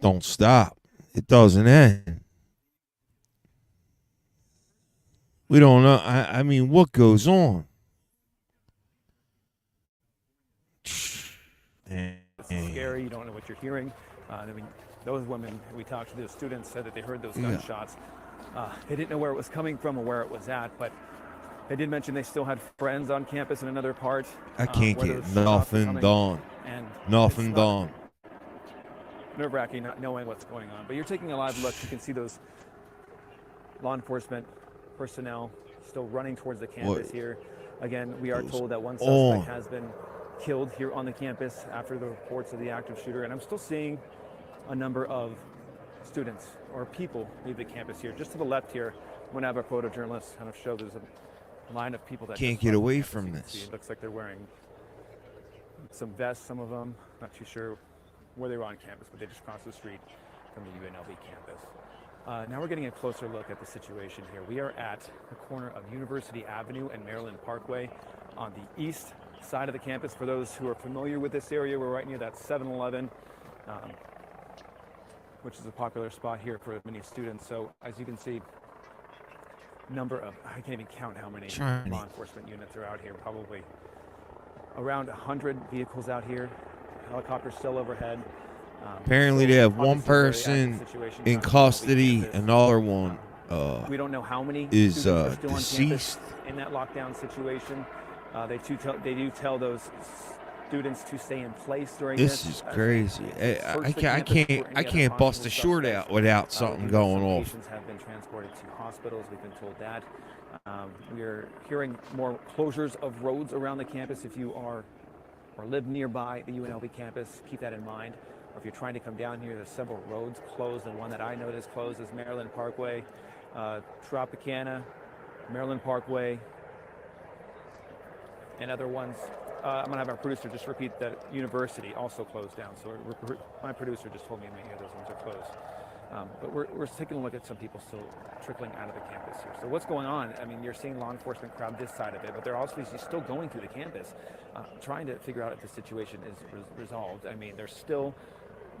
don't stop. It doesn't end. We don't know. I mean, what goes on? It's scary. You don't know what you're hearing. I mean, those women we talked to, the students said that they heard those gunshots. They didn't know where it was coming from or where it was at, but they did mention they still had friends on campus in another part. I can't get nothing done. Nothing done. Nerve-wracking not knowing what's going on. But you're taking a live look. You can see those law enforcement personnel still running towards the campus here. Again, we are told that one suspect has been killed here on the campus after the reports of the active shooter. And I'm still seeing a number of students or people leave the campus here. Just to the left here, I'm going to have our photojournalist kind of show there's a line of people that can't get away from this. It looks like they're wearing some vests, some of them. Not too sure where they were on campus, but they just crossed the street from the UNLV campus. Now we're getting a closer look at the situation here. We are at the corner of University Avenue and Maryland Parkway on the east side of the campus. For those who are familiar with this area, we're right near that 7-Eleven, which is a popular spot here for many students. So as you can see, I can't even count how many law enforcement units are out here. Probably around 100 vehicles out here. Helicopters still overhead. Apparently they have one person in custody, another one we don't know how many is are still deceased. In that lockdown situation. They do tell those students to stay in place during this. This is crazy. I can't bust a short out without something going off. Patients have been transported to hospitals. We've been told that. We are hearing more closures of roads around the campus. If you are or live nearby the UNLV campus, keep that in mind. Or if you're trying to come down here, there's several roads closed, and one that I noticed closed is Maryland Parkway, Tropicana, Maryland Parkway, and other ones. I'm going to have our producer just repeat that University also closed down. So my producer just told me many of those ones are closed. But we're taking a look at some people still trickling out of the campus here. So what's going on? I mean, you're seeing law enforcement crowd this side of it, but they're also still going through the campus, trying to figure out if the situation is resolved. I mean, they're still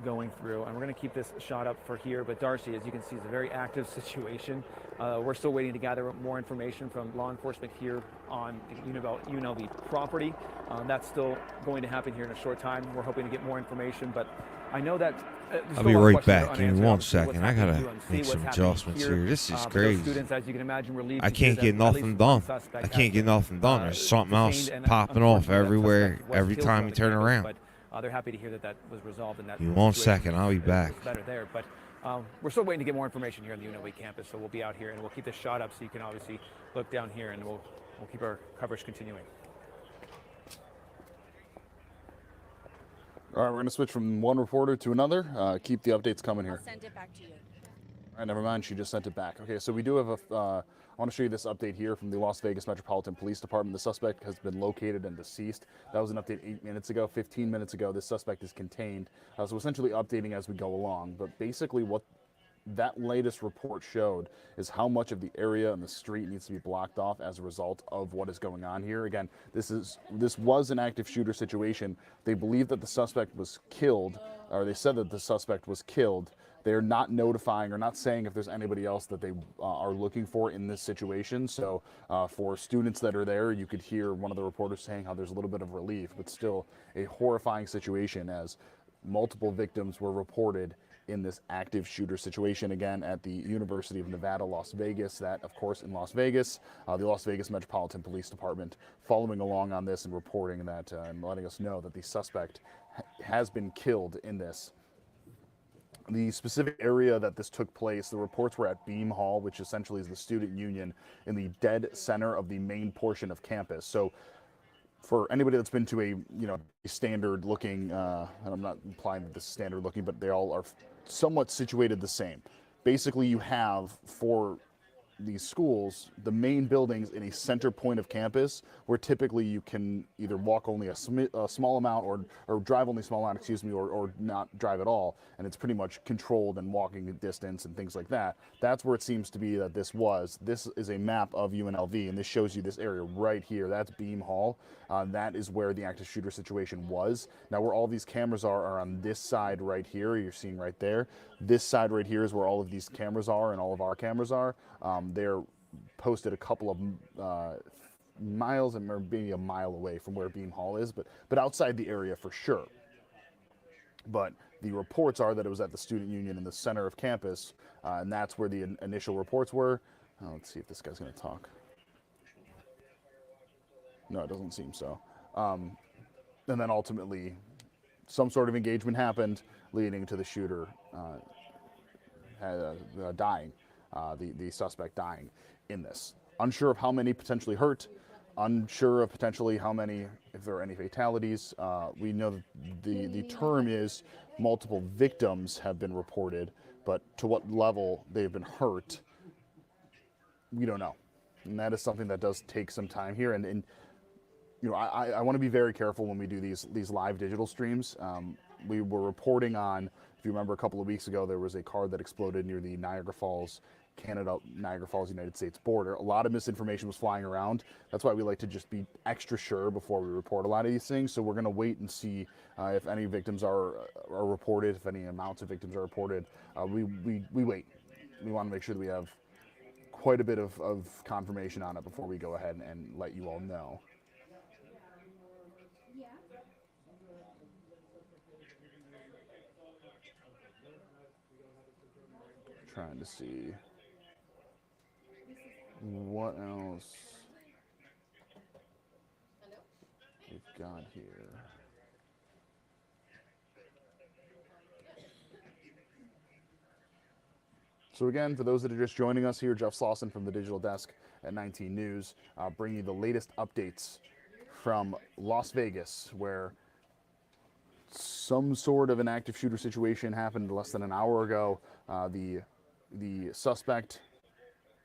going through, and we're going to keep this shot up for here. But Darcy, as you can see, is a very active situation. We're still waiting to gather more information from law enforcement here on UNLV property. That's still going to happen here in a short time. We're hoping to get more information, but I know that I'll be right back in 1 second. I gotta make some adjustments here. This is crazy. Students, as you can imagine, I can't get nothing done. I can't get nothing done. There's something else popping off everywhere every time you turn around. But they're happy to hear that was resolved. And that in 1 second, I'll be back. Better there, but we're still waiting to get more information here on the UNLV campus. So we'll be out here and we'll keep this shot up so you can obviously look down here, and we'll keep our coverage continuing. All right, we're going to switch from one reporter to another. Keep the updates coming here. I'll send it back to you. All right, never mind. She just sent it back. Okay, so we do have I want to show you this update here from the Las Vegas Metropolitan Police Department. The suspect has been located and deceased. That was an update 8 minutes ago. 15 minutes ago, this suspect is contained. So essentially updating as we go along. But basically what that latest report showed is how much of the area and the street needs to be blocked off as a result of what is going on here. Again, this was an active shooter situation. They believe that the suspect was killed, or they said that the suspect was killed. They're not notifying or not saying if there's anybody else that they are looking for in this situation. So for students that are there, you could hear one of the reporters saying how there's a little bit of relief, but still a horrifying situation as multiple victims were reported in this active shooter situation, again, at the University of Nevada, Las Vegas. That, of course, in Las Vegas, the Las Vegas Metropolitan Police Department following along on this and reporting that and letting us know that the suspect has been killed in this. The specific area that this took place, the reports were at Beam Hall, which essentially is the student union in the dead center of the main portion of campus. So for anybody that's been to a standard looking, and I'm not implying that this is standard looking, but they all are somewhat situated the same. Basically, you have for these schools, the main buildings in a center point of campus, where typically you can either walk only a small amount or drive only a small amount, excuse me, or not drive at all, and it's pretty much controlled and walking distance and things like that. That's where it seems to be that this was. This is a map of UNLV, and this shows you this area right here. That's Beam Hall. That is where the active shooter situation was. Now, where all these cameras are on this side right here. You're seeing right there. This side right here is where all of these cameras are and all of our cameras are. They're posted a couple of miles and maybe a mile away from where Beam Hall is, but outside the area for sure. But the reports are that it was at the Student Union in the center of campus, and that's where the initial reports were. Let's see if this guy's going to talk. No, it doesn't seem so. And then ultimately, some sort of engagement happened, leading to the shooter dying, the suspect dying in this. Unsure of how many potentially hurt, unsure of potentially how many, if there are any fatalities. We know that the term is multiple victims have been reported, but to what level they've been hurt, we don't know. And that is something that does take some time here. And you know, I want to be very careful when we do these live digital streams. We were reporting on, if you remember a couple of weeks ago, there was a car that exploded near the Niagara Falls, Canada, Niagara Falls, United States border. A lot of misinformation was flying around. That's why we like to just be extra sure before we report a lot of these things. So we're going to wait and see if any victims are reported, if any amounts of victims are reported. We wait. We want to make sure that we have quite a bit of confirmation on it before we go ahead and let you all know. Trying to see what else we've got here. So again, for those that are just joining us here, Jeff Slauson from the Digital Desk at 19 News, bringing you the latest updates from Las Vegas, where some sort of an active shooter situation happened less than an hour ago. The suspect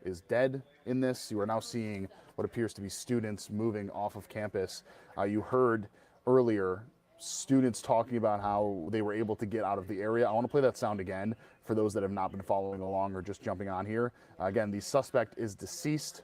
is dead in this. You are now seeing what appears to be students moving off of campus. You heard earlier students talking about how they were able to get out of the area. I want to play that sound again for those that have not been following along or just jumping on here. Again, the suspect is deceased.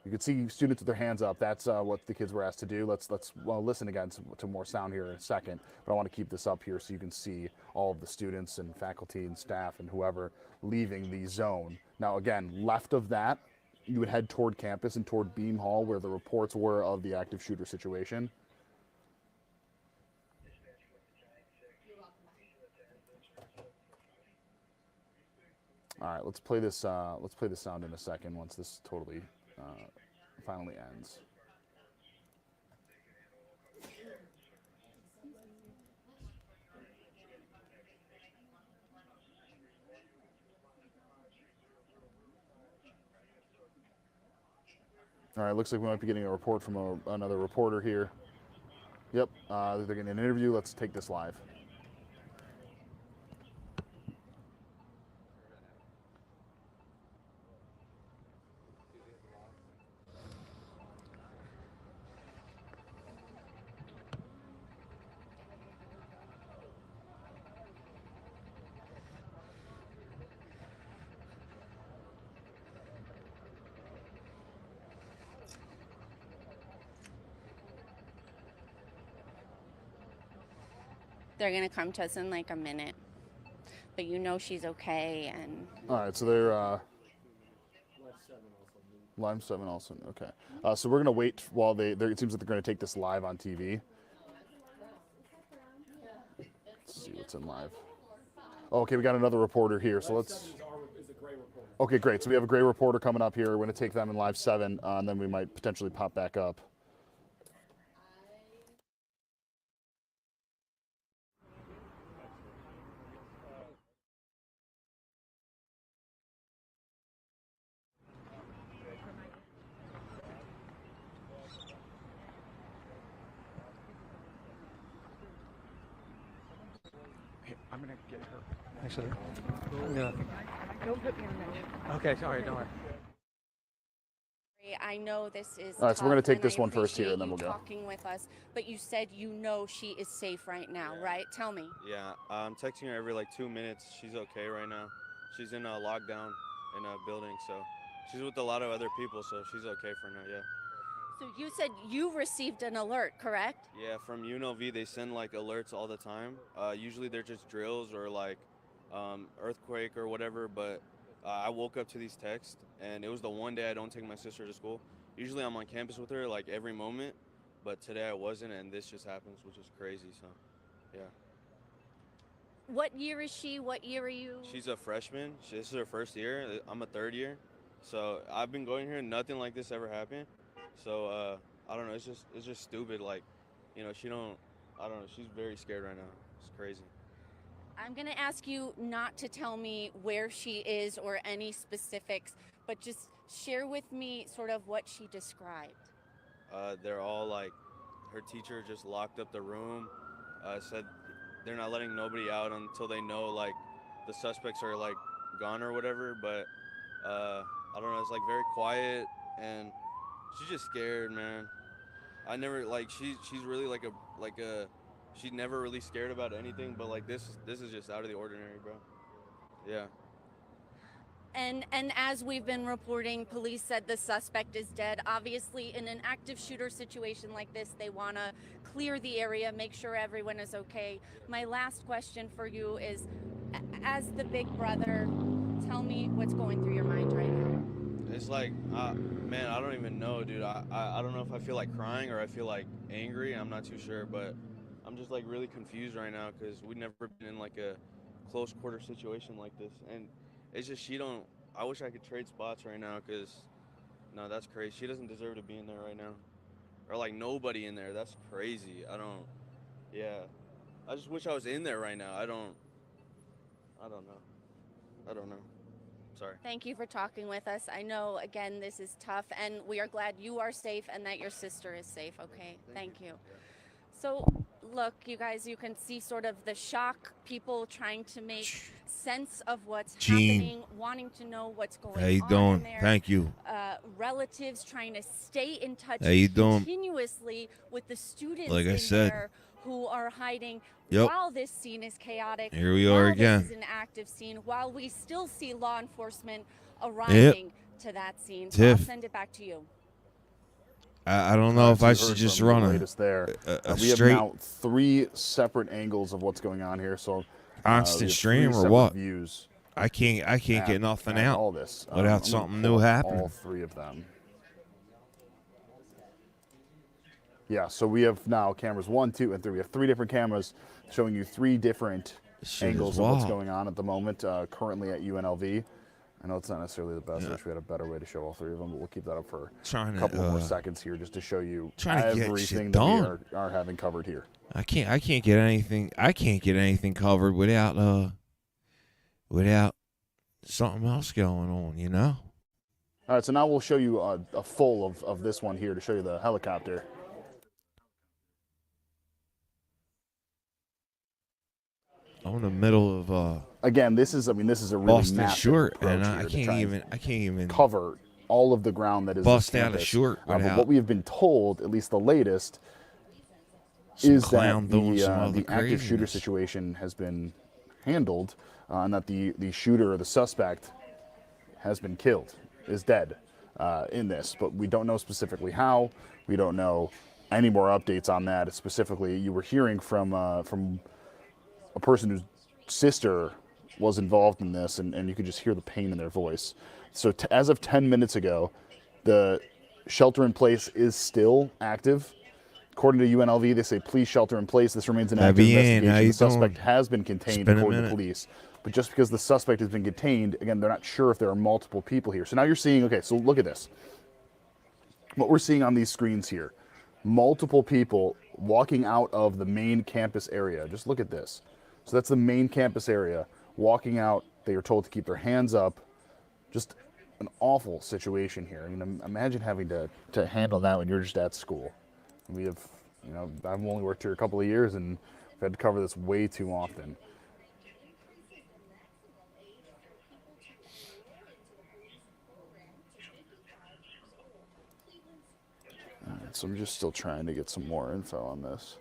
You can see students with their hands up. That's what the kids were asked to do. Let's listen again to more sound here in a second. But I want to keep this up here so you can see all of the students and faculty and staff and whoever leaving the zone. Now, again, left of that, you would head toward campus and toward Beam Hall, where the reports were of the active shooter situation. All right, let's play this. Let's play the sound in a second once this totally finally ends. All right, looks like we might be getting a report from another reporter here. Yep, they're getting an interview. Let's take this live. They're going to come to us in like a minute. But you know she's okay. And all right, so they're Lime 7 also. Okay. So we're going to wait while it seems like they're going to take this live on TV. Let's see what's in live. Oh, okay, we got another reporter here. So let's. Okay, great. So we have a gray reporter coming up here. We're going to take them in live 7, and then we might potentially pop back up. I'm gonna get her. Actually, yeah. Don't put me on that. Okay, sorry, don't worry. I know this is All right, so we're going to take tough, this and I one first here, appreciate and then you we'll go. talking with us, but you said you know she is safe right now, right? Tell me. Yeah, I'm texting her every like 2 minutes. She's okay right now. She's in a lockdown in a building, so she's with a lot of other people, so she's okay for now, yeah. So you said you received an alert, correct? Yeah, from UNLV, they send like alerts all the time. Usually they're just drills or like earthquake or whatever, but I woke up to these texts, and it was the one day I don't take my sister to school. Usually I'm on campus with her like every moment, but today I wasn't, and this just happens, which is crazy, so yeah. What year is she? What year are you? She's a freshman. This is her first year. I'm a third year. So I've been going here. Nothing like this ever happened. So I don't know. It's just stupid. Like, you know, I don't know. She's very scared right now. It's crazy. I'm going to ask you not to tell me where she is or any specifics, but just share with me sort of what she described. They're all like, her teacher just locked up the room. Said they're not letting nobody out until they know like the suspects are like gone or whatever. But I don't know. It's like very quiet, and she's just scared, man. I never like she's really like a she's never really scared about anything, but like this is just out of the ordinary, bro. Yeah. And as we've been reporting, police said the suspect is dead. Obviously, in an active shooter situation like this, they want to clear the area, make sure everyone is okay. My last question for you is, as the big brother, tell me what's going through your mind right now. It's like, man, I don't even know, dude. I don't know if I feel like crying or I feel like angry. I'm not too sure, but I'm just like really confused right now because we've never been in like a close quarter situation like this. And it's just I wish I could trade spots right now because, no, that's crazy. She doesn't deserve to be in there right now. Or like nobody in there. That's crazy. Yeah. I just wish I was in there right now. I don't know. Sorry. Thank you for talking with us. I know, again, this is tough, and we are glad you are safe and that your sister is safe, okay? Thank you. So, look, you guys, you can see sort of the shock, people trying to make sense of what's happening, wanting to know what's going on. How you doing? In there. Thank you. Relatives trying to stay in touch How you doing? continuously with the students Like I in said. there who are hiding. Yep. While this scene is chaotic, Here we are again. This is an active scene, while we still see law enforcement arriving to that scene. So I'll send it back to you. I don't know if I should just run a we have now 3 separate angles of what's going on here. So constant stream or what? Views I can't get nothing out all this without something new happening. All 3 of them. Yeah, so we have now cameras 1, 2, and 3. We have 3 different cameras showing you 3 different angles of what's going on at the moment, currently at UNLV. I know it's not necessarily the best. I wish we had a better way to show all 3 of them, but we'll keep that up for a couple more seconds here just to show you everything that we are having covered here. I can't get anything covered without something else going on, you know? All right, so now we'll show you a full of this one here to show you the helicopter. I'm in the middle of again, this is a really Boston massive short, approach and here I to can't try even cover all of the ground that is bust out out a short but without what we have been told, at least the latest, is that the active shooter situation has been handled, and that the shooter or the suspect has been killed, is dead in this. But we don't know specifically how. We don't know any more updates on that. Specifically, you were hearing from a person whose sister was involved in this, and you could just hear the pain in their voice. So as of 10 minutes ago, the shelter in place is still active. According to UNLV, they say, please shelter in place. This remains an active investigation. The suspect has been contained, according to police. But just because the suspect has been contained, again, they're not sure if there are multiple people here. So now you're seeing, okay, so look at this. What we're seeing on these screens here, multiple people walking out of the main campus area. Just look at this. So that's the main campus area. Walking out, they are told to keep their hands up. Just an awful situation here. I mean, imagine having to handle that when you're just at school. We have, I've only worked here a couple of years, and we've had to cover this way too often. so I'm just still trying to get some more info on this.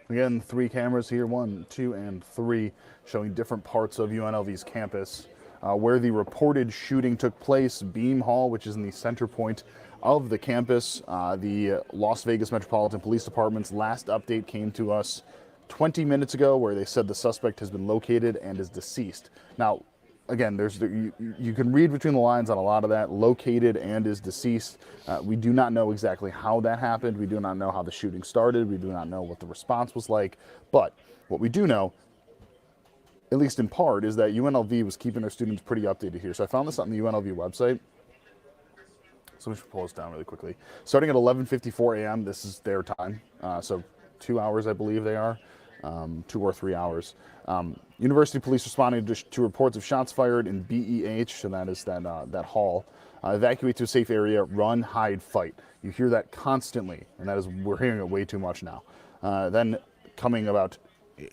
Again, 3 cameras here, 1, 2, and 3, showing different parts of UNLV's campus. Where the reported shooting took place, Beam Hall, which is in the center point of the campus. The Las Vegas Metropolitan Police Department's last update came to us 20 minutes ago, where they said the suspect has been located and is deceased. Now, again, you can read between the lines on a lot of that, located and is deceased. We do not know exactly how that happened. We do not know how the shooting started. We do not know what the response was like. But what we do know, at least in part, is that UNLV was keeping their students pretty updated here. So I found this on the UNLV website. So we should pull this down really quickly. Starting at 11:54 a.m., this is their time. So 2 hours, I believe they are. 2 or 3 hours. University police responding to reports of shots fired in BEH, and that is that hall. Evacuate to a safe area, run, hide, fight. You hear that constantly, and we're hearing it way too much now. Then coming about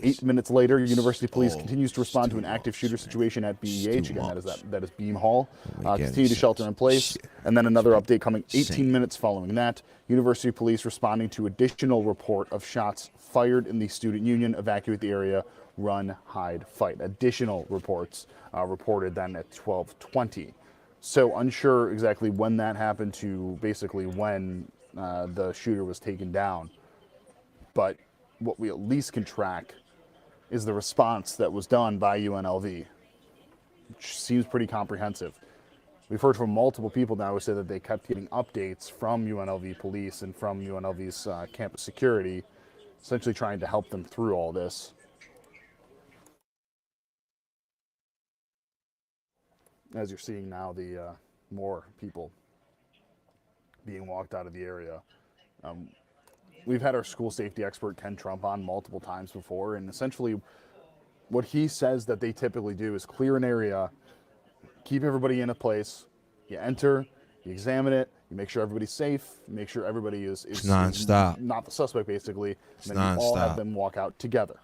8 minutes later, University police continues to respond to an active shooter situation at BEH. Again, that is Beam Hall. Continue to shelter in place. And then another update coming 18 minutes following that. University police responding to additional report of shots fired in the student union. Evacuate the area, run, hide, fight. Additional reports reported then at 12:20. So unsure exactly when that happened to basically when the shooter was taken down. But what we at least can track is the response that was done by UNLV, which seems pretty comprehensive. We've heard from multiple people now who say that they kept getting updates from UNLV police and from UNLV's campus security, essentially trying to help them through all this. As you're seeing now, the more people being walked out of the area. We've had our school safety expert, Ken Trump, on multiple times before, and essentially what he says that they typically do is clear an area, keep everybody in a place, you enter, you examine it, you make sure everybody's safe, make sure everybody is non-stop. Not the suspect, basically, It's and then you all have non-stop. them walk out together.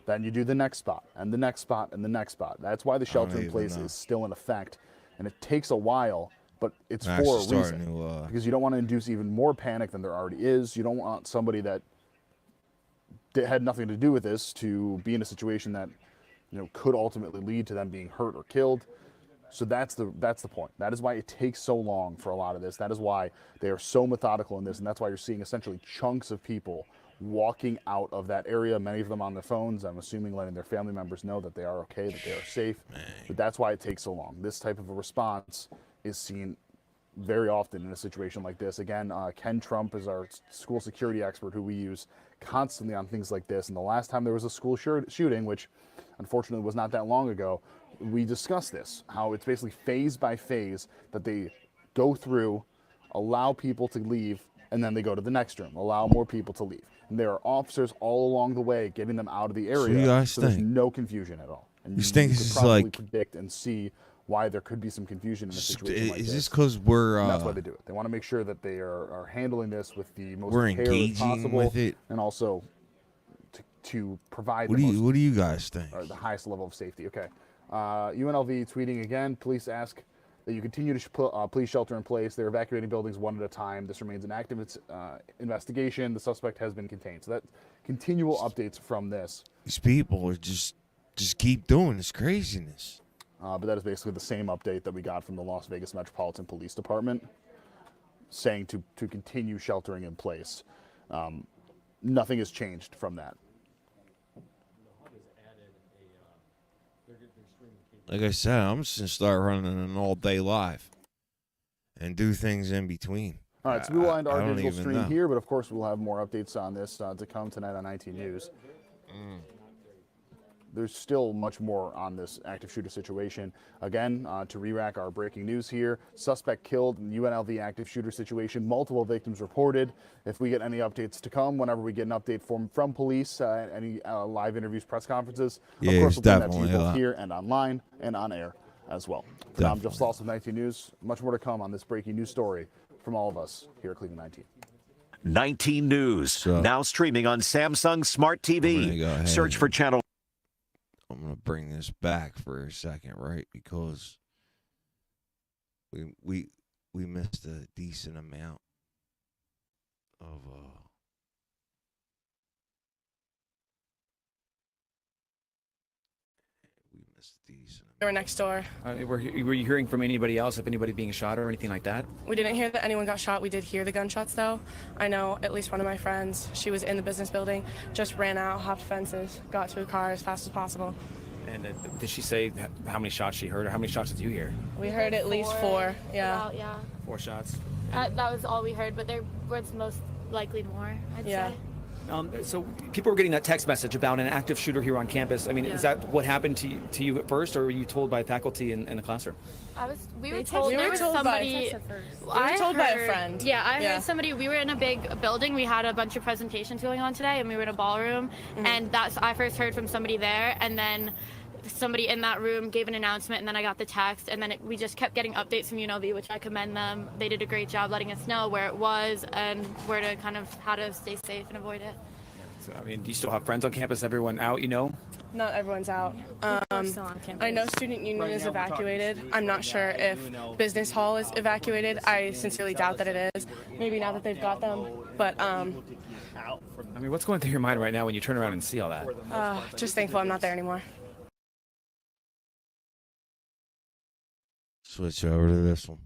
Then you do the next spot, and the next spot, and the next spot. That's why the shelter in place is still in effect, and it takes a while, but it's for a reason. Because you don't want to induce even more panic than there already is. You don't want somebody that had nothing to do with this to be in a situation that could ultimately lead to them being hurt or killed. So that's the point. That is why it takes so long for a lot of this. That is why they are so methodical in this, and that's why you're seeing essentially chunks of people walking out of that area, many of them on their phones, I'm assuming letting their family members know that they are okay, that they are safe. But that's why it takes so long. This type of a response is seen very often in a situation like this. Again, Ken Trump is our school security expert who we use constantly on things like this. And the last time there was a school shooting, which unfortunately was not that long ago, we discussed this, how it's basically phase by phase that they go through, allow people to leave, and then they go to the next room, allow more people to leave. And there are officers all along the way getting them out of the area, so there's no confusion at all. And you think could this is probably like predict and see why there could be some confusion in a situation like this. Is this because we're And that's why they do it. They want to make sure that they are handling this with the most we're care as engaging possible, with it, and also to provide what do you guys think? the highest level of safety. Okay, UNLV tweeting again. Police ask that you continue to please shelter in place. They're evacuating buildings one at a time. This remains an active investigation. The suspect has been contained. So that continual updates from this. These people are just keep doing this craziness. But that is basically the same update that we got from the Las Vegas Metropolitan Police Department, saying to continue sheltering in place. Nothing has changed from that. Like I said, I'm just gonna start running an all-day live and do things in between. All right, so we will end our I don't digital even stream know. here, but of course we'll have more updates on this to come tonight on 19 News. There's still much more on this active shooter situation. Again, to re-rack our breaking news here, suspect killed in UNLV active shooter situation, multiple victims reported. If we get any updates to come, whenever we get an update from police, any live interviews, press conferences, of course we'll bring that to you both here and online and on air as well. Now, I'm Jeff Sloss with 19 News. Much more to come on this breaking news story from all of us here at Cleveland 19. 19 News, So, now streaming on Samsung Smart I'm gonna TV. go ahead Search for and- channel. I'm gonna bring this back for a second, right? Because we missed a decent amount of They were next door. Were you hearing from anybody else, if anybody being shot or anything like that? We didn't hear that anyone got shot. We did hear the gunshots, though. I know at least one of my friends, she was in the business building, just ran out, hopped fences, got to a car as fast as possible. And did she say how many shots she heard, or how many shots did you hear? We heard at least four, yeah. About, yeah. 4 shots. That was all we heard, but there was most likely more, I'd Yeah. say. So people were getting that text message about an active shooter here on campus. I mean, is that what happened to you at first, or were you told by faculty in the classroom? We were They told texted- there we was were told by somebody. text at first. We were told by a friend. Yeah, I Yeah. heard somebody. We were in a big building. We had a bunch of presentations going on today, and we were in a ballroom. And I first heard from somebody there, and then somebody in that room gave an announcement, and then I got the text, and then we just kept getting updates from UNLV, which I commend them. They did a great job letting us know where it was and where to how to stay safe and avoid it. So, I mean, do you still have friends on campus? Everyone out, you know? Not everyone's out. We're still on campus. I know student union is evacuated. I'm not sure if business hall is evacuated. I sincerely doubt that it is. Maybe now that they've got them. But I mean, what's going through your mind right now when you turn around and see all that? just thankful I'm not there anymore. Switch over to this one.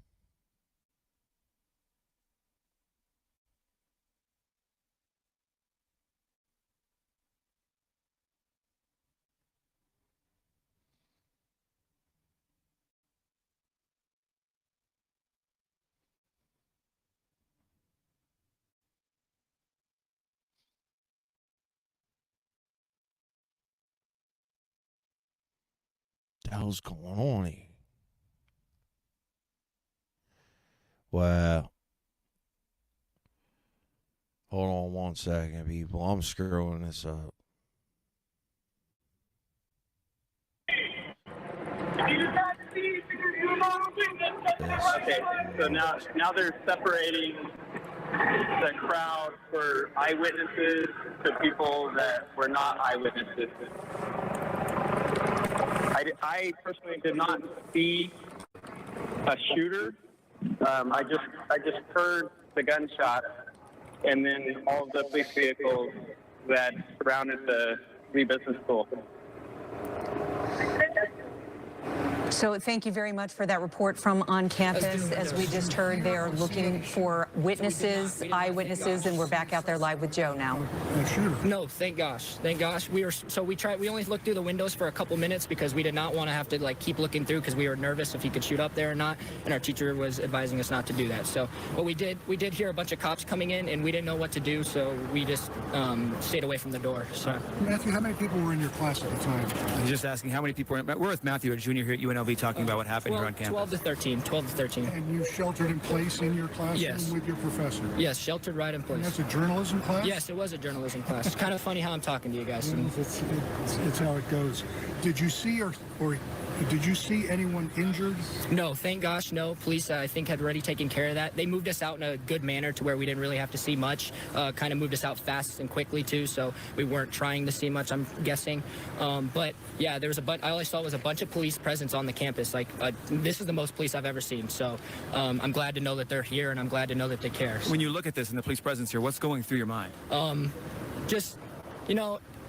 What the hell's going on here? Well, hold on one second, people. I'm screwing this up. Okay, so now they're separating the crowd for eyewitnesses to people that were not eyewitnesses. I personally did not see a shooter. I just heard the gunshot, and then all of the police vehicles that surrounded the Lee Business School. So thank you very much for that report from on campus. As we just heard, they are looking for witnesses, eyewitnesses, and we're back out there live with Joe now. No, thank gosh. Thank gosh. We only looked through the windows for a couple minutes because we did not want to have to keep looking through because we were nervous if he could shoot up there or not, and our teacher was advising us not to do that. So what we did hear a bunch of cops coming in, and we didn't know what to do, so we just stayed away from the door. So Matthew, how many people were in your class at the time? I'm just asking how many people we're with Matthew, a junior here at UNLV, talking about what happened here on campus. 12 to 13. And you sheltered in place in your classroom Yes. with your professor? Yes, sheltered right in place. And that's a journalism class? Yes, it was a journalism class. It's kind of funny how I'm talking to you guys. It's how it goes. Did you see or did you see anyone injured? No, thank gosh, no. Police, I think, had already taken care of that. They moved us out in a good manner to where we didn't really have to see much. Kind of moved us out fast and quickly, too, so we weren't trying to see much, I'm guessing. But, yeah, there was I always saw was a bunch of police presence on the campus. This is the most police I've ever seen, so I'm glad to know that they're here, and I'm glad to know that they care. When you look at this and the police presence here, what's going through your mind? Just,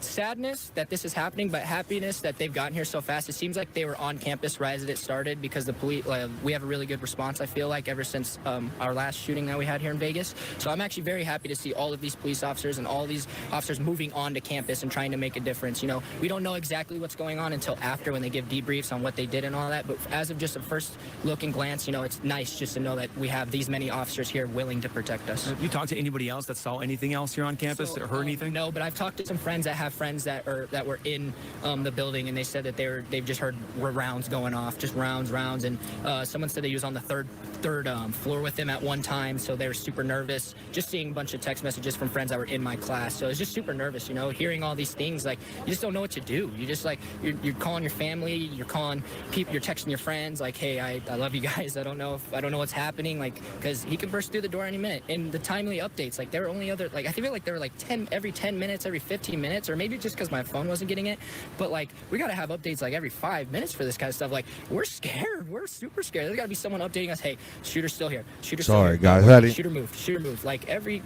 sadness that this is happening, but happiness that they've gotten here so fast. It seems like they were on campus right as it started because the police, we have a really good response, I feel like, ever since our last shooting that we had here in Vegas. So I'm actually very happy to see all of these police officers and all these officers moving on to campus and trying to make a difference. We don't know exactly what's going on until after when they give debriefs on what they did and all that, but as of just a first look and glance, it's nice just to know that we have these many officers here willing to protect us. Have you talked to anybody else that saw anything else here on campus that heard anything? No, but I've talked to some friends that have friends that were in the building, and they said that they've just heard rounds going off, just rounds, and someone said that he was on the third third floor with them at one time, so they were super nervous. Just seeing a bunch of text messages from friends that were in my class, so it was just super nervous, you know, hearing all these things. Like, you just don't know what to do. You just, like, you're calling your family, you're calling people, you're texting your friends, like, hey, I love you guys. I don't know what's happening, like, because he could burst through the door any minute. And the timely updates, like, there were only like, I feel like there were like 10 every 10 minutes, every 15 minutes, or maybe just because my phone wasn't getting it. But like, we got to have updates like every 5 minutes for this kind of stuff. Like, we're scared. We're super scared. There's got to be someone updating us. Hey, shooter's still here. Shooter's still here. Sorry, guys. Shooter moved. Shooter moved. Like every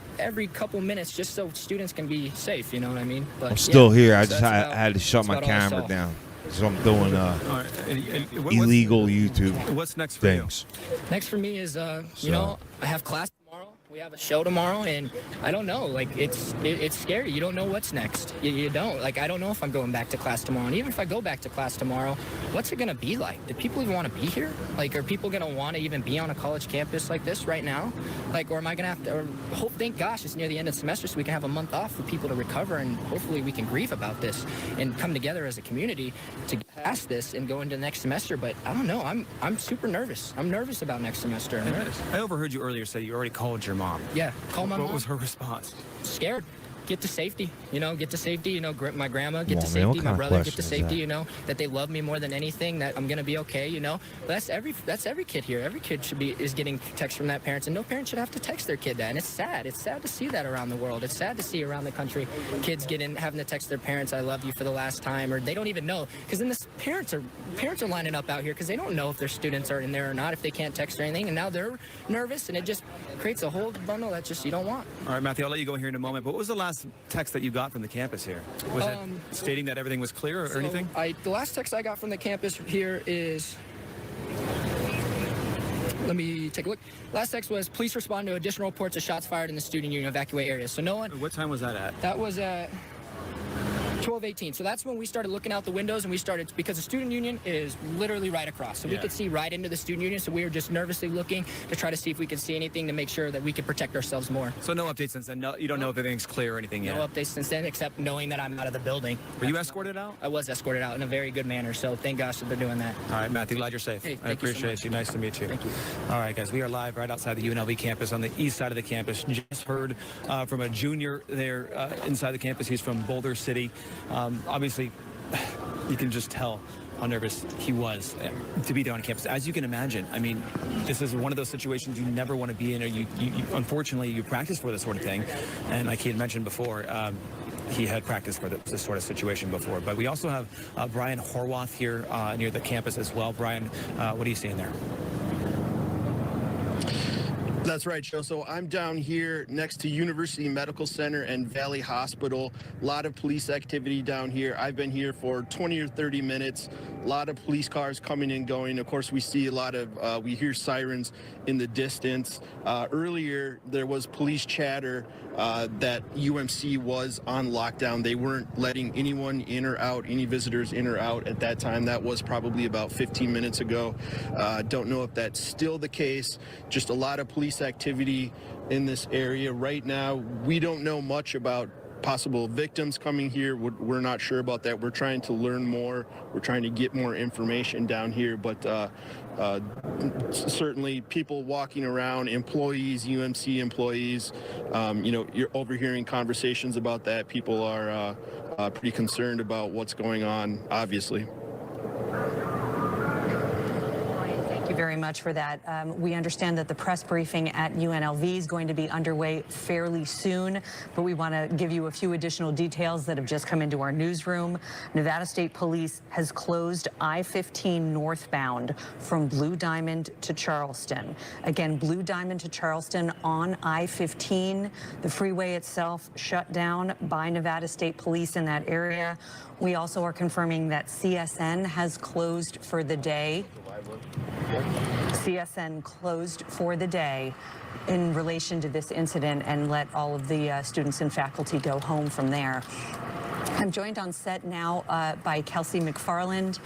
couple minutes, just so students can be safe. You know what I mean? But I'm still here. I so just had to shut my camera down. So I'm doing illegal YouTube What's next for things. Next for me is, you know, I have class tomorrow. We have a show tomorrow, and I don't know. Like, it's scary. You don't know what's next. You don't. Like, I don't know if I'm going back to class tomorrow. And even if I go back to class tomorrow, what's it going to be like? Do people even want to be here? Like, are people going to want to even be on a college campus like this right now? Like, or am I going to have to, or hope, thank gosh, it's near the end of the semester so we can have a month off for people to recover, and hopefully we can grieve about this and come together as a community to get past this and go into next semester. But I don't know. I'm super nervous. I'm nervous about next semester. I'm nervous. I overheard you earlier say you already called your mom. Yeah, call my mom. What was her response? Scared. Get to safety, you know, get to safety, you know, my grandma, get to Man, safety, what my kind of brother, get to question is safety, that? you know, that they love me more than anything, that I'm going to be okay, you know. But that's every kid here. Every kid is getting text from that parents, and no parent should have to text their kid that. And it's sad. It's sad to see that around the world. It's sad to see around the country kids having to text their parents, I love you for the last time, or they don't even know. Because then parents are lining up out here because they don't know if their students are in there or not, if they can't text or anything, and now they're nervous, and it just creates a whole bundle that just you don't want. All right, Matthew, I'll let you go here in a moment. But what was the last text that you got from the campus here? Was it stating that everything was clear or anything? The last text I got from the campus here is, let me take a look. Last text was, please respond to additional reports of shots fired in the student union evacuate areas. So no one. What time was that at? That was at 12:18. So that's when we started looking out the windows, and we started, because the student union is literally right across. So we could see right into the student union. So we were just nervously looking to try to see if we could see anything to make sure that we could protect ourselves more. So no updates since then? No, you don't know if everything's clear or anything yet? No updates since then, except knowing that I'm out of the building. Were you escorted out? I was escorted out in a very good manner. So thank gosh that they're doing that. All right, Matthew, glad you're safe. Hey, I appreciate you. Nice to meet you. Thank you. All right, guys, we are live right outside the UNLV campus on the east side of the campus. Just heard from a junior there inside the campus. He's from Boulder City. Obviously, you can just tell how nervous he was to be there on campus. As you can imagine, I mean, this is one of those situations you never want to be in, or you unfortunately, you practice for this sort of thing. And like he had mentioned before, he had practiced for this sort of situation before. But we also have Brian Horwath here near the campus as well. Brian, what are you seeing there? That's right, Joe. So I'm down here next to University Medical Center and Valley Hospital. A lot of police activity down here. I've been here for 20 or 30 minutes. A lot of police cars coming and going. Of course, we see a lot of, we hear sirens in the distance. Earlier, there was police chatter that UMC was on lockdown. They weren't letting anyone in or out, any visitors in or out at that time. That was probably about 15 minutes ago. Don't know if that's still the case. Just a lot of police activity in this area right now. We don't know much about possible victims coming here. We're not sure about that. We're trying to learn more. We're trying to get more information down here, but certainly people walking around, employees, UMC employees, you know, you're overhearing conversations about that. People are pretty concerned about what's going on, obviously. Thank you very much for that. We understand that the press briefing at UNLV is going to be underway fairly soon, but we want to give you a few additional details that have just come into our newsroom. Nevada State Police has closed I-15 northbound from Blue Diamond to Charleston. Again, Blue Diamond to Charleston on I-15. The freeway itself shut down by Nevada State Police in that area. We also are confirming that CSN has closed for the day. CSN closed for the day in relation to this incident and let all of the students and faculty go home from there. I'm joined on set now by Kelsey McFarland.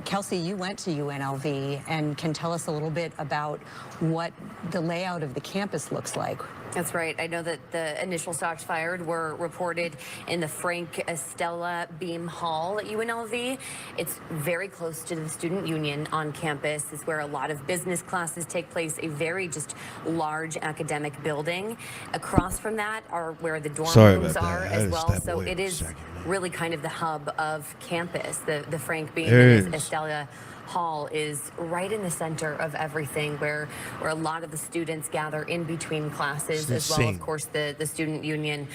Kelsey, you went to UNLV and can tell us a little bit about what the layout of the campus looks like. That's right. I know that the initial shots fired were reported in the Frank Estella Beam Hall at UNLV. It's very close to the student union on campus. It's where a lot of business classes take place, a very just large academic building. Across from that are where the dorm rooms are as well. So it is really kind of the hub of campus. The Frank Beam and Estella Hall is right in the center of everything, where a lot of the students gather in between classes, as well, of course, the student union,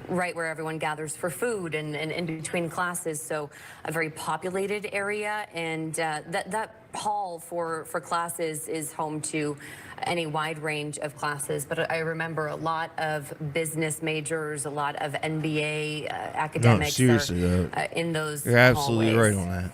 right where everyone gathers for food and in between classes. So a very populated area, and that hall for classes is home to any wide range of classes. But I remember a lot of business majors, a lot of MBA academics are in those You're absolutely hallways. right on that.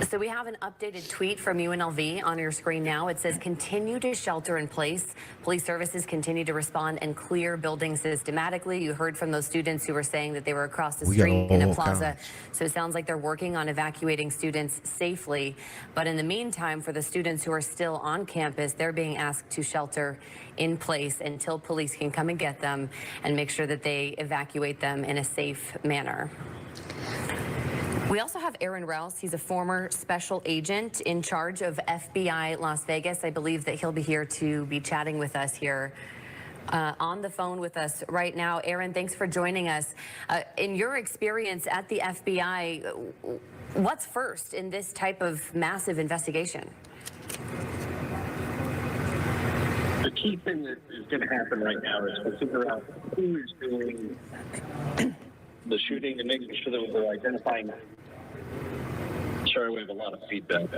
So we have an updated tweet from UNLV on your screen now. It says, continue to shelter in place. Police services continue to respond and clear buildings systematically. You heard from those students who were saying that they were across the street in a plaza. So it sounds like they're working on evacuating students safely. But in the meantime, for the students who are still on campus, they're being asked to shelter in place until police can come and get them and make sure that they evacuate them in a safe manner. We also have Aaron Rouse. He's a former special agent in charge of FBI Las Vegas. I believe that he'll be here to be chatting with us here on the phone with us right now. Aaron, thanks for joining us. In your experience at the FBI, what's first in this type of massive investigation? The key thing that is going to happen right now is to figure out who is doing the shooting and making sure that we're identifying. Sorry, we have a lot of feedback.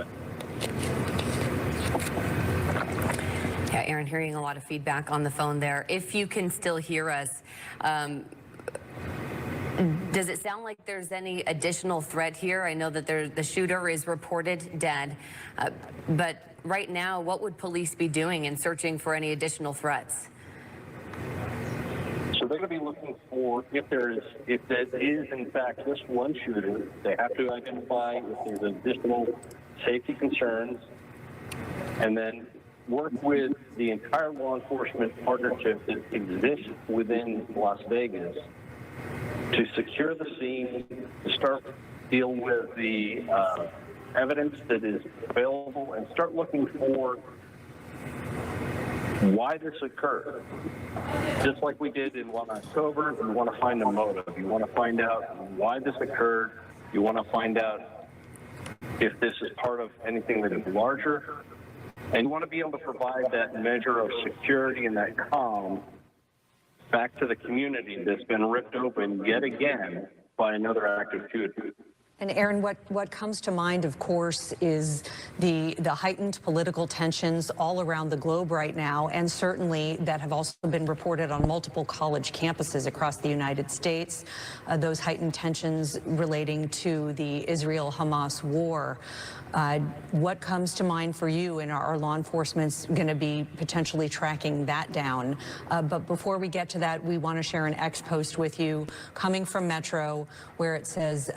Yeah, Aaron, hearing a lot of feedback on the phone there. If you can still hear us, does it sound like there's any additional threat here? I know that the shooter is reported dead, but right now, what would police be doing in searching for any additional threats? So they're going to be looking for, if there is in fact just one shooter, they have to identify if there's additional safety concerns, and then work with the entire law enforcement partnership that exists within Las Vegas to secure the scene, to start dealing with the evidence that is available, and start looking for why this occurred. Just like we did in 1 October, you want to find a motive. You want to find out why this occurred. You want to find out if this is part of anything that is larger. And you want to be able to provide that measure of security and that calm back to the community that's been ripped open yet again by another active shooter. And Aaron, what comes to mind, of course, is the heightened political tensions all around the globe right now, and certainly that have also been reported on multiple college campuses across the United States. Those heightened tensions relating to the Israel-Hamas war. What comes to mind for you, and are law enforcement's going to be potentially tracking that down? But before we get to that, we want to share an X post with you coming from Metro, where it says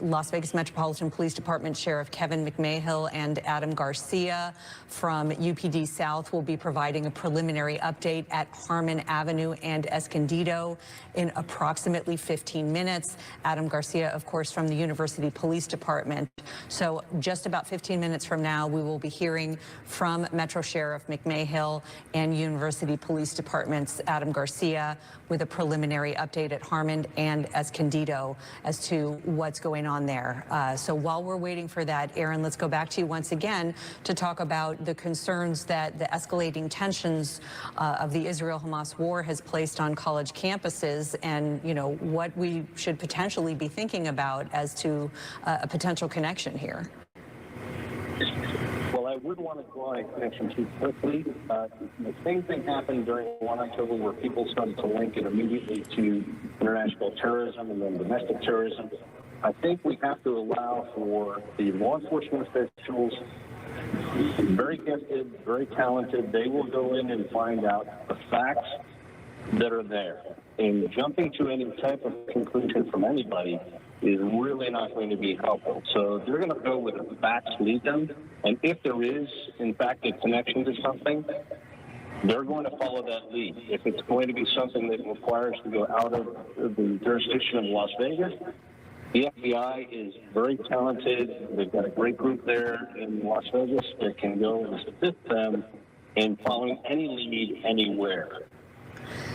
Las Vegas Metropolitan Police Department Sheriff Kevin McMahill and Adam Garcia from UPD South will be providing a preliminary update at Harmon Avenue and Escondido in approximately 15 minutes. Adam Garcia, of course, from the University Police Department. So just about 15 minutes from now, we will be hearing from Metro Sheriff McMahill and University Police Department's Adam Garcia with a preliminary update at Harmon and Escondido as to what's going on there. So while we're waiting for that, Aaron, let's go back to you once again to talk about the concerns that the escalating tensions of the Israel-Hamas war has placed on college campuses, and what we should potentially be thinking about as to a potential connection here. Well, I wouldn't want to draw a connection too quickly. The same thing happened during 1 October, where people started to link it immediately to international terrorism and then domestic terrorism. I think we have to allow for the law enforcement officials, very gifted, very talented. They will go in and find out the facts that are there. And jumping to any type of conclusion from anybody is really not going to be helpful. So they're going to go with the facts lead them. And if there is, in fact, a connection to something, they're going to follow that lead. If it's going to be something that requires to go out of the jurisdiction of Las Vegas, the FBI is very talented. They've got a great group there in Las Vegas that can go and assist them in following any lead anywhere.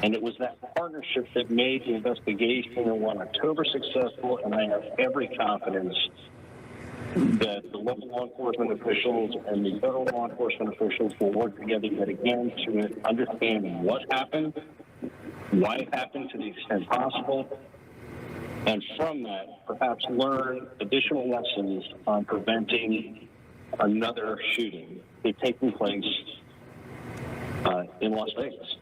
And it was that partnership that made the investigation on October successful, and I have every confidence that the local law enforcement officials and the federal law enforcement officials will work together yet again to understand what happened, why it happened to the extent possible, and from that, perhaps learn additional lessons on preventing another shooting taking place in Las Vegas.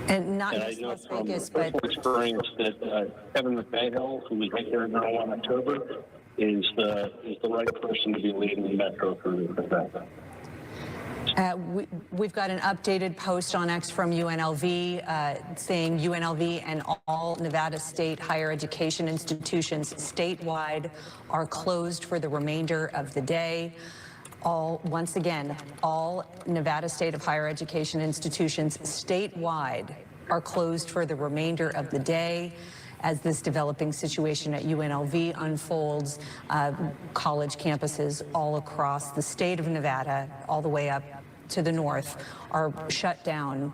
And not I just know Las from Vegas, personal but experience that Kevin McMahill, who was right there in October, is the right person to be leading the Metro through that. We've got an updated post on X from UNLV saying UNLV and all Nevada state higher education institutions statewide are closed for the remainder of the day. Once again, all Nevada state of higher education institutions statewide are closed for the remainder of the day. As this developing situation at UNLV unfolds, college campuses all across the state of Nevada, all the way up to the north, are shut down,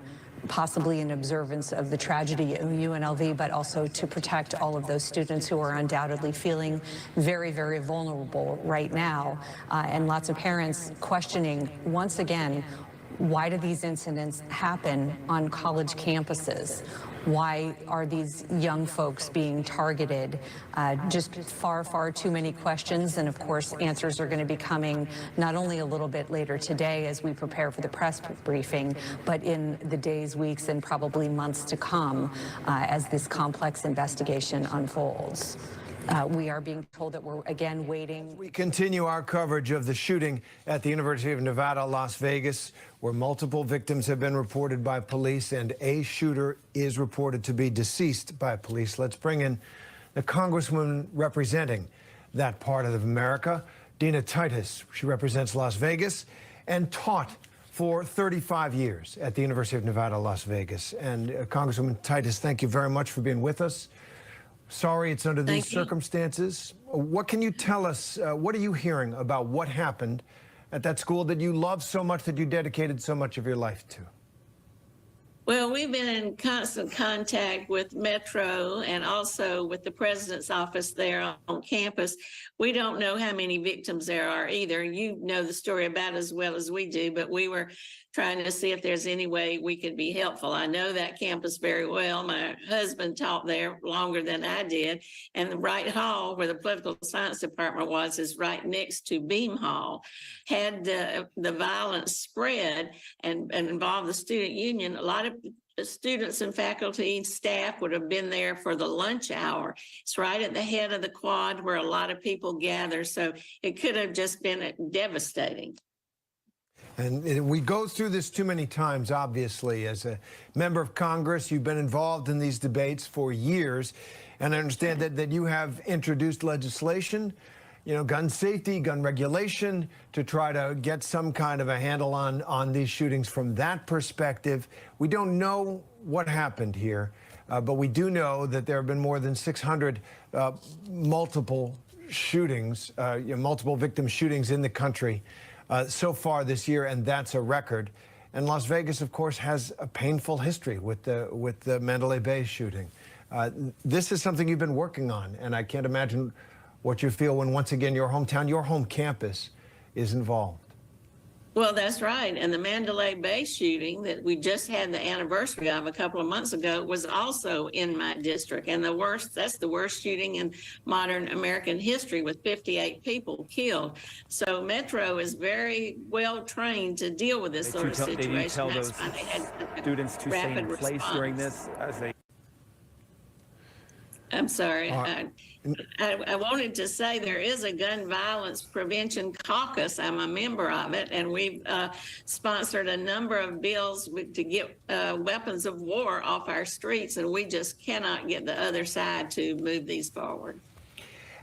possibly in observance of the tragedy at UNLV, but also to protect all of those students who are undoubtedly feeling very, very vulnerable right now. And lots of parents questioning, once again, why do these incidents happen on college campuses? Why are these young folks being targeted? Just far, far too many questions. And of course, answers are going to be coming not only a little bit later today as we prepare for the press briefing, but in the days, weeks, and probably months to come as this complex investigation unfolds. We are being told that we're again waiting. We continue our coverage of the shooting at the University of Nevada, Las Vegas, where multiple victims have been reported by police and a shooter is reported to be deceased by police. Let's bring in the congresswoman representing that part of America, Dina Titus. She represents Las Vegas and taught for 35 years at the University of Nevada, Las Vegas. And Congresswoman Titus, thank you very much for being with us. Sorry it's under these circumstances. What can you tell us? What are you hearing about what happened at that school that you love so much, that you dedicated so much of your life to? Well, we've been in constant contact with Metro and also with the president's office there on campus. We don't know how many victims there are either. You know the story about it as well as we do, but we were trying to see if there's any way we could be helpful. I know that campus very well. My husband taught there longer than I did. And the Wright Hall, where the political science department was, is right next to Beam Hall. Had the violence spread and involved the student union, a lot of students and faculty and staff would have been there for the lunch hour. It's right at the head of the quad where a lot of people gather. So it could have just been devastating. And we go through this too many times, obviously. As a member of Congress, you've been involved in these debates for years. And I understand that you have introduced legislation, you know, gun safety, gun regulation, to try to get some kind of a handle on these shootings from that perspective. We don't know what happened here, but we do know that there have been more than 600 multiple shootings, multiple victim shootings in the country so far this year, and that's a record. And Las Vegas, of course, has a painful history with the Mandalay Bay shooting. This is something you've been working on, and I can't imagine what you feel when, once again, your hometown, your home campus is involved. Well, that's right. And the Mandalay Bay shooting that we just had the anniversary of a couple of months ago was also in my district. And that's the worst shooting in modern American history, with 58 people killed. So Metro is very well trained to deal with this sort of situation. They tell those students to stay in place during this as they... I'm sorry. I wanted to say there is a gun violence prevention caucus. I'm a member of it, and we've sponsored a number of bills to get weapons of war off our streets, and we just cannot get the other side to move these forward.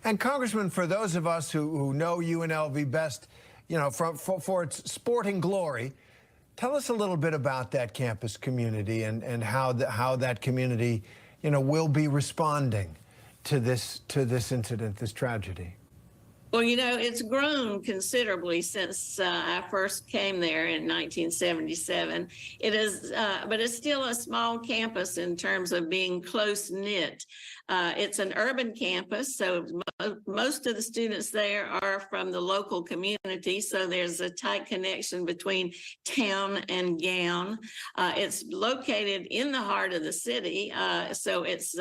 And Congressman, for those of us who know UNLV best, you know, for its sporting glory, Tell us a little bit about that campus community and how that community, will be responding to this incident, this tragedy. Well, it's grown considerably since I first came there in 1977. It is, but it's still a small campus in terms of being close knit. It's an urban campus, so most of the students there are from the local community. So there's a tight connection between town and gown. It's located in the heart of the city, so it's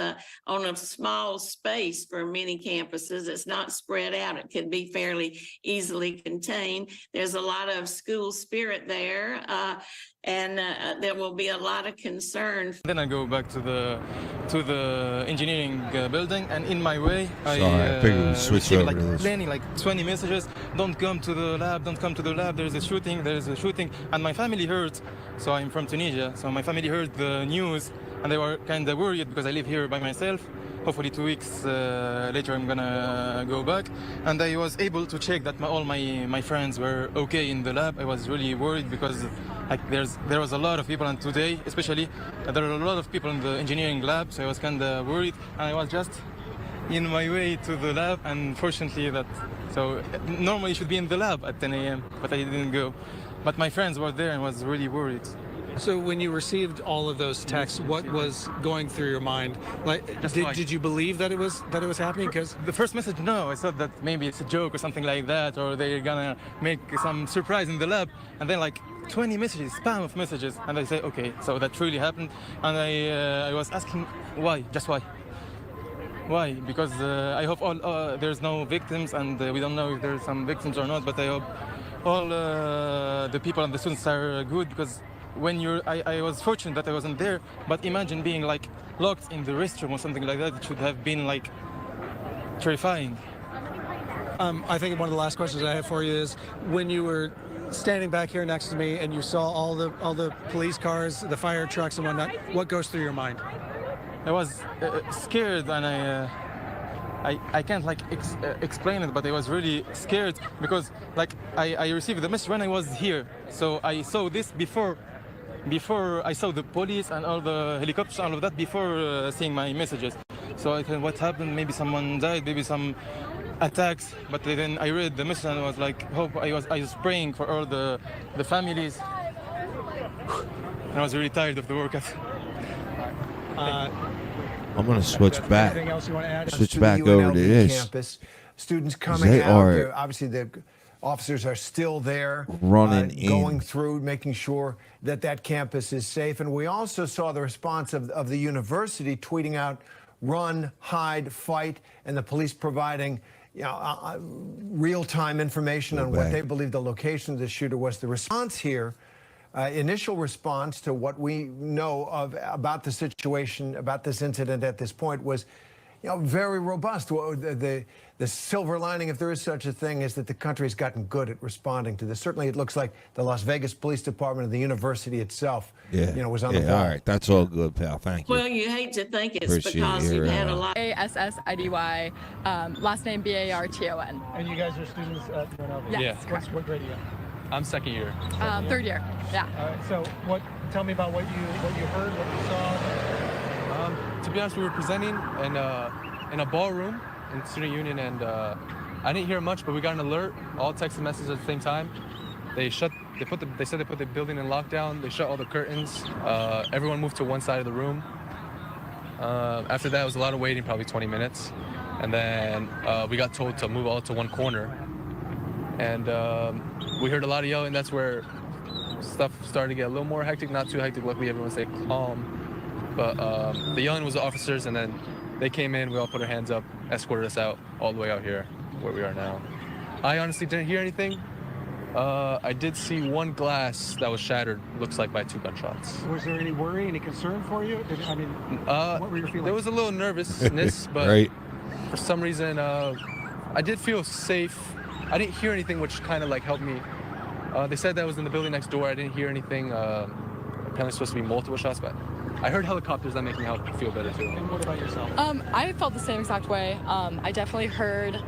on a small space for many campuses. It's not spread out. It can be fairly easily contained. There's a lot of school spirit there, and there will be a lot of concern. Then I go back to the engineering building, and in my way, I figured we'd switch over to this. Plenty, like 20 messages. Don't come to the lab. Don't come to the lab. There's a shooting. And my family heard. So I'm from Tunisia. So my family heard the news, and they were kind of worried because I live here by myself. Hopefully 2 weeks later I'm gonna go back, and I was able to check that all my friends were okay in the lab. I was really worried because there was a lot of people, and today especially there are a lot of people in the engineering lab, so I was kind of worried, and I was just in my way to the lab, and fortunately normally I should be in the lab at 10 a.m. but I didn't go. But my friends were there and was really worried. So when you received all of those texts, what was going through your mind? Did you believe that it was happening? Because the first message, no, I thought that maybe it's a joke or something like that, or they're gonna make some surprise in the lab. And then 20 messages, spam of messages, and I say, okay, so that truly happened. And I was asking why, just why? Why? Because I hope there's no victims, and we don't know if there's some victims or not. But I hope all the people and the students are good, because I was fortunate that I wasn't there, but imagine being locked in the restroom or something like that. It should have been terrifying. I think one of the last questions I have for you is, when you were standing back here next to me and you saw all the police cars, the fire trucks and whatnot, what goes through your mind? I was scared, and I can't explain it, but I was really scared because I received the message when I was here, so I saw this before I saw the police and all the helicopters, all of that, before seeing my messages. So I thought, what happened? Maybe someone died, maybe some attacks. But then I read the message and I was I was praying for all the families. And I was really tired of the workout. I'm gonna switch back. Anything else you want to add? Switch back over to this. Campus. Students coming out. Obviously, the officers are still there, going through, making sure that campus is safe. And we also saw the response of the university tweeting out, "Run, hide, fight," and the police providing real-time information on what they believe the location of the shooter was. The response here, initial response to what we know about the situation, about this incident at this point, was very robust. The silver lining, if there is such a thing, is that the country has gotten good at responding to this. Certainly, it looks like the Las Vegas Police Department and the university itself, was on the ball. All right, that's all good, pal. Thank you. Well, you hate to think it's because you've had a lot. ASSIDY, last name BARTON. And you guys are students at UNLV? Yes. What grade are you at? I'm second year. Third year. Yeah. All right. So, tell me about what you heard, what you saw. To be honest, we were presenting in a ballroom in Student Union, and I didn't hear much, but we got an alert, all text messages at the same time. They said they put the building in lockdown. They shut all the curtains. Everyone moved to one side of the room. After that, it was a lot of waiting, probably 20 minutes, and then we got told to move all to one corner. And we heard a lot of yelling. That's where stuff started to get a little more hectic. Not too hectic. Luckily, everyone stayed calm. But the yelling was the officers, and then they came in. We all put our hands up, escorted us out all the way out here, where we are now. I honestly didn't hear anything. I did see one glass that was shattered. Looks like by 2 gunshots. Was there any worry, any concern for you? What were your feelings? There was a little nervousness, but for some reason, I did feel safe. I didn't hear anything, which kind of helped me. They said that was in the building next door. I didn't hear anything. Apparently supposed to be multiple shots, but I heard helicopters. That make me feel better too. And what about yourself? I felt the same exact way. I definitely heard,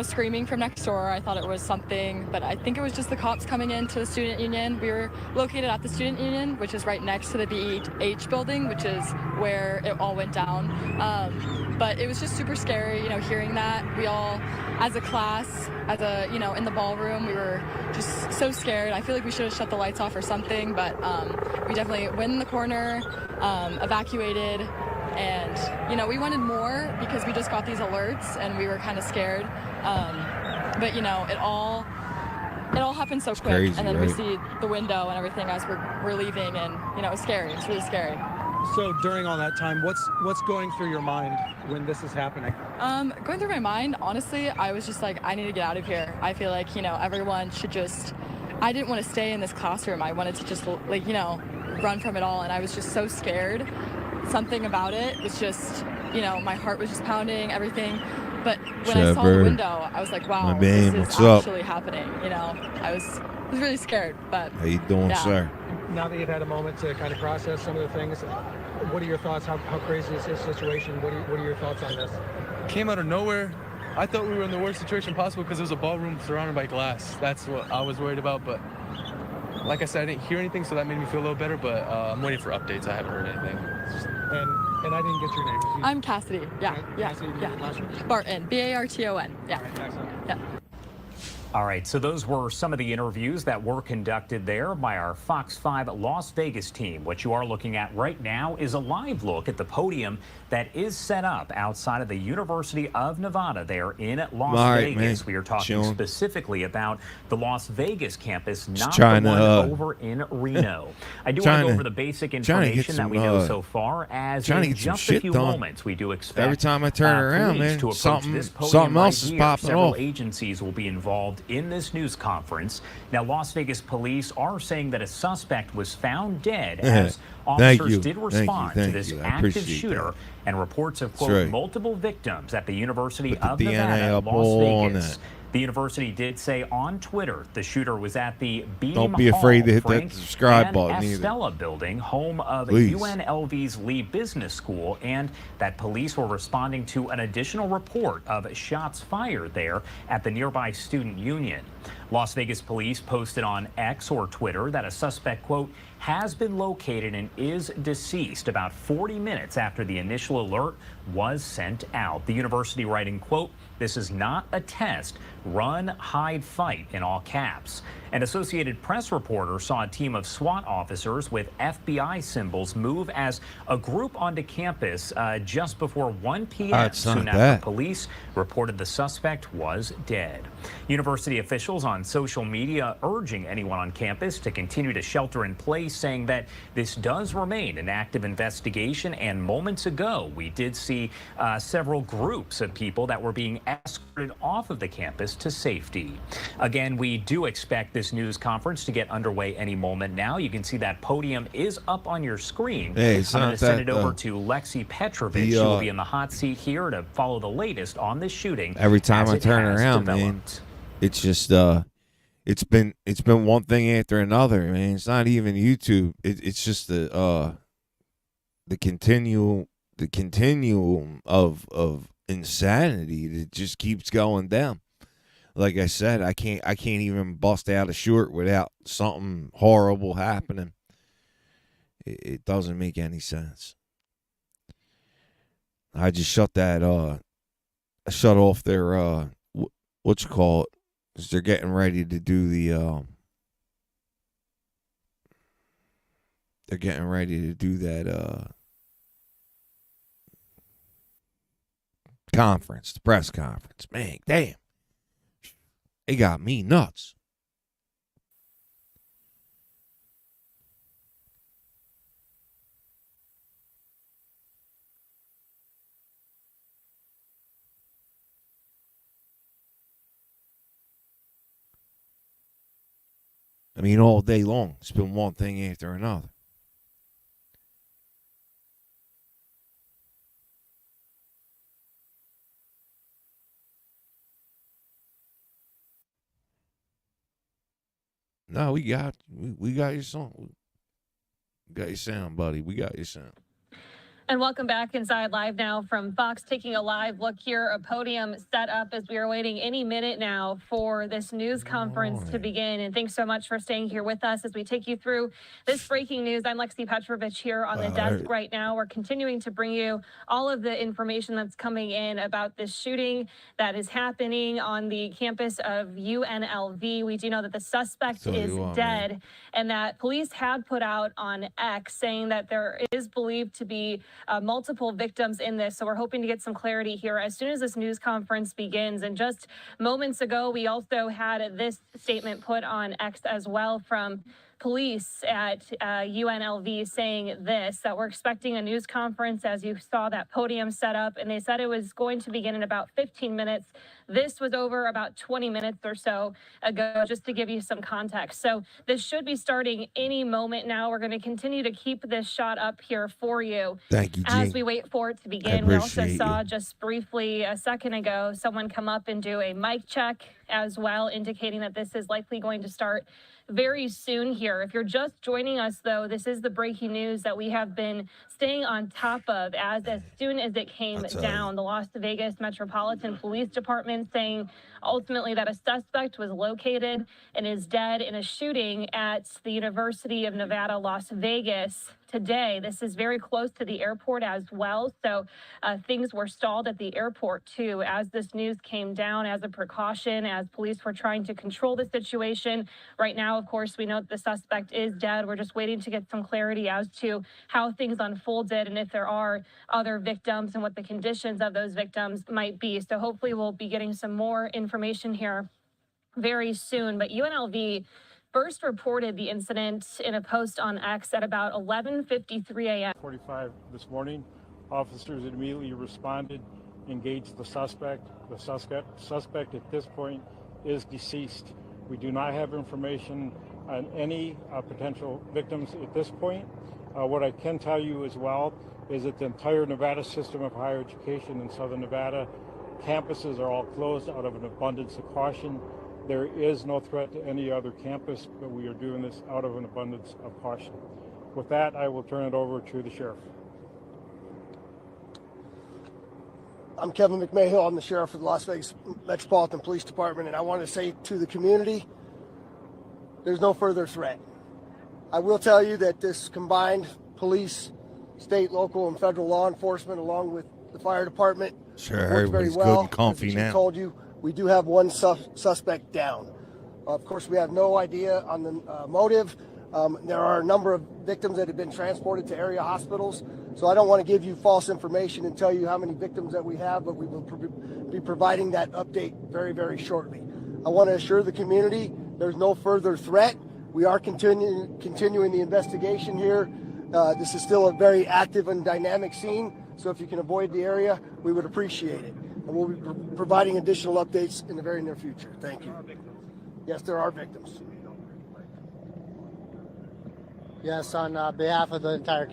screaming from next door. I thought it was something, but I think it was just the cops coming into the student union. We were located at the student union, which is right next to the BEH building, which is where it all went down. But it was just super scary, hearing that. We all, as a class, in the ballroom, we were just so scared. I feel like we should have shut the lights off or something, but we definitely went in the corner, evacuated, and we wanted more because we just got these alerts and we were kind of scared. But it all happened so quick, crazy, and then right? we see the window and everything as we're leaving, and it was scary. It's really scary. So during all that time, what's going through your mind when this is happening? Going through my mind, honestly, I was just like, I need to get out of here. I feel like, everyone should just, I didn't want to stay in this classroom. I wanted to just, run from it all. And I was just so scared. Something about it was just, my heart was just pounding, everything. But when I saw the window, I was like, wow, My man, this is what's up? actually happening. I was really scared, but. How you doing, yeah. sir? Now that you've had a moment to kind of process some of the things, what are your thoughts? How crazy is this situation? What are your thoughts on this? Came out of nowhere. I thought we were in the worst situation possible because it was a ballroom surrounded by glass. That's what I was worried about, but like I said, I didn't hear anything, so that made me feel a little better, but I'm waiting for updates. I haven't heard anything. And I didn't get your name. I'm Cassidy. Yeah. Cassidy, last name? Barton. Barton. Yeah. All right, excellent. Yeah. All right, so those were some of the interviews that were conducted there by our Fox 5 Las Vegas team. What you are looking at right now is a live look at the podium that is set up outside of the University of Nevada there in Las Vegas. We are talking specifically about the Las Vegas campus, not the one over in Reno. I do want to go over the basic information that we know so far, as in just a few moments we do expect every time I turn around, man, to approach this podium something else is popping Several off. agencies will be involved in this news conference. Now, Las Vegas police are saying that a suspect was found dead as officers did respond to this active shooter, and reports of, quote, multiple victims at the University of Nevada, Las Vegas. The university did say on Twitter the shooter was at the Beam Don't be afraid to hit that subscribe button either. Estella building, home of Please. UNLV's Lee Business School, and that police were responding to an additional report of shots fired there at the nearby student union. Las Vegas police posted on X or Twitter that a suspect, quote, has been located and is deceased about 40 minutes after the initial alert was sent out. The university writing, quote, this is not a test. Run, hide, fight in all caps. An Associated Press reporter saw a team of SWAT officers with FBI symbols move as a group onto campus just before 1 p.m. soon after police reported the suspect was dead. University officials on social media urging anyone on campus to continue to shelter in place, saying that this does remain an active investigation. And moments ago, we did see several groups of people that were being escorted off of the campus to safety. Again, we do expect this news conference to get underway any moment now. You can see that podium is up on your screen. Hey, I'm going to send it over to Lexi Petrovich, who will be in the hot seat here to follow the latest on this shooting. Every time I turn around, man, it's just it's been one thing after another, man. It's not even YouTube. It's just the continuum of insanity that just keeps going down. Like I said, I can't even bust out a short without something horrible happening. It doesn't make any sense. I just shut that I shut off their what you call it, 'cause they're getting ready to do the they're getting ready to do that conference, the press conference. Man, damn. It got me nuts. I mean, all day long, it's been one thing after another. No, we got your song. We got your sound, buddy. We got your sound. And welcome back inside Live now from Fox, taking a live look here, a podium set up as we are waiting any minute now for this news conference to begin. And thanks so much for staying here with us as we take you through this breaking news. I'm Lexi Petrovich here on the desk right now. We're continuing to bring you all of the information that's coming in about this shooting that is happening on the campus of UNLV. We do know that the suspect is dead and that police had put out on X saying that there is believed to be multiple victims in this. So we're hoping to get some clarity here as soon as this news conference begins. And just moments ago, we also had this statement put on X as well from police at UNLV saying this, that we're expecting a news conference as you saw that podium set up, and they said it was going to begin in about 15 minutes. This was over about 20 minutes or so ago, just to give you some context. So this should be starting any moment now. We're going to continue to keep this shot up here for you. Thank you, Jean. As we wait for it to begin, we also saw just briefly a second ago someone come up and do a mic check as well, indicating that this is likely going to start very soon here. If you're just joining us, though, this is the breaking news that we have been staying on top of as soon as it came down. The Las Vegas Metropolitan Police Department saying ultimately that a suspect was located and is dead in a shooting at the University of Nevada, Las Vegas today. This is very close to the airport as well. So things were stalled at the airport, too, as this news came down as a precaution, as police were trying to control the situation. Right now, of course, we know that the suspect is dead. We're just waiting to get some clarity as to how things unfolded and if there are other victims and what the conditions of those victims might be. So hopefully we'll be getting some more information here very soon. But UNLV first reported the incident in a post on X at about 11:53 a.m. 45 this morning. Officers immediately responded, engaged the suspect. The suspect at this point is deceased. We do not have information on any potential victims at this point. What I can tell you as well is that the entire Nevada system of higher education in Southern Nevada, campuses are all closed out of an abundance of caution. There is no threat to any other campus, but we are doing this out of an abundance of caution. With that, I will turn it over to the sheriff. I'm Kevin McMahill. I'm the sheriff of the Las Vegas Metropolitan Police Department, and I want to say to the community, there's no further threat. I will tell you that this combined police, state, local, and federal law enforcement, along with the fire department, works very everybody's well. good and comfy As the now. chief told you, we do have one suspect down. Of course, we have no idea on the motive. There are a number of victims that have been transported to area hospitals, so I don't want to give you false information and tell you how many victims that we have, but we will be providing that update very, very shortly. I want to assure the community there's no further threat. We are continuing the investigation here. This is still a very active and dynamic scene, so if you can avoid the area, we would appreciate it. And we'll be providing additional updates in the very near future. Thank you. Yes, there are victims. Yes, on behalf of the entire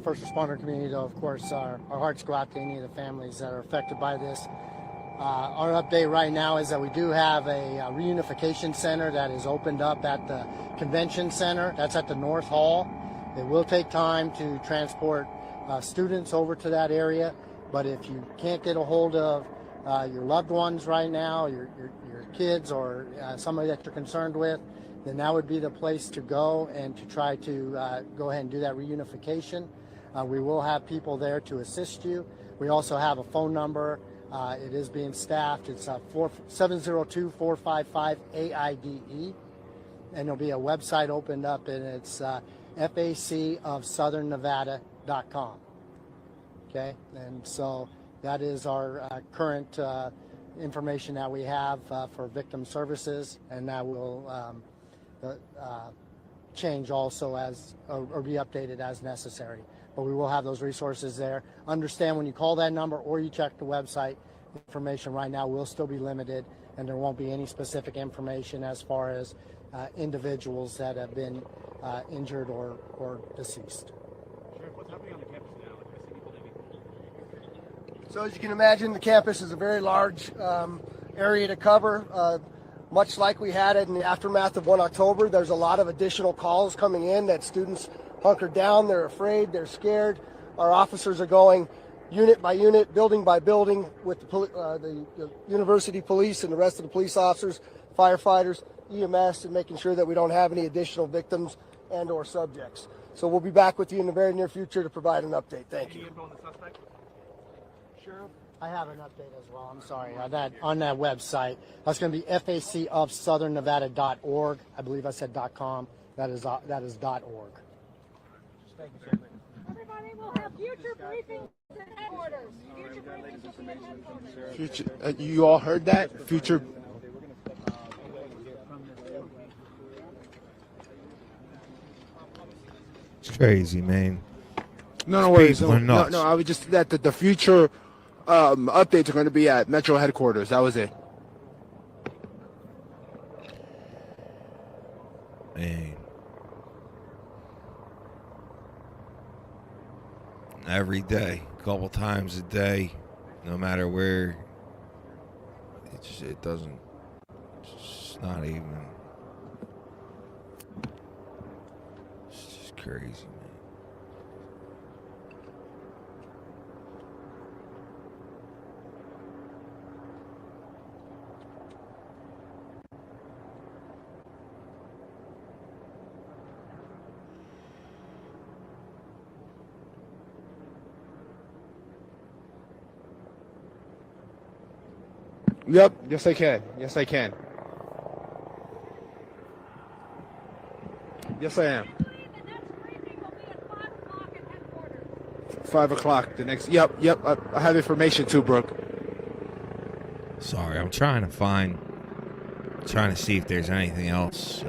first responder community, though, of course, our hearts go out to any of the families that are affected by this. Our update right now is that we do have a reunification center that is opened up at the convention center. That's at the North Hall. It will take time to transport students over to that area, but if you can't get a hold of your loved ones right now, your kids or somebody that you're concerned with, then that would be the place to go and to try to go ahead and do that reunification. We will have people there to assist you. We also have a phone number. It is being staffed. It's 702-455-AIDE. And there'll be a website opened up, and it's facofsouthernnevada.com. Okay, and so that is our current information that we have for victim services, and that will change also as or be updated as necessary. But we will have those resources there. Understand when you call that number or you check the website, information right now will still be limited, and there won't be any specific information as far as individuals that have been injured or deceased. Sheriff, what's happening on the campus now? I see people living. So as you can imagine, the campus is a very large area to cover. Much like we had it in the aftermath of 1 October, there's a lot of additional calls coming in that students hunkered down, they're afraid, they're scared. Our officers are going unit by unit, building by building with the university police and the rest of the police officers, firefighters, EMS, and making sure that we don't have any additional victims and or subjects. So we'll be back with you in the very near future to provide an update. Thank you. Sheriff, I have an update as well. I'm sorry. On that website, that's going to be facofsouthernnevada.org. I believe I said .com. That is .org. Thank you, sir. Everybody will have future briefings at headquarters. Future briefings will be at headquarters. Future, you all heard that? Future. It's crazy, man. No worries. People are nuts. No, I was just that the future updates are going to be at Metro headquarters. That was it. Man. Every day, a couple times a day, no matter where. It doesn't. It's not even. It's just crazy, man. Yep. Yes, I can. Yes, I can. Yes, I am. 5 o'clock. The next. Yep. I have information too, Brooke. Sorry, I'm trying to see if there's anything else.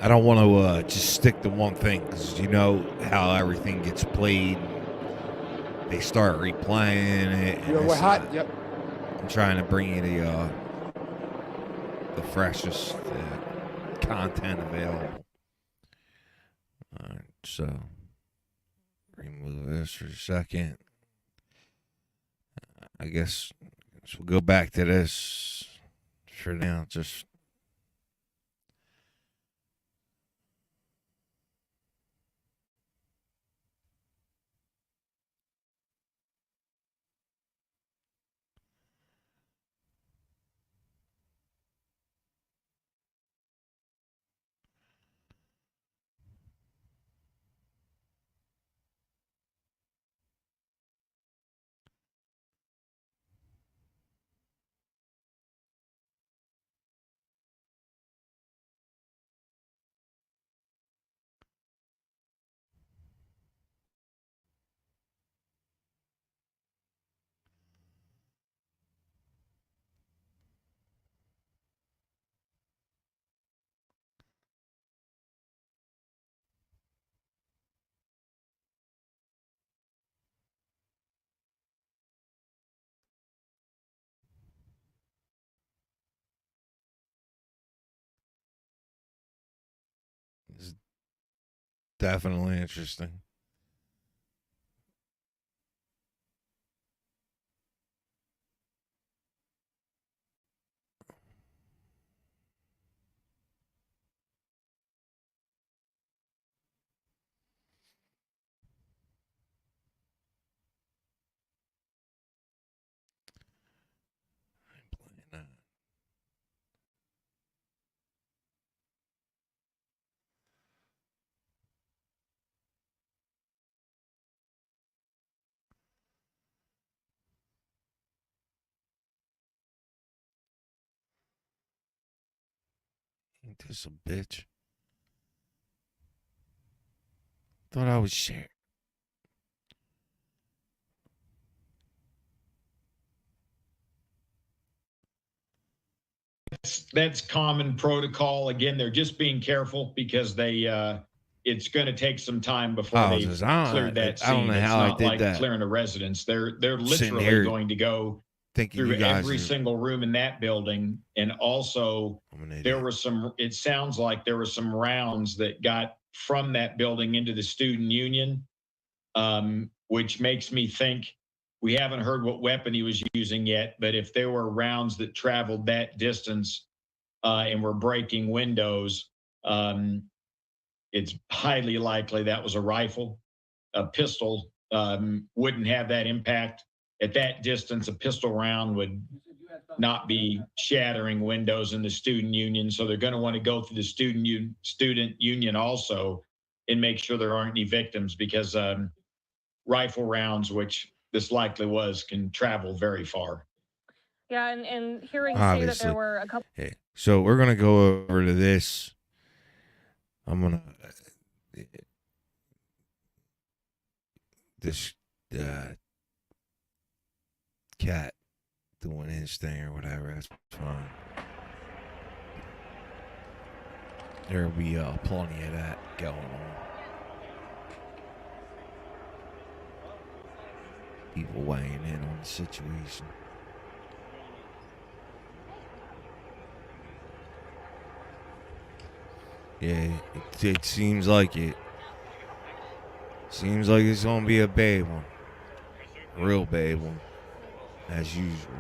I don't want to just stick to one thing because you know how everything gets played. They start replaying it. We're hot. Yep. I'm trying to bring you the freshest content available. All right, so remove this for a second. I guess we'll go back to this for now. Just it's definitely interesting. Ain't this a bitch? Thought I was sharing. That's common protocol. Again, they're just being careful because it's going to take some time before they clear that scene. I don't know how it's not I did like that. clearing a residence. They're literally here going to go thinking through you guys every are- single room in that building. And also there were it sounds like there were some rounds that got from that building into the student union, which makes me think we haven't heard what weapon he was using yet, but if there were rounds that traveled that distance and were breaking windows, it's highly likely that was a rifle. a pistol wouldn't have that impact. At that distance, a pistol round would not be shattering windows in the student union. So they're going to want to go through the student union also and make sure there aren't any victims, because rifle rounds, which this likely was, can travel very far. Yeah, and hearing say that Obviously. there were a couple. Hey, so we're gonna go over to this. I'm gonna this cat doing his thing or whatever. That's fine. There'll be plenty of that going on. People weighing in on the situation. Yeah, it seems like it. Seems like it's gonna be a bad one. Real bad one. As usual.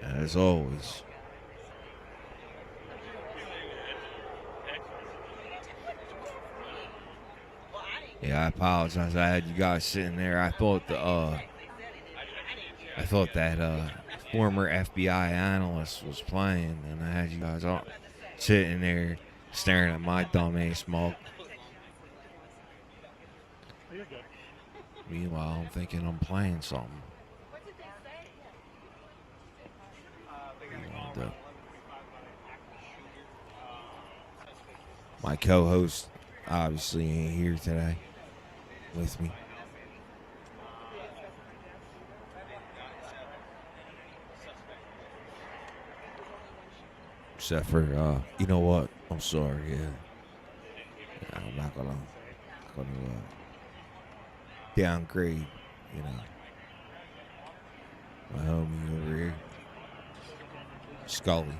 As always. Yeah, I apologize. I had you guys sitting there. I thought that former FBI analyst was playing, and I had you guys all sitting there staring at my dumb ass mug. Meanwhile, I'm thinking I'm playing something. And, my co-host obviously ain't here today with me. Except for, you know what? I'm sorry, yeah. I'm not gonna downgrade, you know, my homie over here, Scully.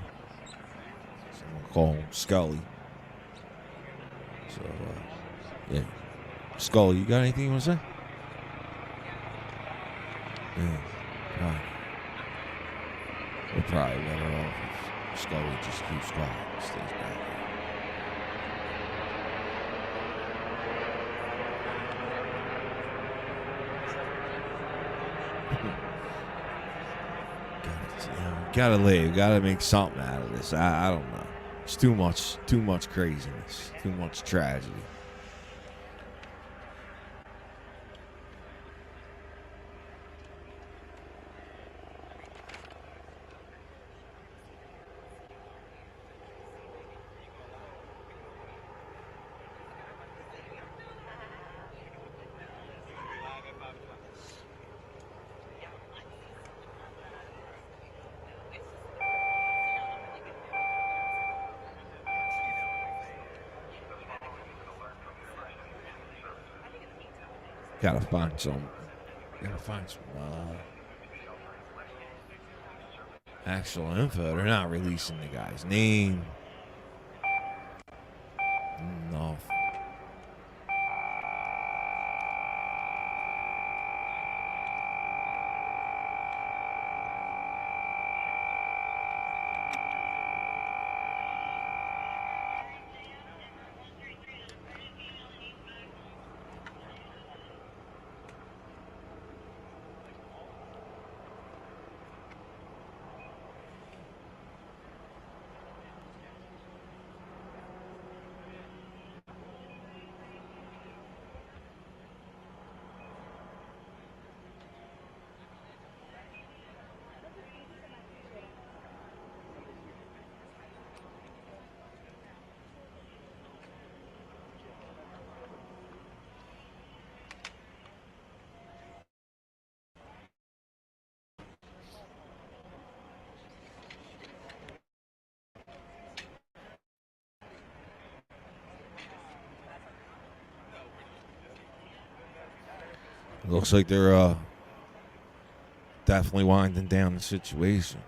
So I'm gonna call him Scully. So, yeah. Scully, you got anything you want to say? Yeah. Right. We're probably better off if Scully just keeps quiet and stays back here. Gotta live. Gotta make something out of this. I don't know. It's too much craziness. Too much tragedy. Gotta find some actual info. They're not releasing the guy's name. No. Looks like they're definitely winding down the situation.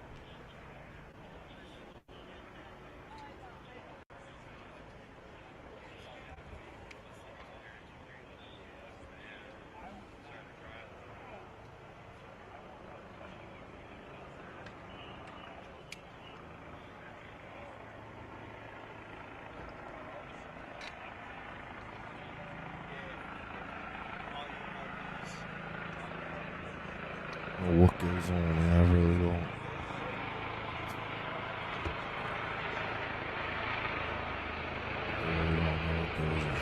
what goes on, man. I really don't. I really don't know what goes on.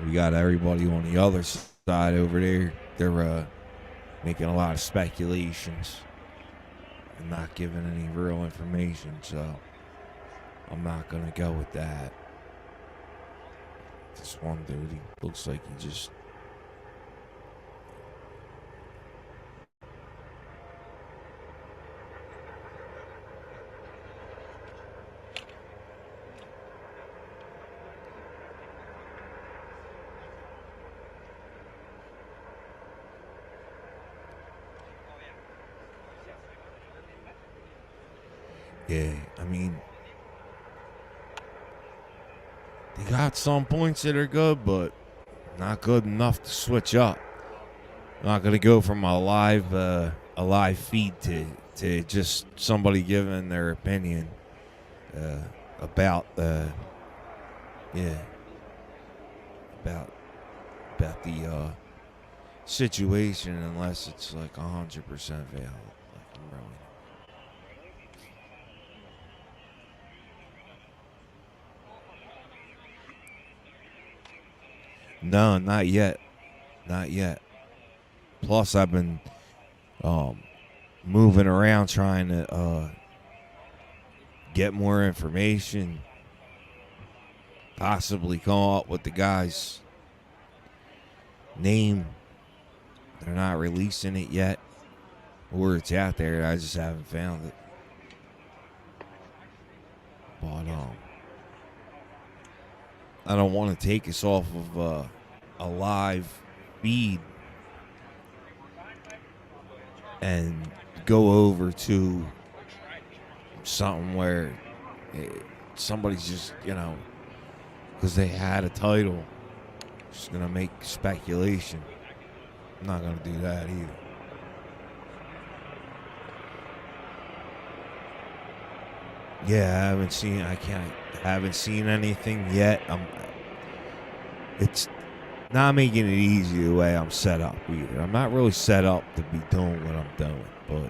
We got everybody on the other side over there. They're making a lot of speculations and not giving any real information, so I'm not going to go with that. This one dude, he looks like he just... Yeah, I mean, they got some points that are good, but not good enough to switch up. I'm not gonna go from a live feed to just somebody giving their opinion about the situation unless it's like 100% valid. Like I'm really. No, not yet. Not yet. Plus, I've been moving around trying to get more information, possibly come up with the guy's name. They're not releasing it yet, or it's out there. I just haven't found it. But I don't want to take us off of a live feed and go over to something where somebody's just, because they had a title, just going to make speculation. I'm not going to do that either. Yeah, I haven't seen anything yet. It's not making it easy the way I'm set up either. I'm not really set up to be doing what I'm doing, but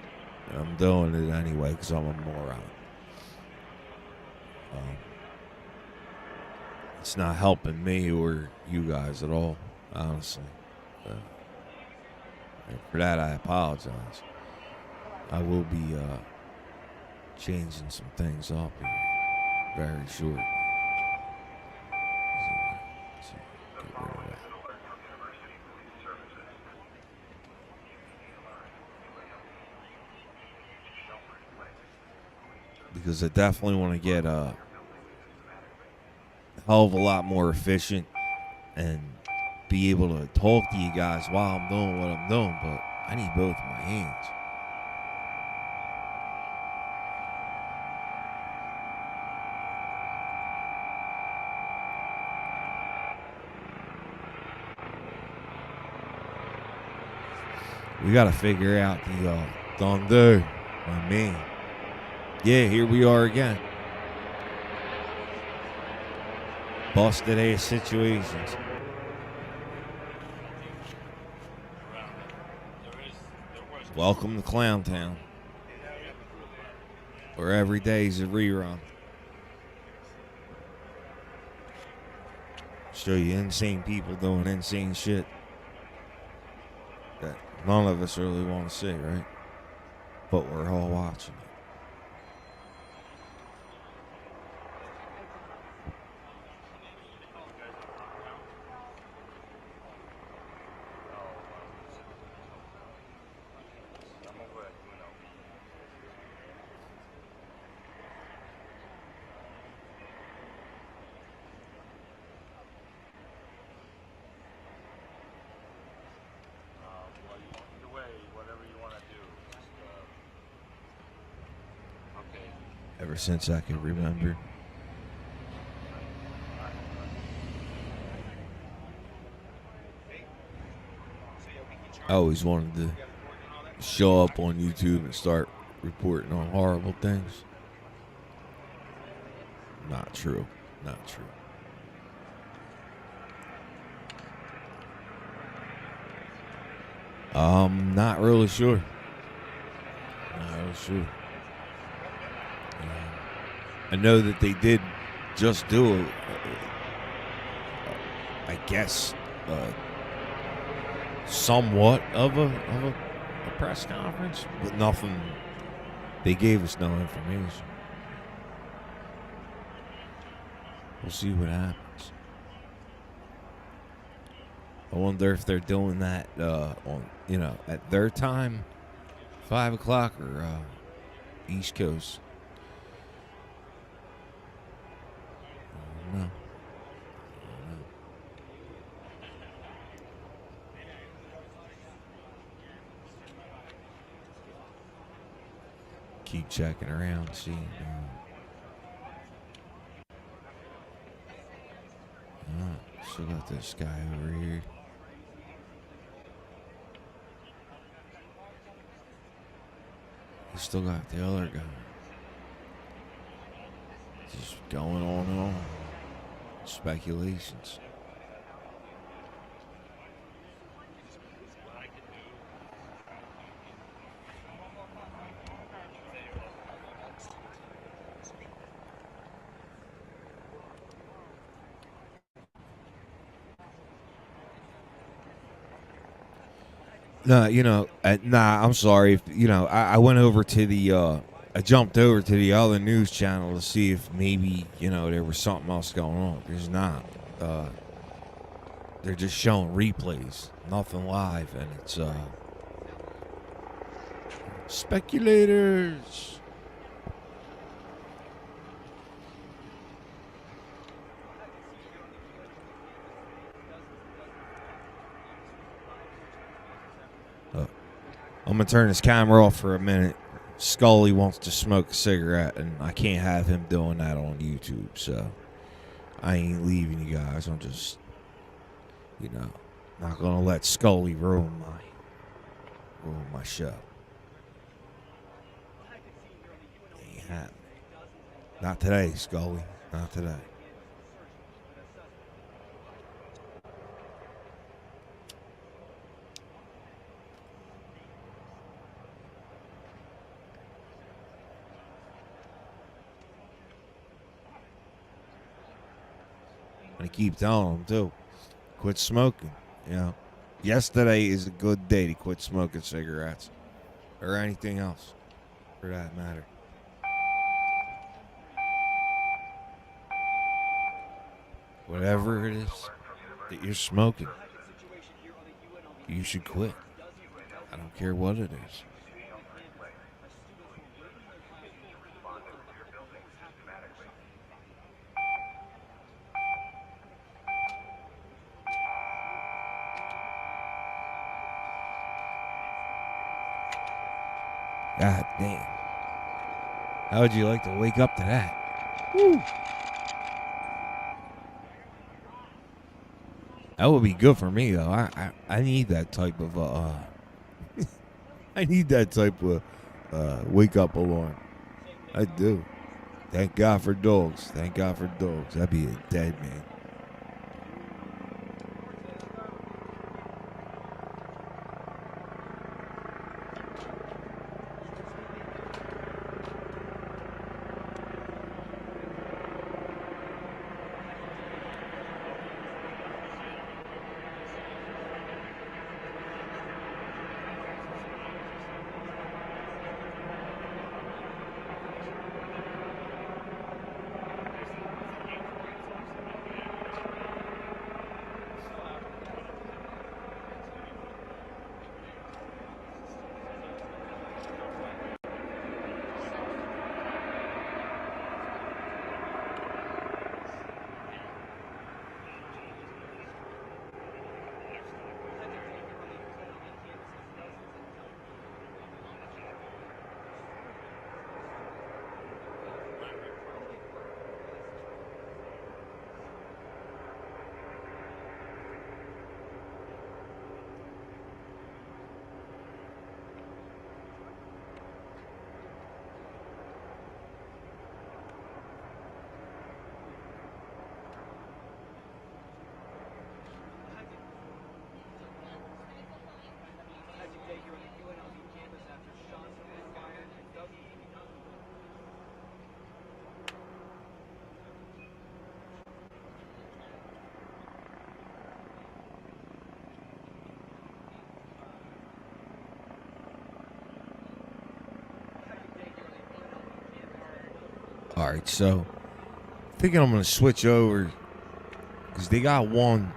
I'm doing it anyway because I'm a moron. It's not helping me or you guys at all, honestly. And for that, I apologize. I will be changing some things up here very shortly. So, get rid of that. Because I definitely want to get a hell of a lot more efficient and be able to talk to you guys while I'm doing what I'm doing, but I need both of my hands. We got to figure out the thunder. I mean, yeah, here we are again. Busted ass situations. Welcome to Clown Town, where every day is a rerun. Show you insane people doing insane shit that none of us really want to see, right? But we're all watching it. Ever since I can remember. I always wanted to show up on YouTube and start reporting on horrible things. Not true. Not true. Not really sure. Not really sure. I know that they did just do I guess, somewhat of a press conference, but nothing. They gave us no information. We'll see what happens. I wonder if they're doing that on, at their time, 5 o'clock or East Coast. I don't know. Keep checking around, seeing. Still got this guy over here. We still got the other guy. Just going on and on. Speculations. No, I'm sorry. I went over to the, I jumped over to the other news channel to see if maybe, there was something else going on. There's not. They're just showing replays, nothing live, and it's, speculators. I'm going to turn this camera off for a minute. Scully wants to smoke a cigarette, and I can't have him doing that on YouTube, so I ain't leaving you guys. I'm just, not going to let Scully ruin my show. Ain't happening. Not today, Scully. Not today. I keep telling them too, quit smoking. Yesterday is a good day to quit smoking cigarettes or anything else, for that matter. Whatever it is that you're smoking, you should quit. I don't care what it is. God damn. How would you like to wake up to that? Woo. That would be good for me, though. I need that type of I need that type of wake up alarm. I do. Thank God for dogs. Thank God for dogs. I'd be a dead man. All right, so thinking I'm gonna switch over because they got one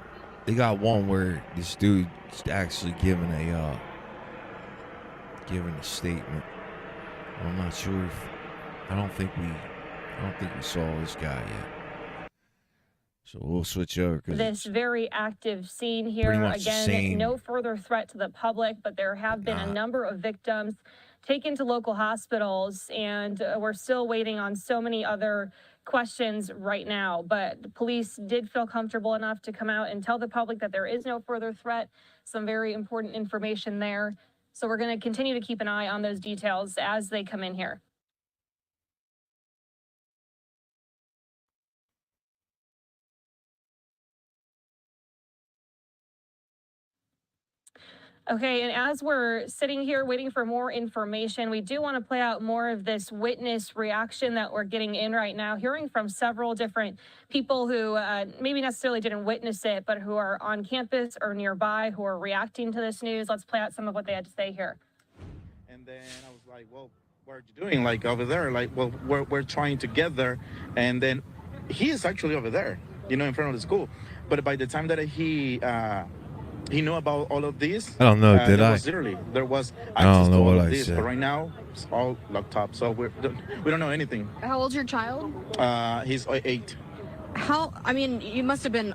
where this dude's actually giving a statement. I'm not sure if I don't think we saw this guy yet. So we'll switch over because This very active scene here. Again, no further threat to the public, but there have been a number of victims taken to local hospitals, and we're still waiting on so many other questions right now. But the police did feel comfortable enough to come out and tell the public that there is no further threat. Some very important information there. So we're going to continue to keep an eye on those details as they come in here. Okay, and as we're sitting here waiting for more information, we do want to play out more of this witness reaction that we're getting in right now, hearing from several different people who maybe necessarily didn't witness it, but who are on campus or nearby, who are reacting to this news. Let's play out some of what they had to say here. And then I was like, well, what are you doing? Like over there, like, well, we're trying to get there. And then he is actually over there, you know, in front of the school. But by the time that he knew about all of this. I don't know. Did I? There was I don't know what I this, said. but right now it's all locked up, so we don't know anything. How old's your child? He's 8. I mean, you must have been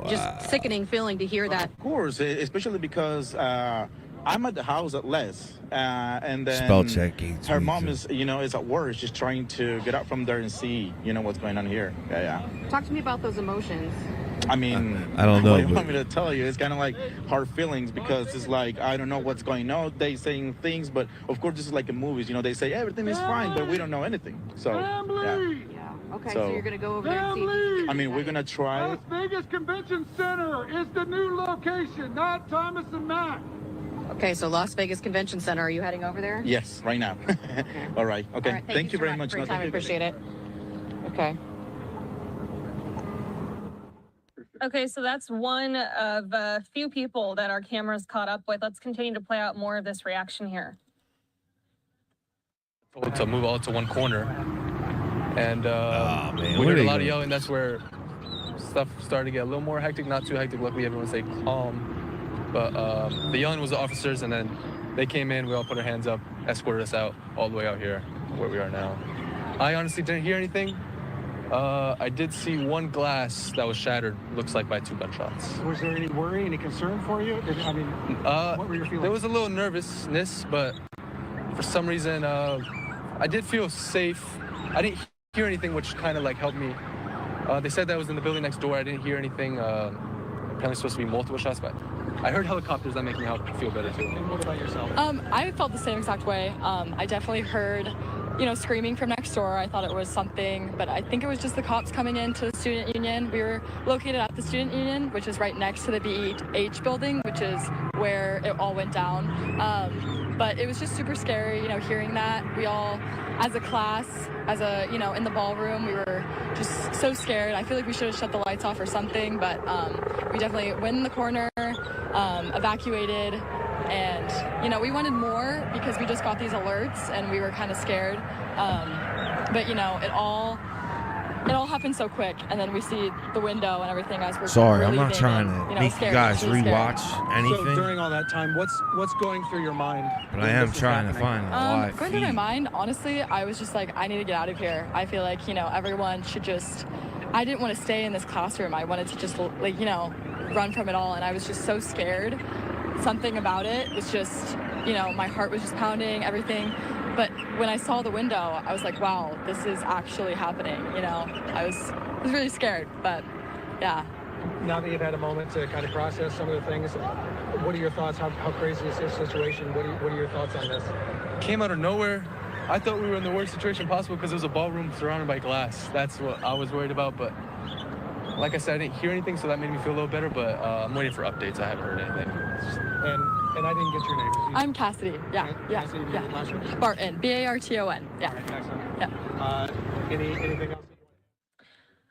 just sickening feeling to hear that. Of course, especially because I'm at the house at Les, and then Spell check her mom is, is at work. She's trying to get out from there and see, what's going on here. Yeah. Talk to me about those emotions. I mean, I don't know. What do you want me to tell you? It's kind of like hard feelings because it's like, I don't know what's going on. They saying things, but of course this is like in movies, they say everything is fine, but we don't know anything. So, Yeah. Okay, so you're going to go over there and see. I mean, we're going to try. Las Vegas Convention Center is the new location, not Thomas and Mack. Okay, so Las Vegas Convention Center. Are you heading over there? Yes, right now. All right. Okay. All right, thank you very much. For your time. I appreciate it. Okay. Okay, so that's one of a few people that our cameras caught up with. Let's continue to play out more of this reaction here. To move all to one corner. And man, we heard a lot of yelling. That's where stuff started to get a little more hectic. Not too hectic. Luckily, everyone stayed calm. But the yelling was the officers, and then they came in. We all put our hands up, escorted us out all the way out here where we are now. I honestly didn't hear anything. I did see one glass that was shattered, looks like by 2 gunshots. Was there any worry, any concern for you? I mean, what were your feelings? There was a little nervousness, but for some reason, I did feel safe. I didn't hear anything, which kind of like helped me. They said that was in the building next door. I didn't hear anything. Apparently supposed to be multiple shots, but I heard helicopters that make me feel better too. And what about yourself? I felt the same exact way. I definitely heard screaming from next door. I thought it was something, but I think it was just the cops coming into the student union. We were located at the student union, which is right next to the BEH building, which is where it all went down. But it was just super scary, hearing that. We all, as a class, in the ballroom, we were just so scared. I feel like we should have shut the lights off or something, but we definitely went in the corner, evacuated, and we wanted more because we just got these alerts and we were kind of scared. But it all happened so quick, and then we see the window and everything as we're Sorry, I'm leaving, not trying to make you guys rewatch anything. So during all that time, what's going through your mind? But I am trying to find a live going through my feed. mind, honestly, I was just like, I need to get out of here. I feel like everyone should just. I didn't want to stay in this classroom. I wanted to just run from it all, and I was just so scared. Something about it was just, my heart was just pounding, everything. But when I saw the window, I was like, wow, this is actually happening. I was really scared, but yeah. Now that you've had a moment to kind of process some of the things, what are your thoughts? How crazy is this situation? What are your thoughts on this? Came out of nowhere. I thought we were in the worst situation possible because it was a ballroom surrounded by glass. That's what I was worried about, but like I said, I didn't hear anything, so that made me feel a little better, but I'm waiting for updates. I haven't heard anything. And I didn't get your name. I'm Cassidy. Yeah. Cassidy, Barton. Barton. Yeah. All right, excellent. Yeah. Anything else?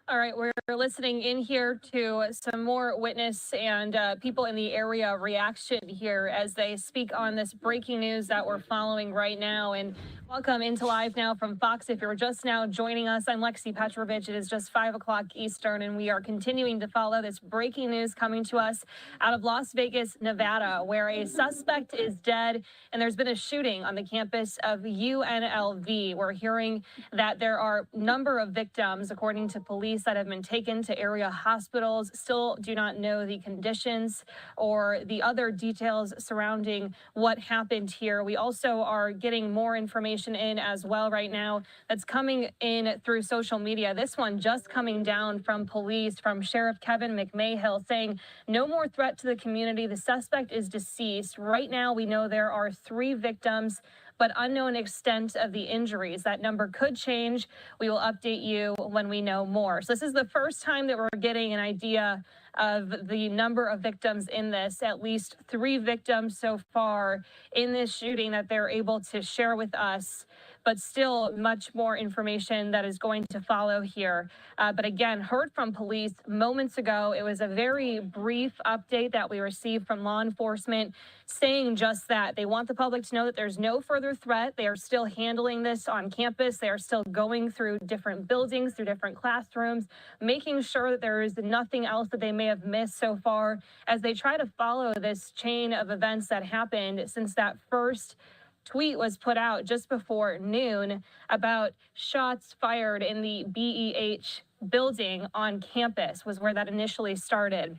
All right, we're listening in here to some more witness and people in the area reaction here as they speak on this breaking news that we're following right now. And welcome into Live Now from Fox. If you're just now joining us, I'm Lexi Petrovich. It is just 5 o'clock Eastern, and we are continuing to follow this breaking news coming to us out of Las Vegas, Nevada, where a suspect is dead, and there's been a shooting on the campus of UNLV. We're hearing that there are a number of victims, according to police, that have been taken to area hospitals. Still do not know the conditions or the other details surrounding what happened here. We also are getting more information in as well right now that's coming in through social media. This one just coming down from police, from Sheriff Kevin McMahill, saying no more threat to the community. The suspect is deceased. Right now, we know there are 3 victims, but unknown extent of the injuries. That number could change. We will update you when we know more. So this is the first time that we're getting an idea of the number of victims in this. At least 3 victims so far in this shooting that they're able to share with us, but still much more information that is going to follow here. But again, heard from police moments ago. It was a very brief update that we received from law enforcement saying just that. They want the public to know that there's no further threat. They are still handling this on campus. They are still going through different buildings, through different classrooms, making sure that there is nothing else that they may have missed so far as they try to follow this chain of events that happened since that first tweet was put out just before noon about shots fired in the BEH building on campus was where that initially started.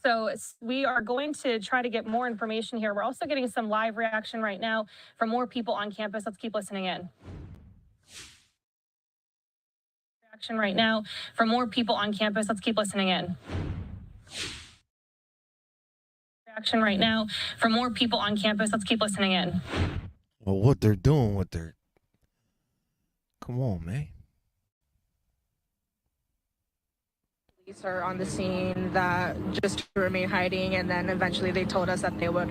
So we are going to try to get more information here. We're also getting some live reaction right now from more people on campus. Let's keep listening in. Reaction right now from more people on campus. Let's keep listening in. Reaction right now from more people on campus. Let's keep listening in. Well, what they're doing with their... Come on, man. Police are on the scene that just to remain hiding, and then eventually they told us that they would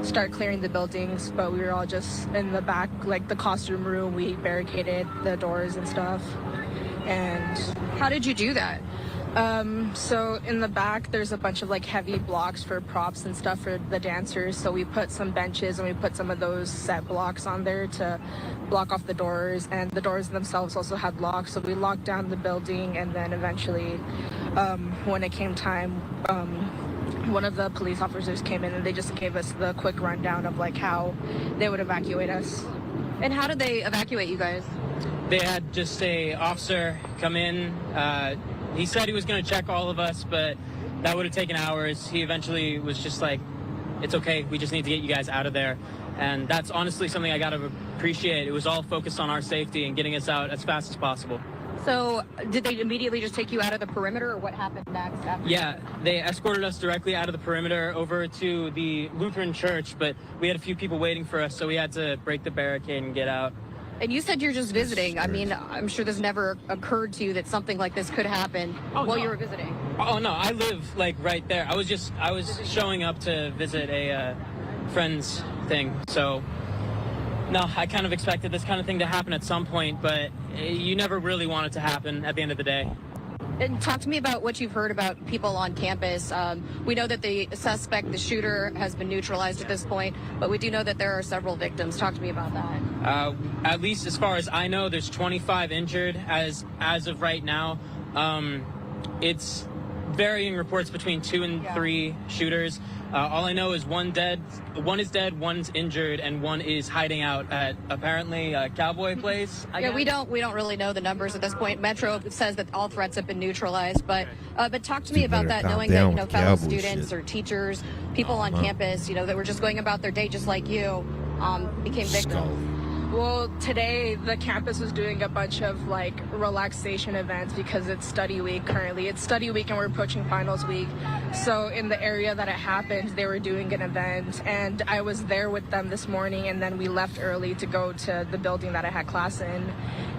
start clearing the buildings, but we were all just in the back, like the costume room. We barricaded the doors and stuff. And how did you do that? So in the back, there's a bunch of like heavy blocks for props and stuff for the dancers. So we put some benches and we put some of those set blocks on there to block off the doors, and the doors themselves also had locks. So we locked down the building, and then eventually, when it came time, one of the police officers came in and they just gave us the quick rundown of like how they would evacuate us. And how did they evacuate you guys? They had just a officer come in. He said he was going to check all of us, but that would have taken hours. He eventually was just like, it's okay, we just need to get you guys out of there. And that's honestly something I got to appreciate. It was all focused on our safety and getting us out as fast as possible. So did they immediately just take you out of the perimeter, or what happened next after? Yeah, they escorted us directly out of the perimeter over to the Lutheran church, but we had a few people waiting for us, so we had to break the barricade and get out. And you said you're just visiting. I mean, I'm sure this never occurred to you that something like this could happen while you were visiting. Oh no, I live like right there. I was showing up to visit a friend's thing. So no, I kind of expected this kind of thing to happen at some point, but you never really want it to happen at the end of the day. And talk to me about what you've heard about people on campus. We know that the suspect, the shooter, has been neutralized at this point, but we do know that there are several victims. Talk to me about that. At least as far as I know, there's 25 injured as of right now. It's varying reports between 2 and 3 shooters. All I know is one is dead, one's injured, and one is hiding out at apparently a cowboy place. Yeah, we don't really know the numbers at this point. Metro says that all threats have been neutralized, but talk to me about that, knowing that fellow students or teachers, people on campus, that were just going about their day just like you, became victims. Well, today the campus was doing a bunch of like relaxation events because it's study week currently. It's study week and we're approaching finals week. So in the area that it happened, they were doing an event, and I was there with them this morning, and then we left early to go to the building that I had class in,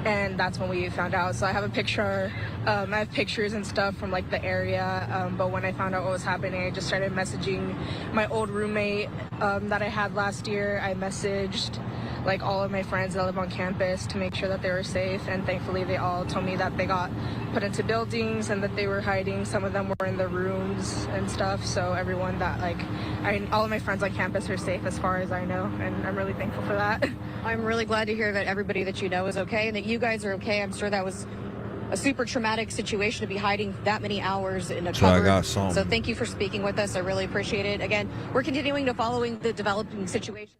and that's when we found out. So I have a picture, I have pictures and stuff from like the area, but when I found out what was happening, I just started messaging my old roommate that I had last year. I messaged like all of my friends that live on campus to make sure that they were safe. And thankfully they all told me that they got put into buildings and that they were hiding. Some of them were in the rooms and stuff. So everyone that all of my friends on campus are safe as far as I know. And I'm really thankful for that. I'm really glad to hear that everybody that you know is okay and that you guys are okay. I'm sure that was a super traumatic situation to be hiding that many hours in a cupboard. So thank you for speaking with us. I really appreciate it. Again, we're continuing to following the developing situation.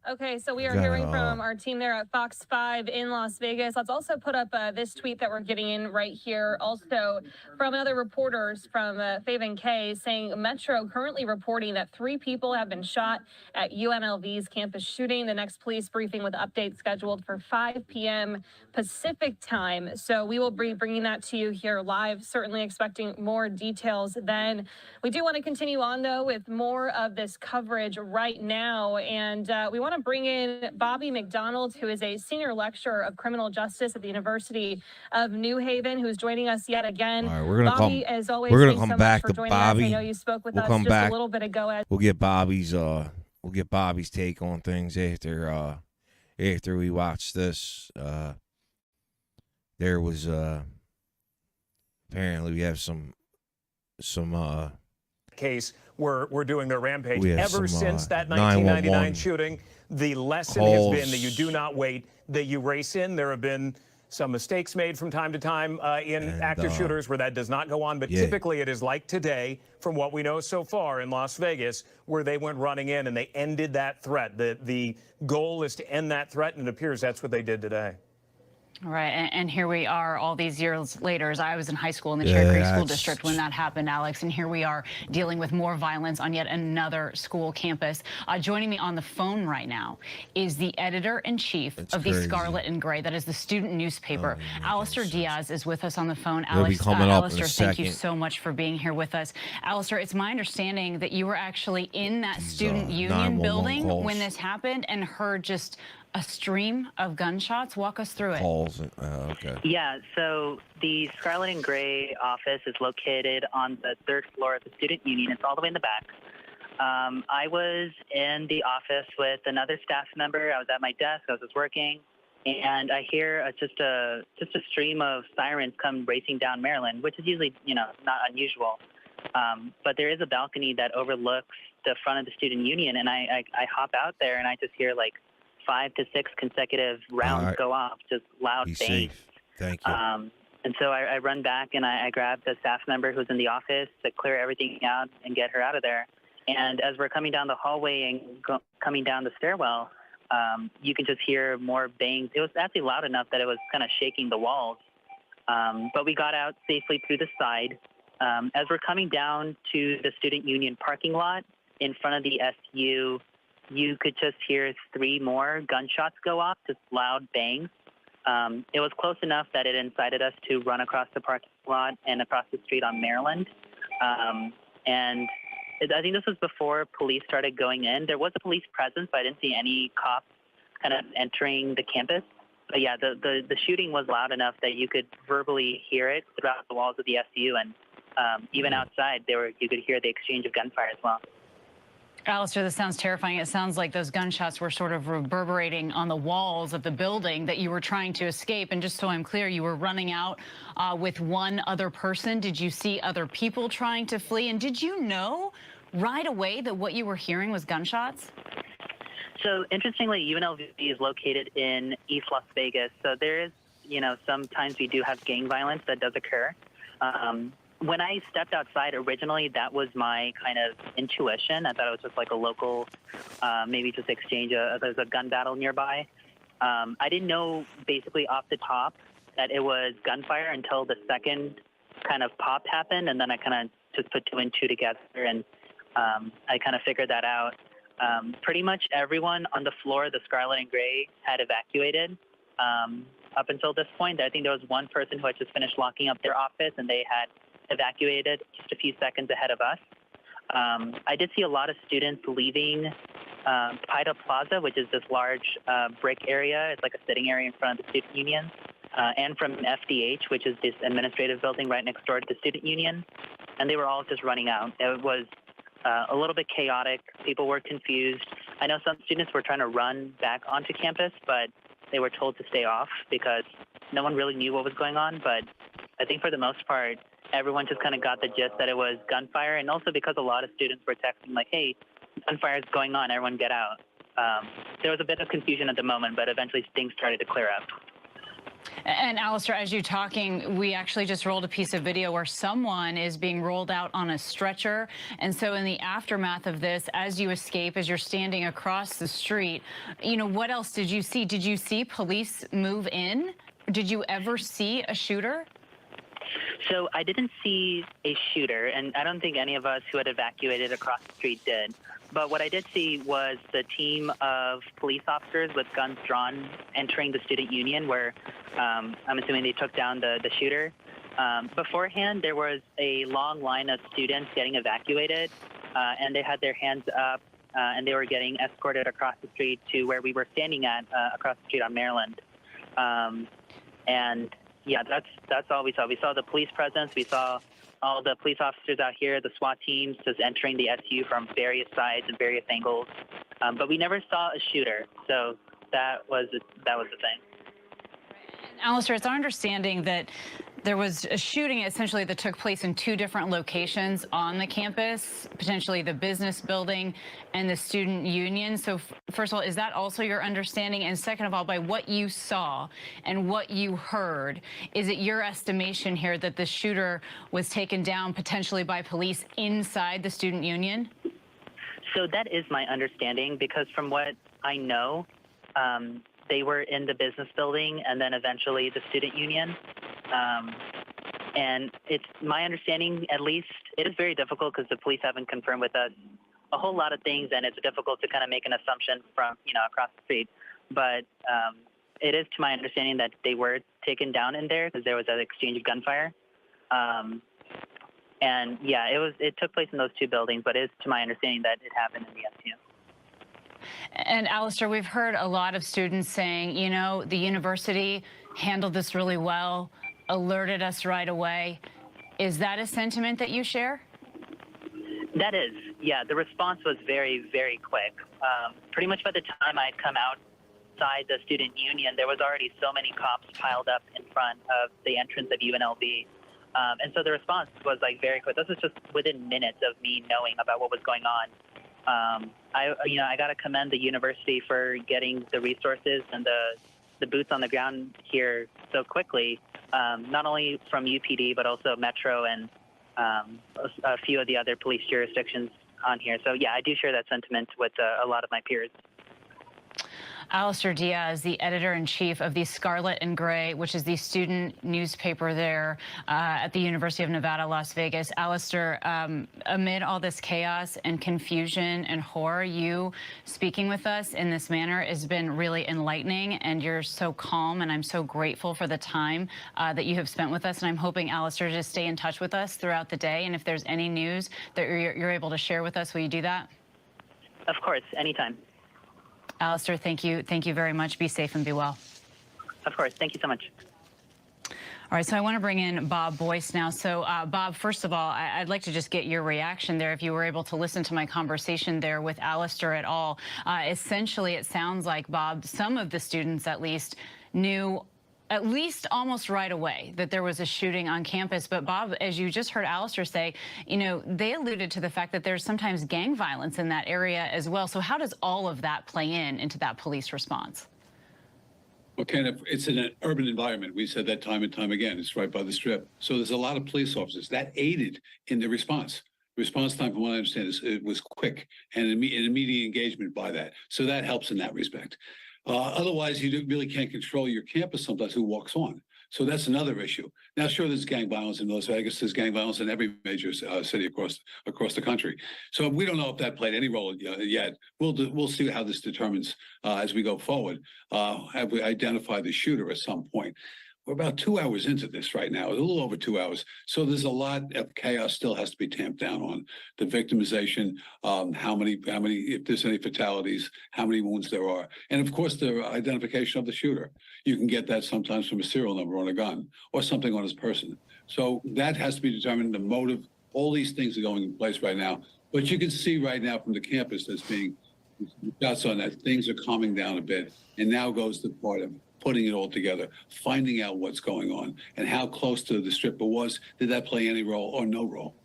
Okay, so we are hearing from our team there at Fox 5 in Las Vegas. Let's also put up this tweet that we're getting in right here. Also from other reporters from Faven K saying Metro currently reporting that 3 people have been shot at UNLV's campus shooting. The next police briefing with updates scheduled for 5 p.m. Pacific time. So we will be bringing that to you here live, certainly expecting more details then. We do want to continue on, though, with more of this coverage right now. And we want to bring in Bobby McDonald, who is a senior lecturer of criminal justice at the University of New Haven, who's joining us yet again. All right, we're gonna Bobby, as always, we're gonna thanks come so back much for to joining Bobby. us. I know you spoke with We'll us come just back. a little bit ago. We'll get Bobby's take on things after we watch this. There was apparently we have some case we're doing their rampage. some, Ever since that 1999 911 shooting, the lesson calls. has been that you do not wait, that you race in. There have been some mistakes made from time to time in active shooters where that does not go on, but typically it is like today, from what we know so far in Las Vegas, where they went running in and they ended that threat. The goal is to end that threat, and it appears that's what they did today. Right, and here we are all these years later. As I was in high school in the Cherry Creek School District when that happened, Alex, and here we are dealing with more violence on yet another school campus. Joining me on the phone right now is the editor-in-chief of the Scarlet and Gray. That is the student newspaper. Alistair Diaz is with us on the phone. Alistair, thank you so much for being here with us. Alistair, it's my understanding that you were actually in that student union building when this happened and heard just a stream of gunshots. Walk us through it. Okay. Yeah, so the Scarlet and Gray office is located on the 3rd floor of the student union. It's all the way in the back. I was in the office with another staff member. I was at my desk. I was just working, and I hear just a stream of sirens come racing down Maryland, which is usually not unusual. But there is a balcony that overlooks the front of the student union, and I hop out there and I just hear like 5 to 6 consecutive rounds go off, just loud Be bangs. safe. Thank you. And so I run back and I grab the staff member who's in the office to clear everything out and get her out of there. And as we're coming down the hallway and coming down the stairwell, you can just hear more bangs. It was actually loud enough that it was kind of shaking the walls. But we got out safely through the side. As we're coming down to the student union parking lot in front of the SU, you could just hear 3 more gunshots go off, just loud bangs. It was close enough that it incited us to run across the parking lot and across the street on Maryland. And I think this was before police started going in. There was a police presence, but I didn't see any cops kind of entering the campus. But yeah, the shooting was loud enough that you could verbally hear it throughout the walls of the SU, and even outside, you could hear the exchange of gunfire as well. Alistair, this sounds terrifying. It sounds like those gunshots were sort of reverberating on the walls of the building that you were trying to escape. And just so I'm clear, you were running out with one other person. Did you see other people trying to flee? And did you know right away that what you were hearing was gunshots? So interestingly, UNLV is located in East Las Vegas. So there is, sometimes we do have gang violence that does occur. When I stepped outside originally, that was my kind of intuition. I thought it was just like a local, maybe just exchange. There's a gun battle nearby. I didn't know basically off the top that it was gunfire until the second kind of pop happened. And then I kind of just put 2 and 2 together, and I kind of figured that out. Pretty much everyone on the floor of the Scarlet and Gray had evacuated. Up until this point, I think there was one person who had just finished locking up their office, and they had evacuated just a few seconds ahead of us. I did see a lot of students leaving Paida Plaza, which is this large brick area. It's like a sitting area in front of the student union, and from FDH, which is this administrative building right next door to the student union. And they were all just running out. It was a little bit chaotic. People were confused. I know some students were trying to run back onto campus, but they were told to stay off because no one really knew what was going on. But I think for the most part, everyone just kind of got the gist that it was gunfire, and also because a lot of students were texting like, hey, gunfire is going on, everyone get out. There was a bit of confusion at the moment, but eventually things started to clear up. And Alistair, as you're talking, we actually just rolled a piece of video where someone is being rolled out on a stretcher. And so in the aftermath of this, as you escape, as you're standing across the street, you know, what else did you see? Did you see police move in? Did you ever see a shooter? So I didn't see a shooter, and I don't think any of us who had evacuated across the street did. But what I did see was the team of police officers with guns drawn entering the student union where I'm assuming they took down the shooter. Beforehand, there was a long line of students getting evacuated, and they had their hands up, and they were getting escorted across the street to where we were standing at across the street on Maryland. And yeah, that's all we saw. We saw the police presence. We saw all the police officers out here, the SWAT teams just entering the SU from various sides and various angles. But we never saw a shooter. So that was the thing. Alistair, it's our understanding that there was a shooting essentially that took place in two different locations on the campus, potentially the business building and the student union. So first of all, is that also your understanding? And second of all, by what you saw and what you heard, is it your estimation here that the shooter was taken down potentially by police inside the student union? So that is my understanding, because from what I know, they were in the business building and then eventually the student union. And it's my understanding, at least, it is very difficult because the police haven't confirmed with us a whole lot of things, and it's difficult to kind of make an assumption from, across the street. But it is to my understanding that they were taken down in there because there was an exchange of gunfire. And yeah, it took place in those two buildings, but it is to my understanding that it happened in the SU. And Alistair, we've heard a lot of students saying, the university handled this really well, alerted us right away. Is that a sentiment that you share? That is, yeah. The response was very, very quick. Pretty much by the time I'd come outside the student union, there was already so many cops piled up in front of the entrance of UNLV. And so the response was very quick. This was just within minutes of me knowing about what was going on. I got to commend the university for getting the resources and the boots on the ground here so quickly, not only from UPD, but also Metro and a few of the other police jurisdictions on here. So, yeah, I do share that sentiment with a lot of my peers. Alistair Diaz, the editor-in-chief of the Scarlet and Gray, which is the student newspaper there at the University of Nevada, Las Vegas. Alistair, amid all this chaos and confusion and horror, you speaking with us in this manner has been really enlightening, and you're so calm, and I'm so grateful for the time that you have spent with us. And I'm hoping, Alistair, to stay in touch with us throughout the day. And if there's any news that you're able to share with us, will you do that? Of course, anytime. Alistair, thank you. Thank you very much. Be safe and be well. Of course. Thank you so much. All right, so I want to bring in Bob Boyce now. So, Bob, first of all, I'd like to just get your reaction there, if you were able to listen to my conversation there with Alistair at all. Essentially, it sounds like, Bob, some of the students at least knew at least almost right away that there was a shooting on campus. But Bob, as you just heard Alistair say, they alluded to the fact that there's sometimes gang violence in that area as well. So how does all of that play into that police response? Well, Ken, it's in an urban environment. We said that time and time again. It's right by the Strip. So there's a lot of police officers that aided in the response. Response time, from what I understand, it was quick and an immediate engagement by that. So that helps in that respect. Otherwise, you really can't control your campus sometimes who walks on. So that's another issue. Now, sure, there's gang violence in Las Vegas. There's gang violence in every major city across the country. So we don't know if that played any role yet. We'll see how this determines as we go forward. Have we identified the shooter at some point? We're about 2 hours into this right now, a little over 2 hours. So there's a lot of chaos still has to be tamped down on. The victimization, how many, if there's any fatalities, how many wounds there are. And of course, the identification of the shooter. You can get that sometimes from a serial number on a gun or something on his person. So that has to be determined, the motive. All these things are going in place right now. But you can see right now from the campus that's being Shots on that. Things are calming down a bit. And now goes the part of putting it all together, finding out what's going on and how close to the strip it was. Did that play any role or no role?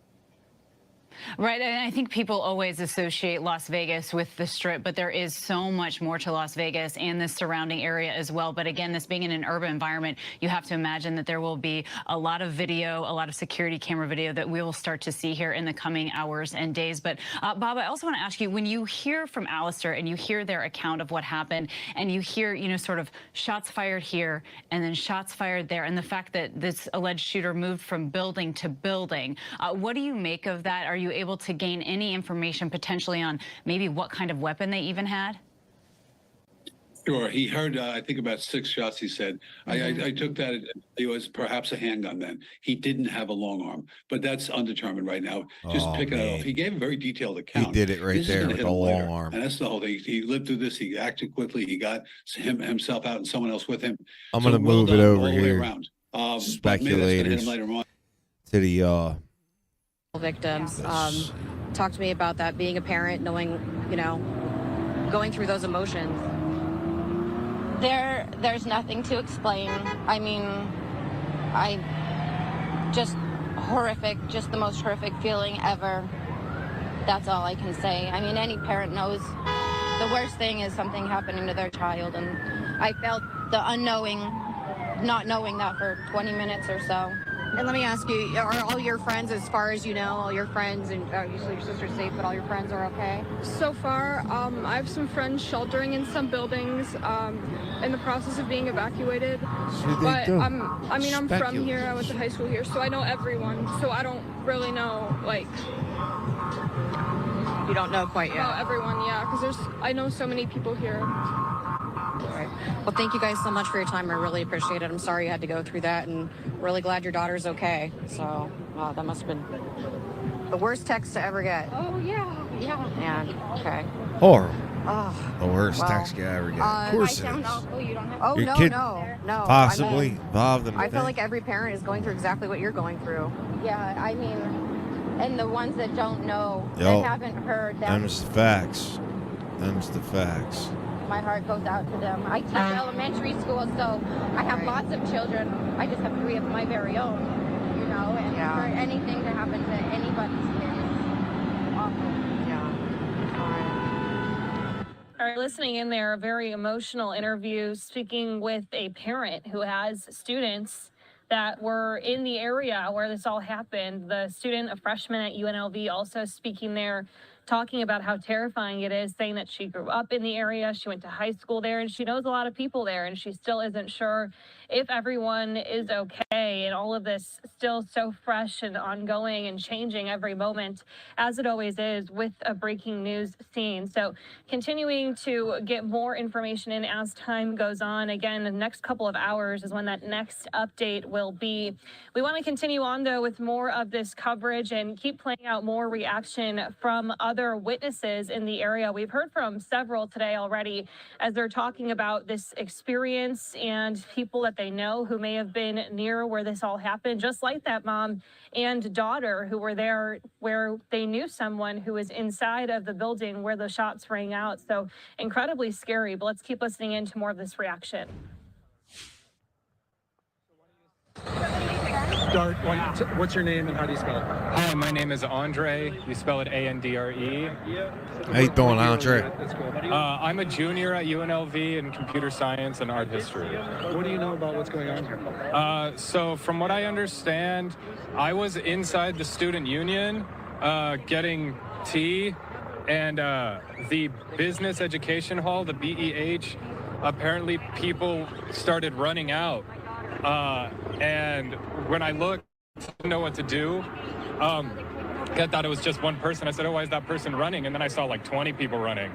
Right, and I think people always associate Las Vegas with the Strip, but there is so much more to Las Vegas and the surrounding area as well. But again, this being in an urban environment, you have to imagine that there will be a lot of video, a lot of security camera video that we will start to see here in the coming hours and days. But Bob, I also want to ask you, when you hear from Alistair and you hear their account of what happened, and you hear, you know, sort of shots fired here and then shots fired there, and the fact that this alleged shooter moved from building to building, what do you make of that? Are you able to gain any information potentially on maybe what kind of weapon they even had? Sure. He heard, I think, about 6 shots, he said. I took that it was perhaps a handgun then. He didn't have a long arm, but that's undetermined right now. Just picking it off. He gave a very detailed account. He did it right there with a long arm. And that's the whole thing. He lived through this. He acted quickly. He got himself out and someone else with him. I'm going to move it over here. Speculators to the victims. Talk to me about that, being a parent, knowing, you know, going through those emotions. There's nothing to explain. I mean, just horrific, just the most horrific feeling ever. That's all I can say. I mean, any parent knows the worst thing is something happening to their child, and I felt the unknowing, not knowing that for 20 minutes or so. And let me ask you, are all your friends, as far as you know, all your friends, and usually your sister's safe, but all your friends are okay? So far, I have some friends sheltering in some buildings, in the process of being evacuated. But I'm from here. I went to high school here, so I know everyone. So I don't really know, like. You don't know quite yet. About everyone, yeah, because I know so many people here. All right. Well, thank you guys so much for your time. I really appreciate it. I'm sorry you had to go through that, and really glad your daughter's okay. So, wow, that must have been the worst text to ever get. Oh, yeah. And, okay. Horrible. Oh, the worst well, text you ever get. Of course it is. Oh, Your no, kid no. possibly involved in I feel like every parent is going through exactly what you're going through. Yeah, I mean, and the ones that don't know, that haven't heard that. Them's the facts. Them's the facts. My heart goes out to them. I teach elementary school, so I have lots of children. I just have 3 of my very own, you know, and for anything to happen to anybody's kid is awful. All right, listening in there, a very emotional interview speaking with a parent who has students that were in the area where this all happened. The student, a freshman at UNLV, also speaking there, talking about how terrifying it is, saying that she grew up in the area, she went to high school there, and she knows a lot of people there, and she still isn't sure if everyone is okay, and all of this still so fresh and ongoing and changing every moment, as it always is with a breaking news scene. So continuing to get more information in as time goes on. Again, the next couple of hours is when that next update will be. We want to continue on, though, with more of this coverage and keep playing out more reaction from other witnesses in the area. We've heard from several today already as they're talking about this experience and people that they know who may have been near where this all happened, just like that mom and daughter who were there where they knew someone who was inside of the building where the shots rang out. So incredibly scary, but let's keep listening into more of this reaction. Start. What's your name and how do you spell it? Hi, my name is Andre. You spell it Andre. How you doing, Andre? I'm a junior at UNLV in computer science and art history. What do you know about what's going on here? So from what I understand, I was inside the student union getting tea, and the business education hall, the BEH, apparently people started running out. And when I looked, I didn't know what to do. I thought it was just one person. I said, oh, why is that person running? And then I saw like 20 people running.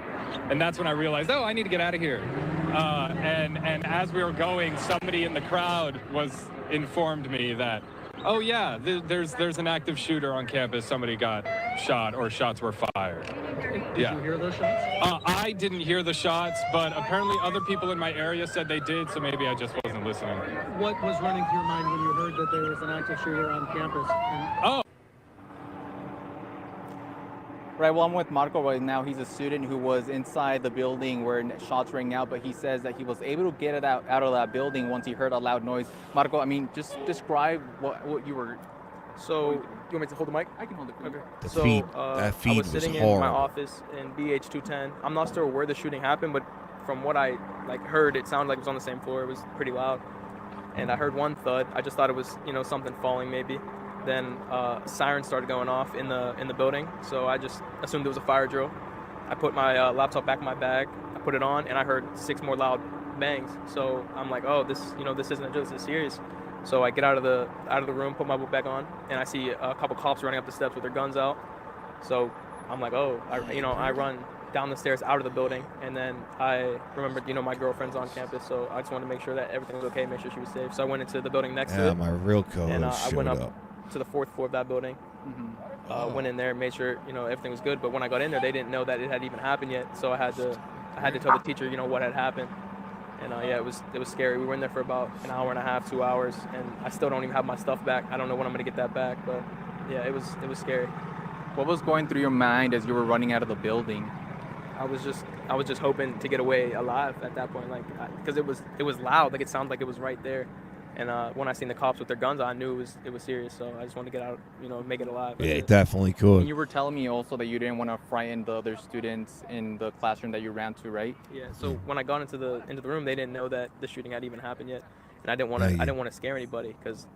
And that's when I realized, oh, I need to get out of here. And as we were going, somebody in the crowd informed me that, oh, yeah, there's an active shooter on campus. Somebody got shot or shots were fired. Did you hear those shots? I didn't hear the shots, but apparently other people in my area said they did, so maybe I just wasn't listening. What was running through your mind when you heard that there was an active shooter on campus? Right, well, I'm with Marco right now. He's a student who was inside the building where shots rang out, but he says that he was able to get it out of that building once he heard a loud noise. Marco, I mean, just describe what you were... So, you want me to hold the mic? I can hold it. Okay. The So, feed- I that feed was was sitting in my horrible. office in BH 210. I'm not sure where the shooting happened, but from what I heard, it sounded like it was on the same floor. It was pretty loud. And I heard one thud. I just thought it was, something falling maybe. Then sirens started going off in the building, so I just assumed it was a fire drill. I put my laptop back in my bag, I put it on, and I heard 6 more loud bangs. So I'm like, oh, this isn't a joke, this is serious. So I get out of the room, put my book back on, and I see a couple cops running up the steps with their guns out. So I'm like, oh, I run down the stairs out of the building, and then I remembered, my girlfriend's on campus, so I just wanted to make sure that everything was okay, make sure she was safe. So I went into the building next to it. My real co-host And I showed went up. to the 4th floor of that building. Went in there, made sure everything was good. But when I got in there, they didn't know that it had even happened yet. So I had to tell the teacher what had happened. And it was scary. We were in there for about an hour and a half, 2 hours, and I still don't even have my stuff back. I don't know when I'm gonna get that back, but yeah, it was scary. What was going through your mind as you were running out of the building? I was just hoping to get away alive at that point, because it was loud, it sounded like it was right there. And when I seen the cops with their guns, I knew it was serious. So I just wanted to get out, make it alive. Yeah, it definitely could. And you were telling me also that you didn't want to frighten the other students in the classroom that you ran to, right? Yeah. So when I got into the room, they didn't know that the shooting had even happened yet, and I didn't want to scare anybody because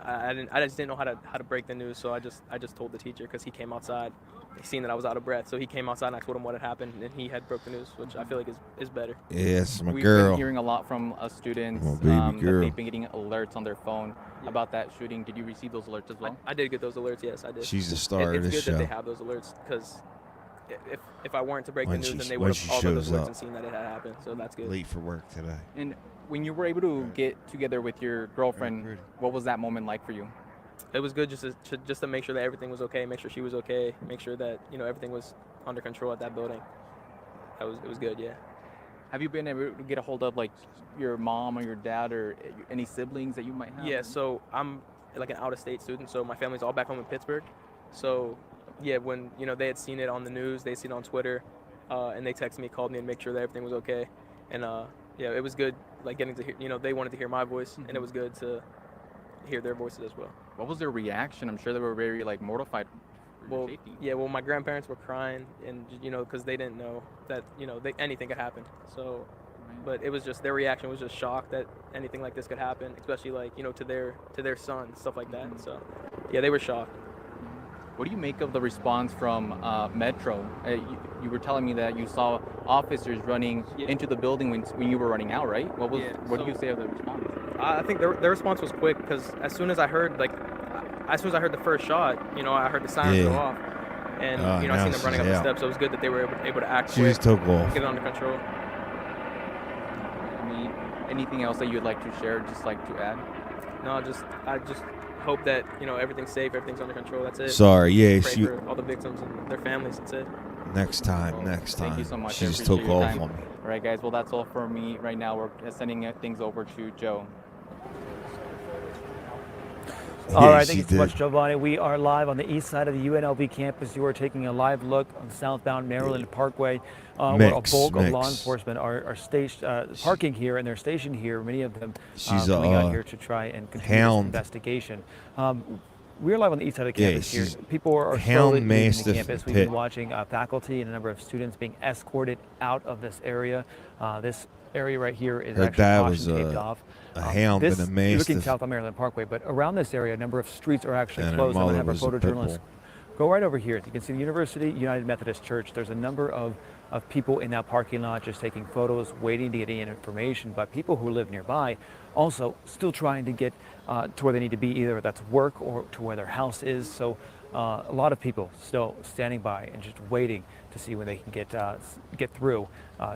I just didn't know how to break the news. So I just told the teacher because he came outside. He seen that I was out of breath, so he came outside and I told him what had happened, and he had broke the news, which I feel like is better. Yes, my We've girl. been hearing a lot from students My baby girl. that they've been getting alerts on their phone about that shooting. Did you receive those alerts as well? I did get those alerts. Yes, I did. She's the star of It's this good that they show. have those alerts because if I weren't to break When the news, then they when would she have all those shows alerts up. and seen that it had happened. So that's good. Late for work today. And when you were able to get together with your girlfriend, what was that moment like for you? It was good just to make sure that everything was okay, make sure she was okay, make sure that everything was under control at that building. It was good, yeah. Have you been able to get a hold of your mom or your dad or any siblings that you might have? Yeah, so I'm like an out-of-state student, so my family's all back home in Pittsburgh. So yeah, when they had seen it on the news, they seen it on Twitter, and they texted me, called me, and make sure that everything was okay. And yeah, it was good, getting to hear. They wanted to hear my voice, and it was good to hear their voices as well. What was their reaction? I'm sure they were very mortified. Well, yeah. Well, my grandparents were crying, and because they didn't know that anything could happen. So, but it was just their reaction was just shocked that anything like this could happen, especially to their son, stuff like that. So, yeah, they were shocked. What do you make of the response from Metro? You were telling me that you saw officers running into the building when you were running out, right? What do you say of the response? I think their response was quick because as soon as I heard the first shot, I heard the sirens go off, and I seen them running up the steps. So it was good that they were able to act She quick, just took off. get it under control. Anything else that you'd like to share, just like to add? No, I just hope that everything's safe, everything's under control. That's it. Sorry, yeah, Pray she- for all the victims and their families. That's it. Next time. Thank you so much. She I just appreciate took your off time. on me. All right, guys. Well, that's all for me right now. We're sending things over to Joe. All right, thank you so much, Giovanni. We are live on the east side of the UNLV campus. You are taking a live look on southbound Maryland Parkway, where a bulk of law enforcement are parking here, and they're stationed here. Many of them coming out here to try and continue this investigation. We're live on the east side of the campus here. People are slowly leaving the campus. We've been watching faculty and a number of students being escorted out of this area. This area right here is actually caution taped off. A hound and a You're mastiff. looking south on Maryland Parkway, but around this area, a number of streets are actually And her closed. I'm going to mother have our was a photojournalist go right over here. You can see the University United Methodist Church. There's a number of people in that parking lot just taking photos, waiting to get any information, but people who live nearby also still trying to get to where they need to be, either that's work or to where their house is. So a lot of people still standing by and just waiting to see when they can get through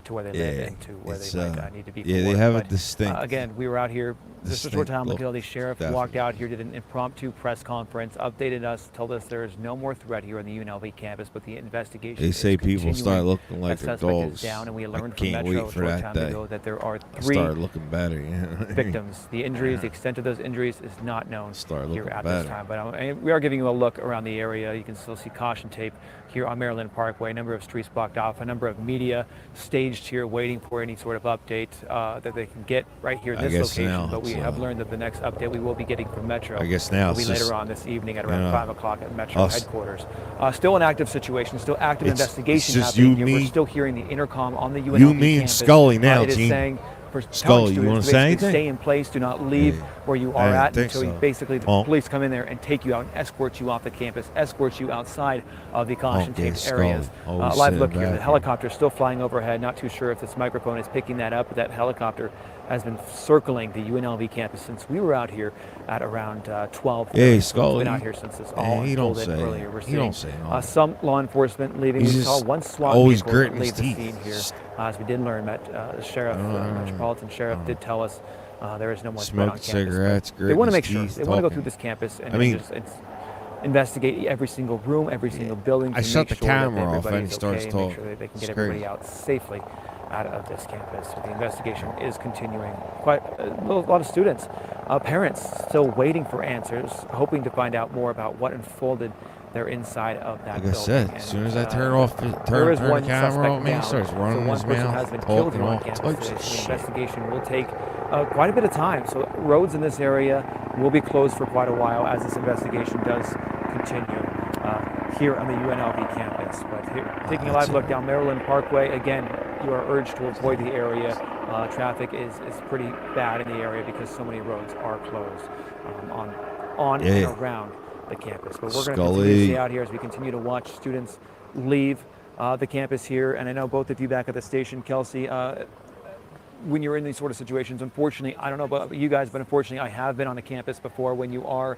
to where they live and to where they might need to be. Yeah, for they work. have a But, distinct. again, we were out here just a short time. look, McKinney Sheriff walked out here, did an impromptu press conference, updated us, told us there is no more threat here on the UNLV campus, but the investigation. They is say people start continuing. looking like their suspect dogs. is down, and we I learned from can't Metro wait a for short that time day. ago that there are I 3 started looking better. Yeah. victims. The injuries, the extent of those injuries is not known here at better. this time. But we are giving you a look around the area. You can still see caution tape here on Maryland Parkway. A number of streets blocked off. A number of media staged here, waiting for any sort of update that they can get right here at this location. Now but we have learned that the next update we will be getting from Metro. I guess now will be it's later just, on this evening at around 5 o'clock at Metro us. headquarters. Still an active situation. Still active investigation just happening you, here. me. We're still hearing the intercom on the UNLV You, me, and campus. Scully now, It is Gene. saying for Scully, telling you want students to say basically anything? stay in place, do not leave where you are I at didn't until think so. basically the Oh. police come in there and take you out and escort you off the campus, escort you outside of the caution Okay, taped areas. Scully. Always Live sitting look here. back The here. helicopter is still flying overhead. Not too sure if this microphone is picking that up, but that helicopter has been circling the UNLV campus since we were out here at around 12. Hey, So Scully. it's been out here since this all He don't unfolded say. earlier. We're He don't seeing say no. some law enforcement leaving. He's We saw just one SWAT always vehicle gritting leave his the teeth. scene here. As we did learn, the sheriff, Metropolitan Sheriff, did tell us there is no more threat on Smoked campus. cigarettes, They want to make gritting sure. his They teeth, want to go talking. through this campus and I mean, just investigate every single room, every single building. I to shut make the sure that camera off when everybody's he starts okay, talking. Make sure that they can It's get everybody crazy. out safely out of this campus. The investigation is continuing. Quite a lot of students, parents still waiting for answers, hoping to find out more about what unfolded there inside of that Like I building. said, And, as soon as I turn there is the one camera suspect off, man, he down. starts running so his one person mouth, has been killed talking here on all campus. types The of shit. investigation will take quite a bit of time. So roads in this area will be closed for quite a while as this investigation does continue here on the UNLV campus. But here, taking a live look down Maryland Parkway, again, you are urged to avoid the area. Traffic is pretty bad in the area because so many roads are closed on and around the campus. But we're going to continue to stay out here as we continue to watch students leave the campus here. And I know both of you back at the station, Kelsey, when you're in these sort of situations, unfortunately, I don't know about you guys, but unfortunately, I have been on a campus before when you are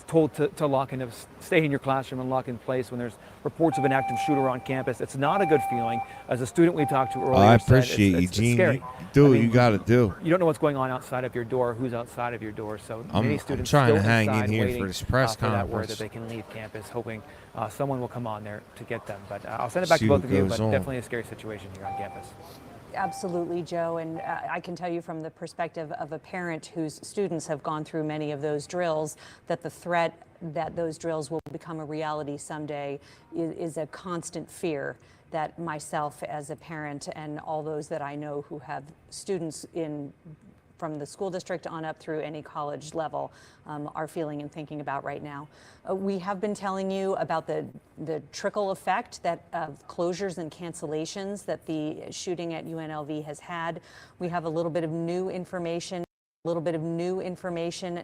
told to lock in, stay in your classroom and lock in place when there's reports of an active shooter on campus. It's not a good feeling. As a student we talked to earlier, I said, appreciate you, it's Gene. scary. You do I what mean, you got to do. You don't know what's going on outside of your door, who's outside of your door. So many I'm students trying still to hang in inside here waiting, for this press for that word conference. that they can leave campus, hoping someone will come on there to get them. But I'll send it back See to both what of you, goes but on. definitely a scary situation here on campus. Absolutely, Joe. And I can tell you from the perspective of a parent whose students have gone through many of those drills, that the threat that those drills will become a reality someday is a constant fear that myself as a parent and all those that I know who have students from the school district on up through any college level are feeling and thinking about right now. We have been telling you about the trickle effect of closures and cancellations that the shooting at UNLV has had. We have a little bit of new information.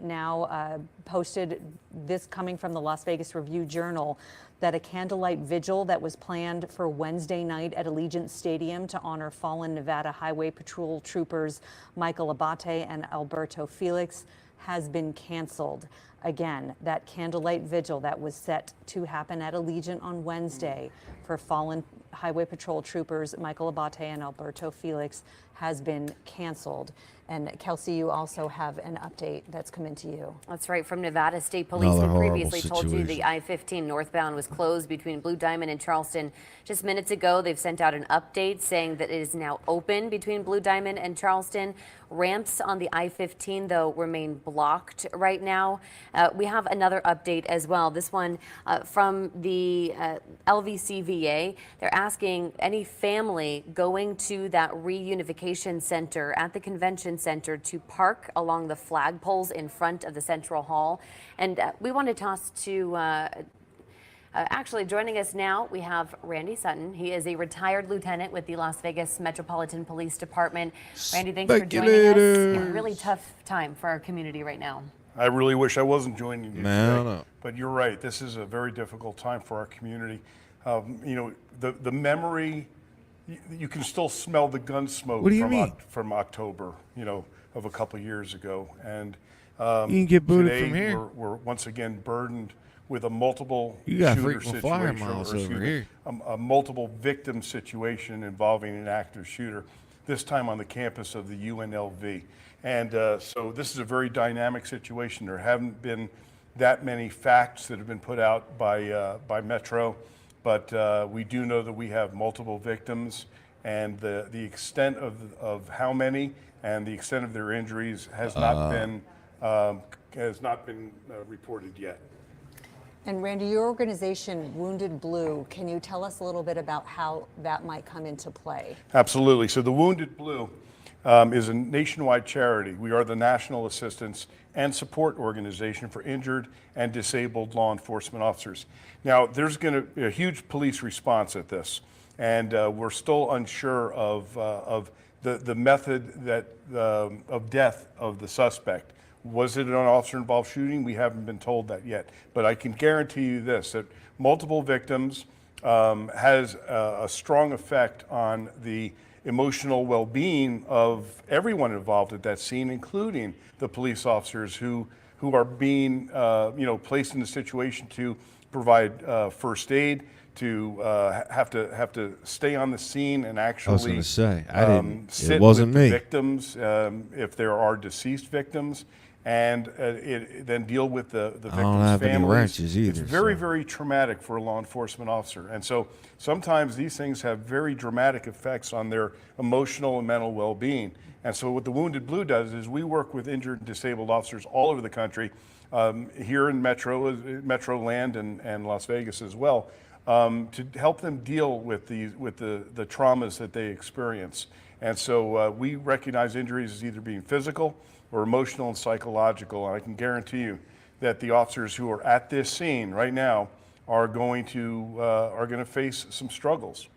Now posted, this coming from the Las Vegas Review-Journal, that a candlelight vigil that was planned for Wednesday night at Allegiant Stadium to honor fallen Nevada Highway Patrol troopers Michael Abate and Alberto Felix has been canceled. Again, that candlelight vigil that was set to happen at Allegiant on Wednesday for fallen Highway Patrol troopers Michael Abate and Alberto Felix has been canceled. And Kelsey, you also have an update that's come into you. That's right, from Nevada State Police, Another who horrible previously told you the I-15 northbound was closed between Blue Diamond and Charleston. Just minutes ago, they've sent out an update saying that it is now open between Blue Diamond and Charleston. Ramps on the I-15, though, remain blocked right now. We have another update as well. This one from the LVCVA. They're asking any family going to that reunification center at the convention center to park along the flagpoles in front of the Central Hall. And we want to toss to actually, joining us now, we have Randy Sutton. He is a retired lieutenant with the Las Vegas Metropolitan Police Department. Randy, thanks for joining us. A really tough time for our community right now. I really wish I wasn't joining you No, today. no. But you're right. This is a very difficult time for our community. You know, the memory, you can still smell the gun smoke What do you mean? from October, you know, of a couple of years ago. And You can get booted today from here. We're once again burdened with a multiple You got shooter frequent flyer situation, miles or over excuse me, here. a multiple victim situation involving an active shooter, this time on the campus of the UNLV. And so this is a very dynamic situation. There haven't been that many facts that have been put out by Metro, but we do know that we have multiple victims, and the extent of how many and the extent of their injuries has not been reported yet. And Randy, your organization, Wounded Blue, can you tell us a little bit about how that might come into play? Absolutely. So the Wounded Blue is a nationwide charity. We are the national assistance and support organization for injured and disabled law enforcement officers. Now, there's going to be a huge police response at this, and we're still unsure of the method of death of the suspect. Was it an officer-involved shooting? We haven't been told that yet. But I can guarantee you this, that multiple victims has a strong effect on the emotional well-being of everyone involved at that scene, including the police officers who are being placed in the situation to provide first aid, to have to stay on the scene and actually I was going to say, sit it wasn't with me. the victims if there are deceased victims, and then deal with the victims' I don't have families. any wrenches either. It's very, very traumatic for a law enforcement officer. And so sometimes these things have very dramatic effects on their emotional and mental well-being. And so what the Wounded Blue does is we work with injured and disabled officers all over the country, here in Metro Land and Las Vegas as well, to help them deal with the traumas that they experience. And so we recognize injuries as either being physical or emotional and psychological. And I can guarantee you that the officers who are at this scene right now are going to face some struggles.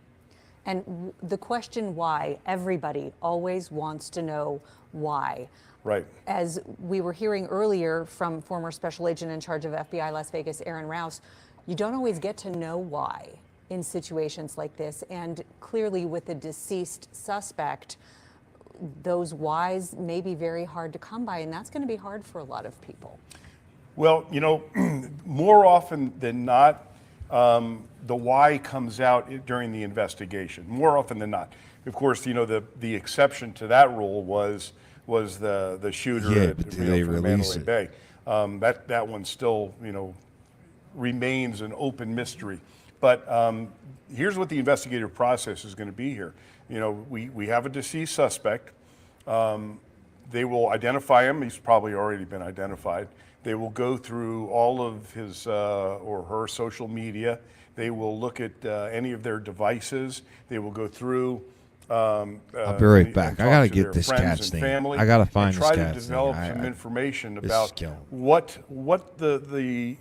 And the question why, everybody always wants to know why. Right. As we were hearing earlier from former Special Agent in charge of FBI Las Vegas, Aaron Rouse, you don't always get to know why in situations like this. And clearly with the deceased suspect, those whys may be very hard to come by, and that's going to be hard for a lot of people. Well, more often than not, the why comes out during the investigation, more often than not. Of course, the exception to that rule was the shooter at Mandalay Bay. That one still, remains an open mystery. But here's what the investigative process is going to be here. We have a deceased suspect. They will identify him. He's probably already been identified. They will go through all of his or her social media. They will look at any of their devices. They will go through. I'll be right back. I gotta get this cat's name. I gotta find this cat's name. Try to develop some information about what the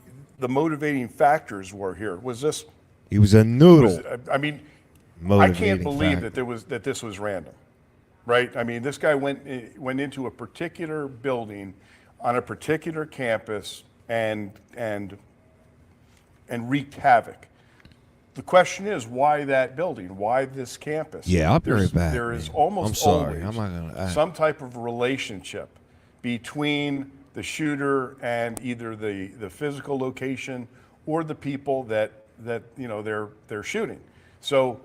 motivating factors were here. Was this? He was a noodle. I can't believe that this was random, right? I mean, this guy went into a particular building on a particular campus and wreaked havoc. The question is, why that building? Why this campus? Yeah, I'll be right back. There is almost always some type of relationship between the shooter and either the physical location or the people that they're shooting. So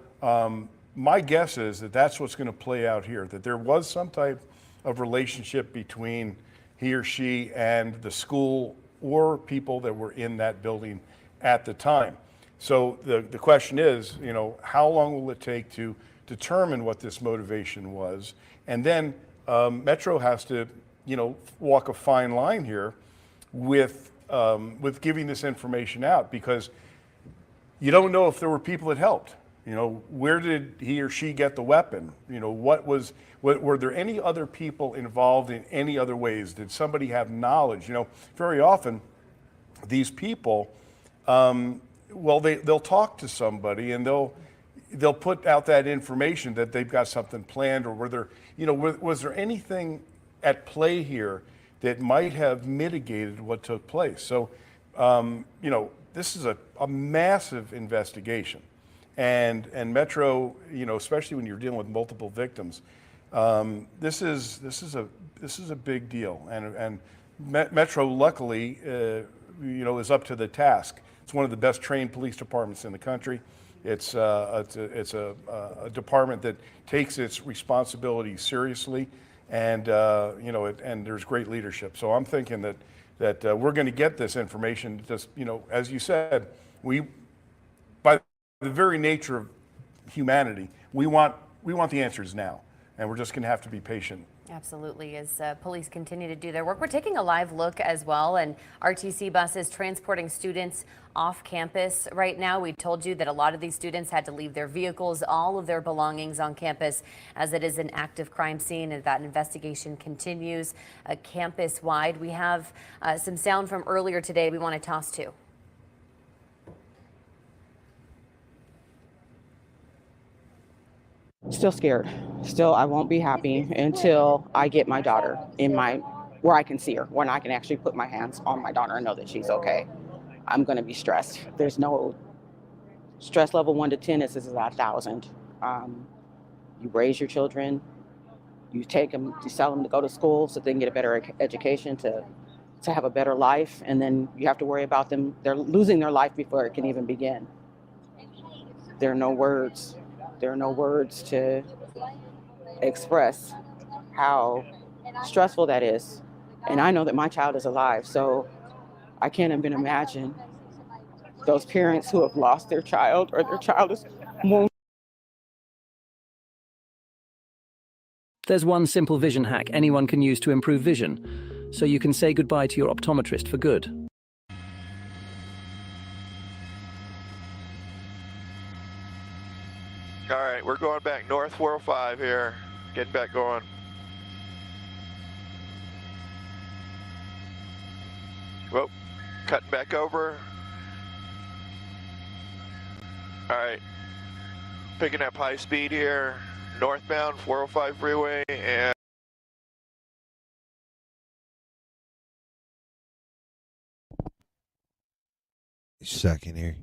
my guess is that that's what's going to play out here, that there was some type of relationship between he or she and the school or people that were in that building at the time. So the question is, how long will it take to determine what this motivation was? And then Metro has to, walk a fine line here with giving this information out, because you don't know if there were people that helped. Where did he or she get the weapon? Were there any other people involved in any other ways? Did somebody have knowledge? Very often these people, they'll talk to somebody and they'll put out that information that they've got something planned, or was there anything at play here that might have mitigated what took place? So, this is a massive investigation, and Metro, especially when you're dealing with multiple victims, this is a big deal, and Metro luckily, is up to the task. It's one of the best trained police departments in the country. It's a department that takes its responsibility seriously, and and there's great leadership. So I'm thinking that we're going to get this information. Just as you said, by The very nature of humanity, we want the answers now, and we're just going to have to be patient. Absolutely, as police continue to do their work. We're taking a live look as well, and RTC buses transporting students off campus right now. We told you that a lot of these students had to leave their vehicles, all of their belongings on campus, as it is an active crime scene, and that investigation continues campus-wide. We have some sound from earlier today we want to toss to. Still scared. Still, I won't be happy until I get my daughter in where I can see her, when I can actually put my hands on my daughter and know that she's okay. I'm going to be stressed. There's no stress level 1 to 10. This is 1,000. You raise your children, you take them, you tell them to go to school so they can get a better education, to have a better life, and then you have to worry about them. They're losing their life before it can even begin. There are no words. There are no words to express how stressful that is. And I know that my child is alive, so I can't even imagine those parents who have lost their child, or their child is wounded. There's one simple vision hack anyone can use to improve vision, so you can say goodbye to your optometrist for good. All right, we're going back north 405 here, getting back going. Whoa, cutting back over. All right, picking up high speed here, northbound 405 freeway, and second here.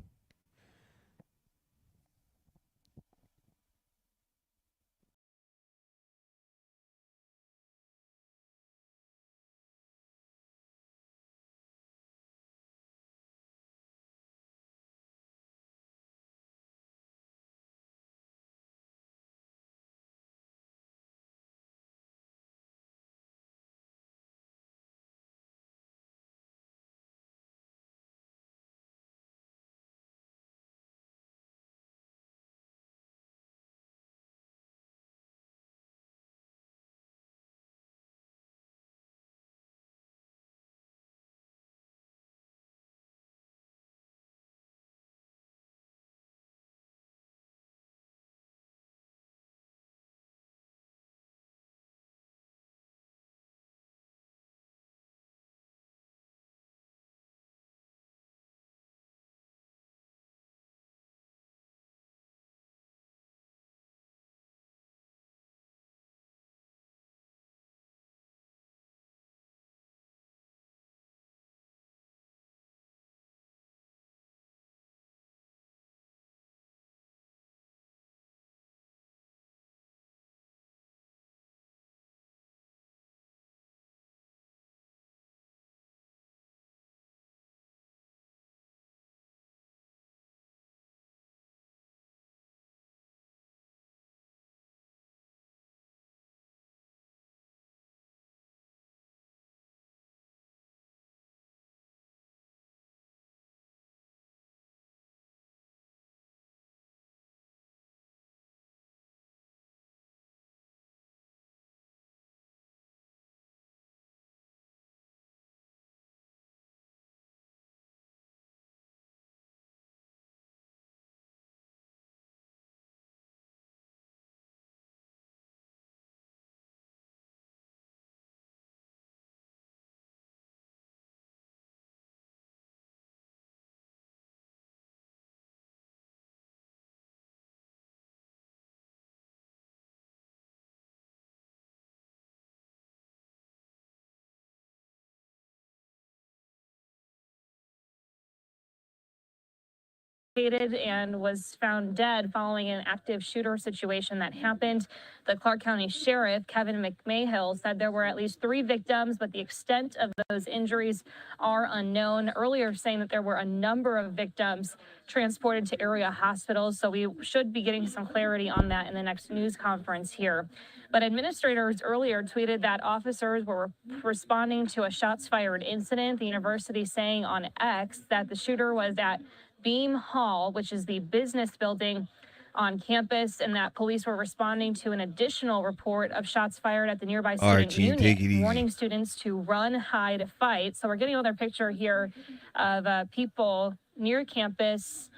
And was found dead following an active shooter situation that happened. The Clark County Sheriff, Kevin McMahill, said there were at least 3 victims, but the extent of those injuries are unknown. Earlier saying that there were a number of victims transported to area hospitals, so we should be getting some clarity on that in the next news conference here. But administrators earlier tweeted that officers were responding to a shots fired incident. The university saying on X that the shooter was at Beam Hall, which is the business building on campus, and that police were responding to an additional report of shots fired at the nearby student union, warning students to run, hide, fight. So we're getting another picture here of people near campus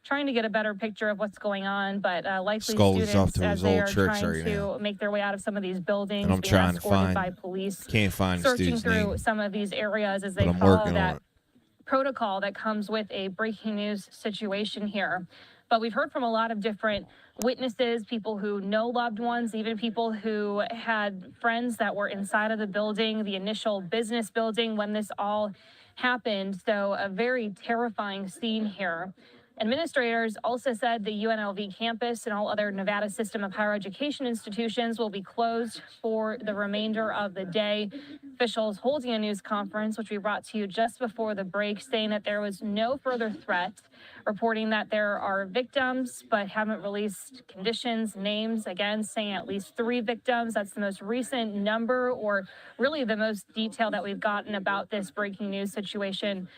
trying to get a better picture of what's going on, but likely students as they are trying to make their way out of some of these buildings, and I'm being trying to escorted find, by police, can't find searching through name, some of these areas as they I'm follow that protocol that comes with a breaking news situation here. But we've heard from a lot of different witnesses, people who know loved ones, even people who had friends that were inside of the building, the initial business building when this all happened. So a very terrifying scene here. Administrators also said the UNLV campus and all other Nevada system of higher education institutions will be closed for the remainder of the day. Officials holding a news conference, which we brought to you just before the break, saying that there was no further threat, reporting that there are victims, but haven't released conditions, names, again, saying at least 3 victims. That's the most recent number, or really the most detail that we've gotten about this breaking news situation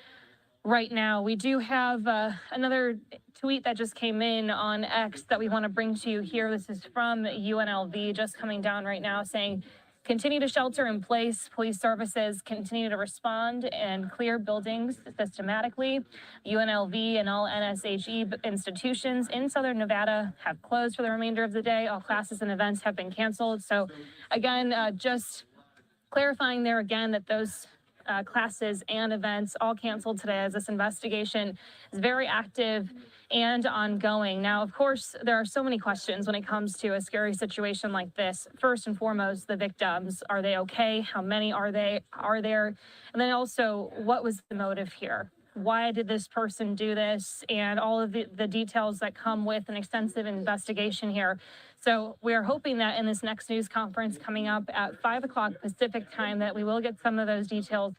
right now. We do have another tweet that just came in on X that we want to bring to you here. This is from UNLV, just coming down right now, saying, continue to shelter in place. Police services continue to respond and clear buildings systematically. UNLV and all NSHE institutions in Southern Nevada have closed for the remainder of the day. All classes and events have been canceled. So again, just clarifying there again that those classes and events all canceled today as this investigation is very active and ongoing. Now, of course, there are so many questions when it comes to a scary situation like this. First and foremost, the victims. Are they okay? How many are there? And then also, what was the motive here? Why did this person do this? And all of the details that come with an extensive investigation here. So we are hoping that in this next news conference coming up at 5 o'clock Pacific time that we will get some of those details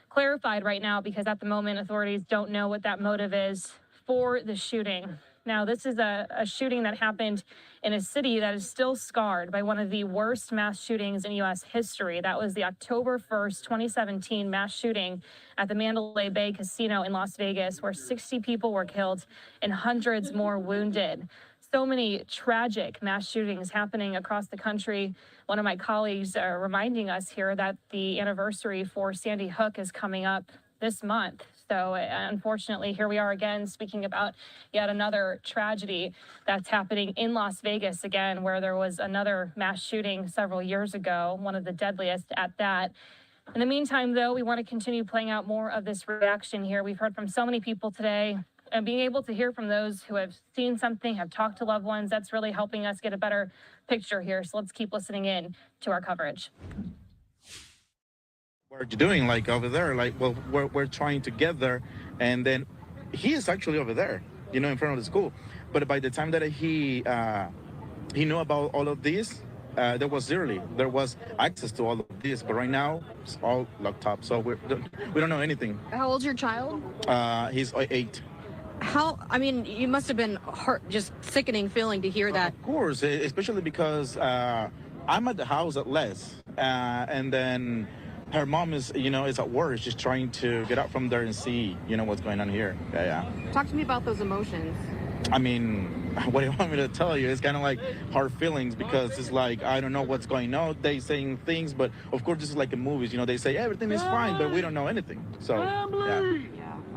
clarified right now, because at the moment authorities don't know what that motive is for the shooting. Now, this is a shooting that happened in a city that is still scarred by one of the worst mass shootings in U.S. history. That was the October 1st, 2017 mass shooting at the Mandalay Bay Casino in Las Vegas, where 60 people were killed and hundreds more wounded. So many tragic mass shootings happening across the country. One of my colleagues reminding us here that the anniversary for Sandy Hook is coming up this month. So unfortunately, here we are again speaking about yet another tragedy that's happening in Las Vegas again, where there was another mass shooting several years ago, one of the deadliest at that. In the meantime, though, we want to continue playing out more of this reaction here. We've heard from so many people today, and being able to hear from those who have seen something, have talked to loved ones, that's really helping us get a better picture here. So let's keep listening in to our coverage. What are you doing, like, over there? Like, well, we're trying to get there, and then he is actually over there, you know, in front of the school. But by the time that he knew about all of this, there was access to all of this. But right now, it's all locked up, so we don't know anything. How old's your child? He's 8. I mean, you must have been just sickening feeling to hear that. Of course, especially because I'm at the house at Les, and then her mom is at work. She's trying to get out from there and see, what's going on here. Yeah. Talk to me about those emotions. I mean, what do you want me to tell you? It's kind of like hard feelings, because it's like, I don't know what's going on. They saying things, but of course this is like in movies, they say everything is fine, but we don't know anything. So, yeah.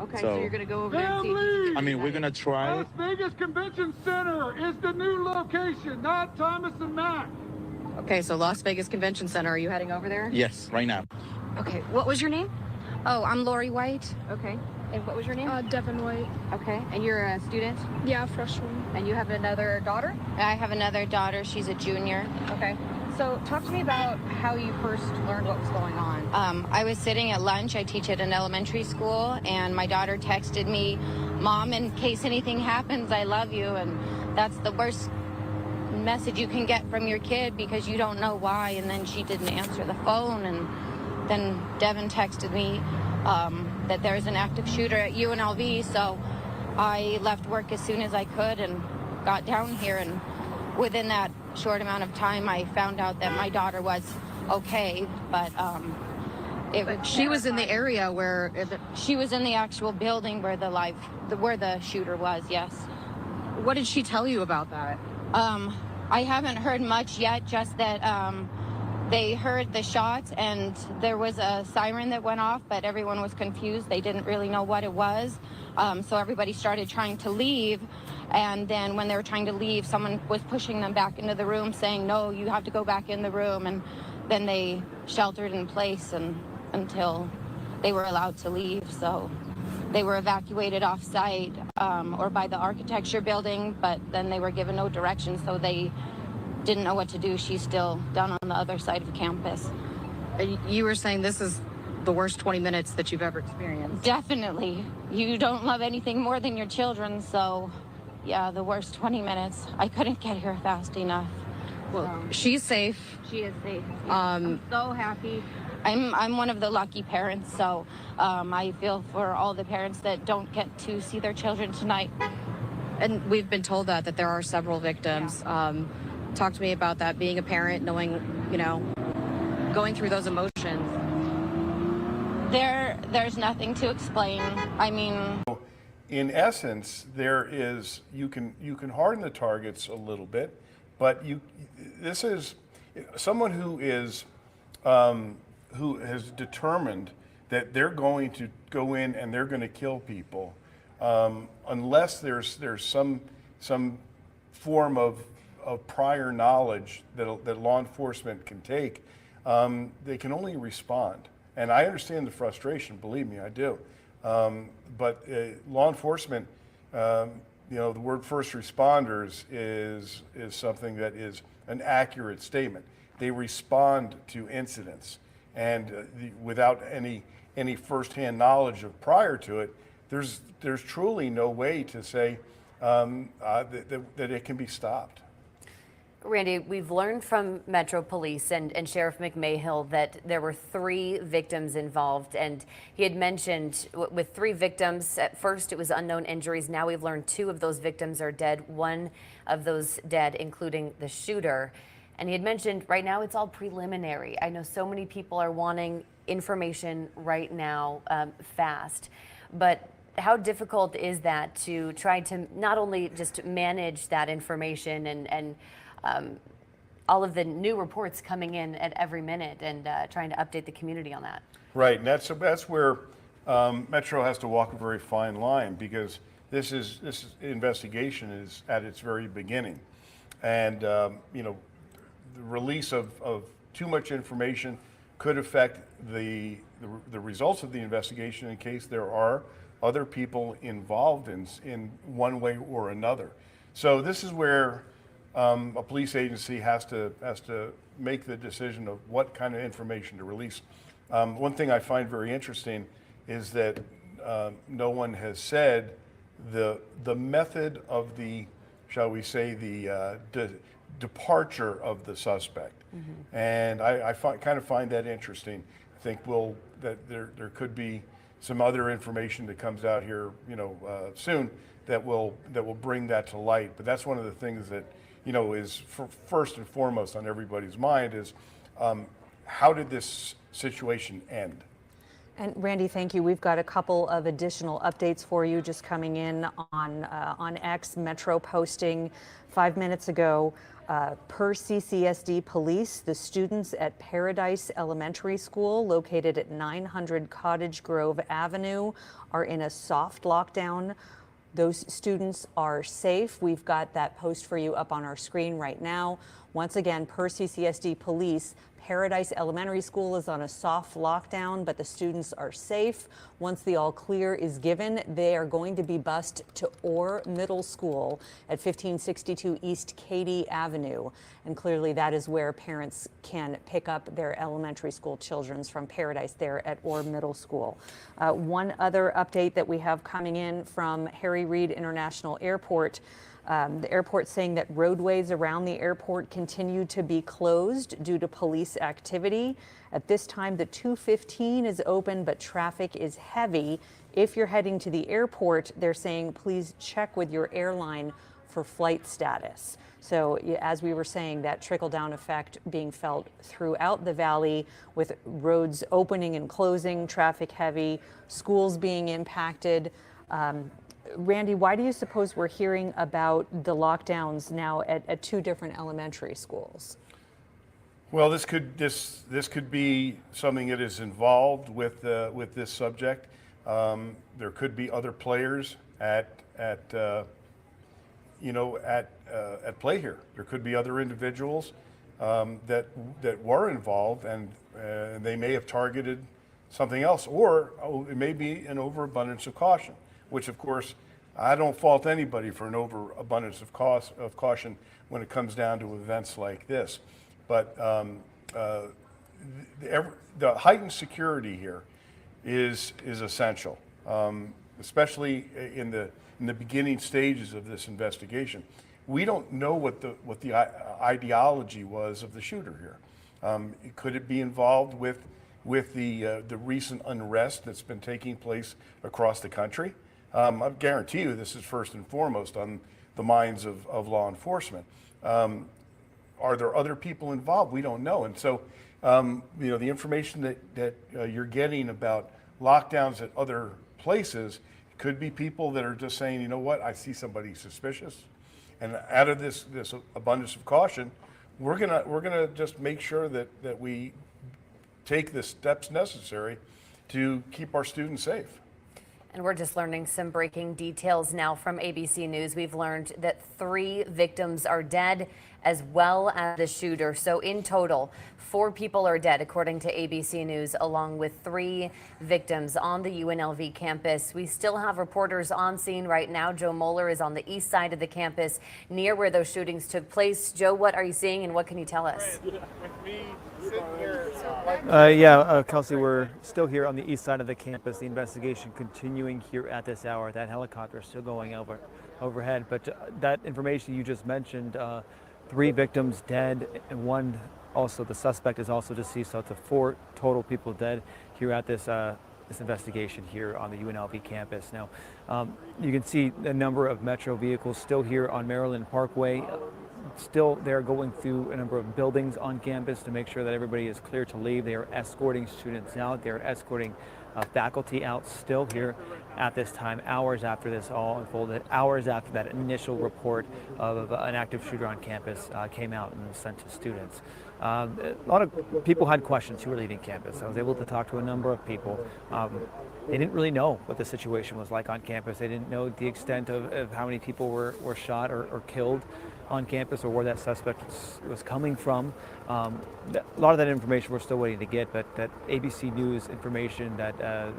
Okay, so you're gonna go over there and see. I mean, we're gonna try. Las Vegas Convention Center is the new location, not Thomas and Mack. Okay, so Las Vegas Convention Center. Are you heading over there? Yes, right now. Okay, what was your name? Oh, I'm Lori White. Okay, and what was your name? Devin White. Okay, and you're a student? Yeah, freshman. And you have another daughter? I have another daughter. She's a junior. Okay. So talk to me about how you first learned what was going on. I was sitting at lunch. I teach at an elementary school, and my daughter texted me, "Mom, in case anything happens, I love you." And that's the worst message you can get from your kid, because you don't know why. And then she didn't answer the phone, and then Devin texted me that there's an active shooter at UNLV. So I left work as soon as I could and got down here, and within that short amount of time I found out that my daughter was okay, but She was in the area where she was in the actual building where where the shooter was. Yes. What did she tell you about that? I haven't heard much yet. Just that they heard the shots and there was a siren that went off, but everyone was confused. They didn't really know what it was. So everybody started trying to leave. And then when they were trying to leave, someone was pushing them back into the room saying, no, you have to go back in the room. And then they sheltered in place until they were allowed to leave. So they were evacuated off site or by the architecture building, but then they were given no direction. So they didn't know what to do. She's still down on the other side of campus. You were saying this is the worst 20 minutes that you've ever experienced. Definitely. You don't love anything more than your children, so yeah, the worst 20 minutes. I couldn't get here fast enough. Well, she's safe. She is safe. I'm so happy. I'm one of the lucky parents, so I feel for all the parents that don't get to see their children tonight. And we've been told that there are several victims. Yeah. Talk to me about that, being a parent, knowing, going through those emotions. There's nothing to explain. I mean, in essence, you can harden the targets a little bit, but this is someone who has determined that they're going to go in and they're going to kill people, unless there's some form of prior knowledge that law enforcement can take. They can only respond. And I understand the frustration, believe me, I do. But law enforcement, the word first responders is something that is an accurate statement. They respond to incidents. And without any firsthand knowledge of prior to it, there's truly no way to say that it can be stopped. Randy, we've learned from Metro Police and Sheriff McMahill that there were 3 victims involved, and he had mentioned with 3 victims, at first it was unknown injuries. Now we've learned 2 of those victims are dead, 1 of those dead, including the shooter. And he had mentioned right now it's all preliminary. I know so many people are wanting information right now, fast, but how difficult is that to try to not only just manage that information and all of the new reports coming in at every minute and trying to update the community on that? Right, and that's where Metro has to walk a very fine line, because this investigation is at its very beginning, and the release of too much information could affect the results of the investigation in case there are other people involved in one way or another. So this is where a police agency has to make the decision of what kind of information to release. One thing I find very interesting is that no one has said the method of the, shall we say, the departure of the suspect. Mm-hmm. And I kind of find that interesting. I think that there could be some other information that comes out here, soon that will bring that to light. But that's one of the things that is first and foremost on everybody's mind is how did this situation end? And Randy, thank you. We've got a couple of additional updates for you just coming in on X. Metro posting 5 minutes ago. Per CCSD police, the students at Paradise Elementary School, located at 900 Cottage Grove Avenue, are in a soft lockdown. Those students are safe. We've got that post for you up on our screen right now. Once again, per CCSD police, Paradise Elementary School is on a soft lockdown, but the students are safe. Once the all clear is given, they are going to be bused to Orr Middle School at 1562 East Katy Avenue. And clearly that is where parents can pick up their elementary school children from Paradise there at Orr Middle School. One other update that we have coming in from Harry Reid International Airport. The airport saying that roadways around the airport continue to be closed due to police activity. At this time, the 215 is open, but traffic is heavy. If you're heading to the airport, they're saying please check with your airline for flight status. So as we were saying, that trickle-down effect being felt throughout the valley, with roads opening and closing, traffic heavy, schools being impacted. Randy, why do you suppose we're hearing about the lockdowns now at 2 different elementary schools? Well, this could be something that is involved with this subject. There could be other players at play here. There could be other individuals that were involved, and they may have targeted something else, or it may be an overabundance of caution, which of course I don't fault anybody for an overabundance of caution when it comes down to events like this. But the heightened security here is essential, especially in the beginning stages of this investigation. We don't know what the ideology was of the shooter here. Could it be involved with the recent unrest that's been taking place across the country? I guarantee you this is first and foremost on the minds of law enforcement. Are there other people involved? We don't know. And so, the information that you're getting about lockdowns at other places could be people that are just saying, you know what, I see somebody suspicious. And out of this abundance of caution, we're gonna just make sure that we take the steps necessary to keep our students safe. And we're just learning some breaking details now from ABC News. We've learned that 3 victims are dead, as well as the shooter. So in total, 4 people are dead, according to ABC News, along with 3 victims on the UNLV campus. We still have reporters on scene right now. Joe Moeller is on the east side of the campus, near where those shootings took place. Joe, what are you seeing, and what can you tell us? Kelsey, we're still here on the east side of the campus. The investigation continuing here at this hour. That helicopter is still going overhead. But that information you just mentioned, 3 victims dead, and 1 also, the suspect is also deceased. So it's 4 total people dead here at this investigation here on the UNLV campus. Now, you can see a number of Metro vehicles still here on Maryland Parkway. Still, they're going through a number of buildings on campus to make sure that everybody is clear to leave. They are escorting students out. They're escorting faculty out still here at this time, hours after this all unfolded, hours after that initial report of an active shooter on campus came out and was sent to students. A lot of people had questions who were leaving campus. I was able to talk to a number of people. They didn't really know what the situation was like on campus. They didn't know the extent of how many people were shot or killed on campus, or where that suspect was coming from. A lot of that information we're still waiting to get, but that ABC News information that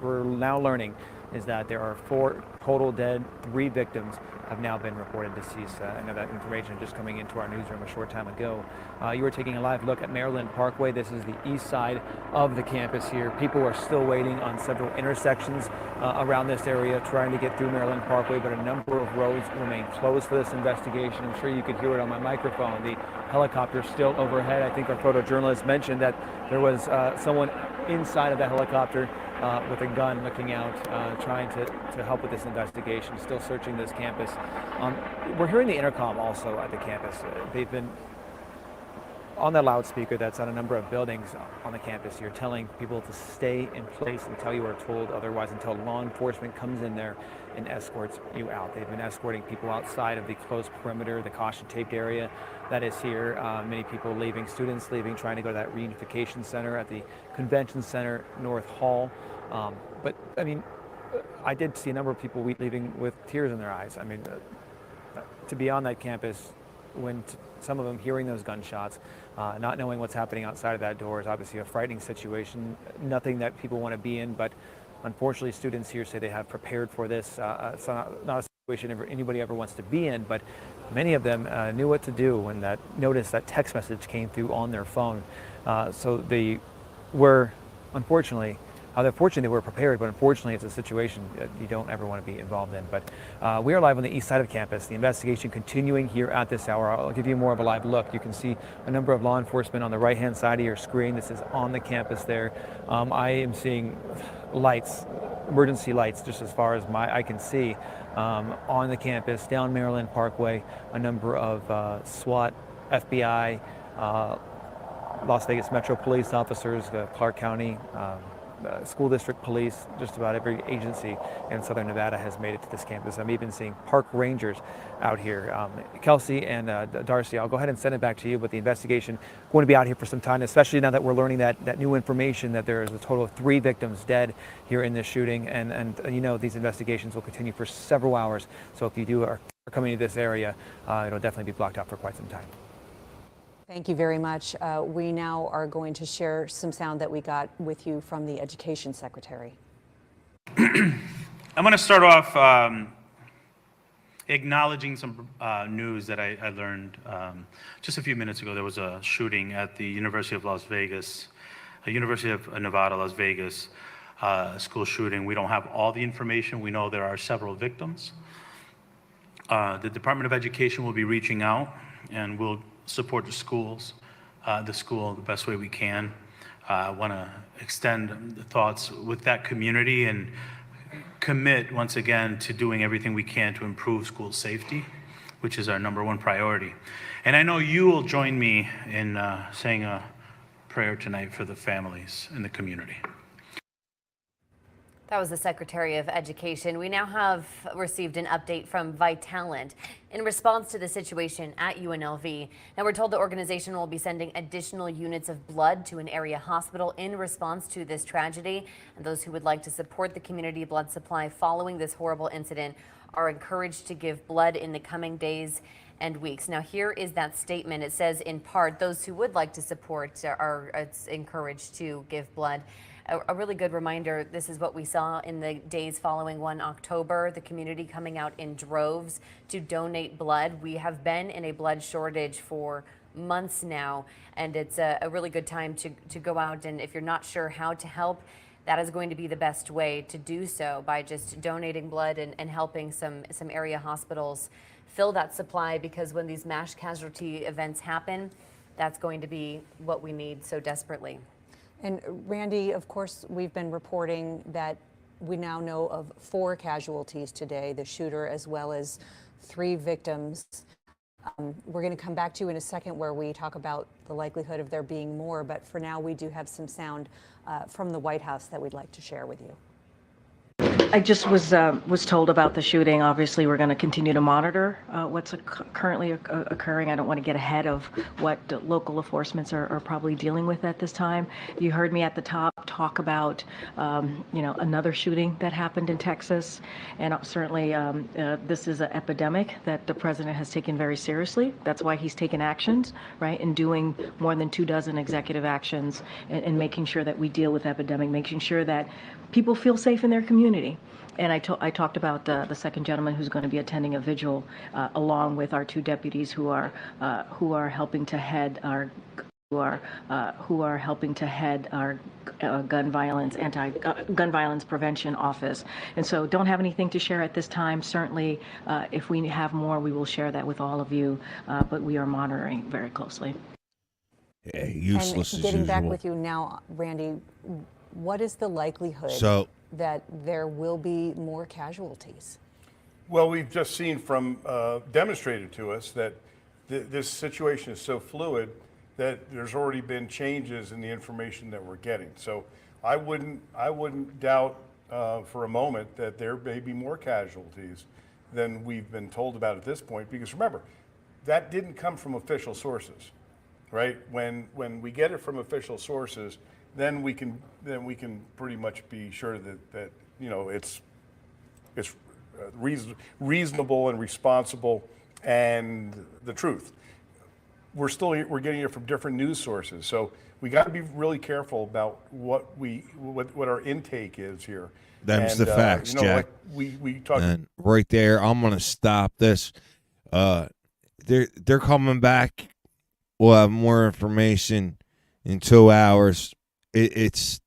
we're now learning is that there are 4 total dead, 3 victims have now been reported deceased. I know that information just coming into our newsroom a short time ago. You were taking a live look at Maryland Parkway. This is the east side of the campus here. People are still waiting on several intersections around this area, trying to get through Maryland Parkway, but a number of roads remain closed for this investigation. I'm sure you could hear it on my microphone. The helicopter still overhead. I think our photojournalist mentioned that there was someone inside of the helicopter with a gun looking out, trying to help with this investigation, still searching this campus. We're hearing the intercom also at the campus. They've been on the loudspeaker that's on a number of buildings on the campus. You're telling people to stay in place until you are told otherwise, until law enforcement comes in there and escorts you out. They've been escorting people outside of the closed perimeter, the caution taped area that is here. Many people leaving, students leaving, trying to go to that reunification center at the Convention Center North Hall. But I mean, I did see a number of people leaving with tears in their eyes. I mean, to be on that campus when some of them hearing those gunshots, not knowing what's happening outside of that door is obviously a frightening situation, nothing that people want to be in, but unfortunately students here say they have prepared for this. It's not a situation anybody ever wants to be in, but many of them knew what to do when that text message came through on their phone. So they were, unfortunately they were prepared, but unfortunately it's a situation that you don't ever want to be involved in. But we are live on the east side of campus. The investigation continuing here at this hour. I'll give you more of a live look. You can see a number of law enforcement on the right-hand side of your screen. This is on the campus there. I am seeing lights, emergency lights, just as far as I can see. on the campus, down Maryland Parkway. A number of SWAT, FBI, Las Vegas Metro Police officers, Clark County School District Police, just about every agency in Southern Nevada has made it to this campus. I'm even seeing park rangers out here. Kelsey and Darcy, I'll go ahead and send it back to you, but the investigation going to be out here for some time, especially now that we're learning that new information that there is a total of 3 victims dead here in this shooting. And you know, these investigations will continue for several hours. So if you are coming to this area, it'll definitely be blocked out for quite some time. Thank you very much. We now are going to share some sound that we got with you from the Education Secretary. I'm going to start off acknowledging some news that I learned just a few minutes ago. There was a shooting at the University of Nevada, Las Vegas school shooting. We don't have all the information. We know there are several victims. The Department of Education will be reaching out, and we'll support the school the best way we can. I want to extend the thoughts with that community and commit once again to doing everything we can to improve school safety, which is our #1 priority. And I know you will join me in saying a prayer tonight for the families in the community. That was the Secretary of Education. We now have received an update from Vitalant in response to the situation at UNLV. Now we're told the organization will be sending additional units of blood to an area hospital in response to this tragedy. And those who would like to support the community blood supply following this horrible incident are encouraged to give blood in the coming days and weeks. Now here is that statement. It says, in part, those who would like to support are encouraged to give blood. A really good reminder, this is what we saw in the days following 1 October, the community coming out in droves to donate blood. We have been in a blood shortage for months now, and it's a really good time to go out, and if you're not sure how to help, that is going to be the best way to do so, by just donating blood and helping some area hospitals fill that supply, because when these mass casualty events happen, that's going to be what we need so desperately. And Randy, of course, we've been reporting that we now know of 4 casualties today, the shooter as well as 3 victims. We're going to come back to you in a second where we talk about the likelihood of there being more, but for now we do have some sound from the White House that we'd like to share with you. I just was told about the shooting. Obviously, we're going to continue to monitor what's currently occurring. I don't want to get ahead of what local enforcements are probably dealing with at this time. You heard me at the top talk about, another shooting that happened in Texas, and certainly this is an epidemic that the president has taken very seriously. That's why he's taken actions, right, and doing more than 24 executive actions and making sure that we deal with epidemic, making sure that people feel safe in their community. And I talked about the second gentleman who's going to be attending a vigil along with our 2 deputies who are helping to head our gun violence prevention office. And so don't have anything to share at this time. Certainly, if we have more, we will share that with all of you. But we are monitoring very closely. Yeah, useless and as getting back usual. with you now, Randy, what is the likelihood that there will be more casualties? Well, we've just seen from demonstrated to us that this situation is so fluid that there's already been changes in the information that we're getting. So I wouldn't doubt for a moment that there may be more casualties than we've been told about at this point. Because remember, that didn't come from official sources, right? When we get it from official sources, then we can pretty much be sure that it's reasonable and responsible and the truth. We're getting it from different news sources, so we got to be really careful about what our intake is here. Them's the facts, Jack. Like we talked. And right there, I'm gonna stop this. They're coming back. We'll have more information in 2 hours. This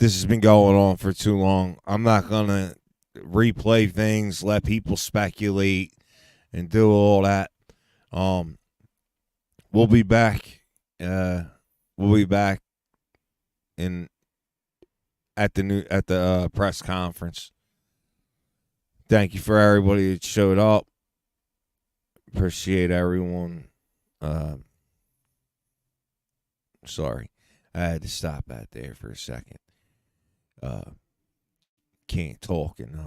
has been going on for too long. I'm not gonna replay things, let people speculate, and do all that. We'll be back. We'll be back at the press conference thank you for everybody that showed up. Appreciate everyone. Sorry, I had to stop that there for a second. Can't talk and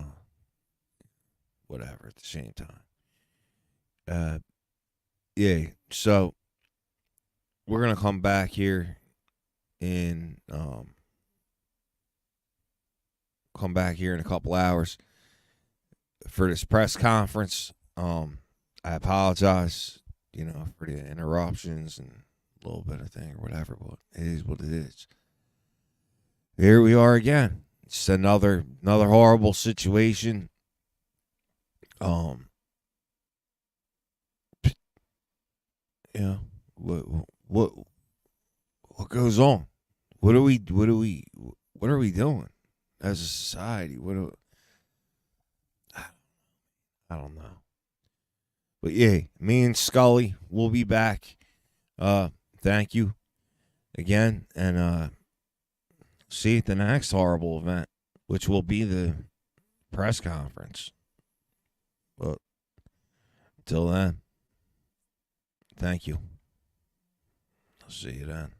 whatever at the same time. Yeah, so we're gonna come back here in a couple hours for this press conference. I apologize, for the interruptions and a little bit of thing or whatever, but it is what it is. Here we are again. It's another horrible situation. What goes on? What are we doing as a society? I don't know. But yeah, me and Scully will be back. Thank you again, and see you at the next horrible event, which will be the press conference. But until then, thank you. I'll see you then.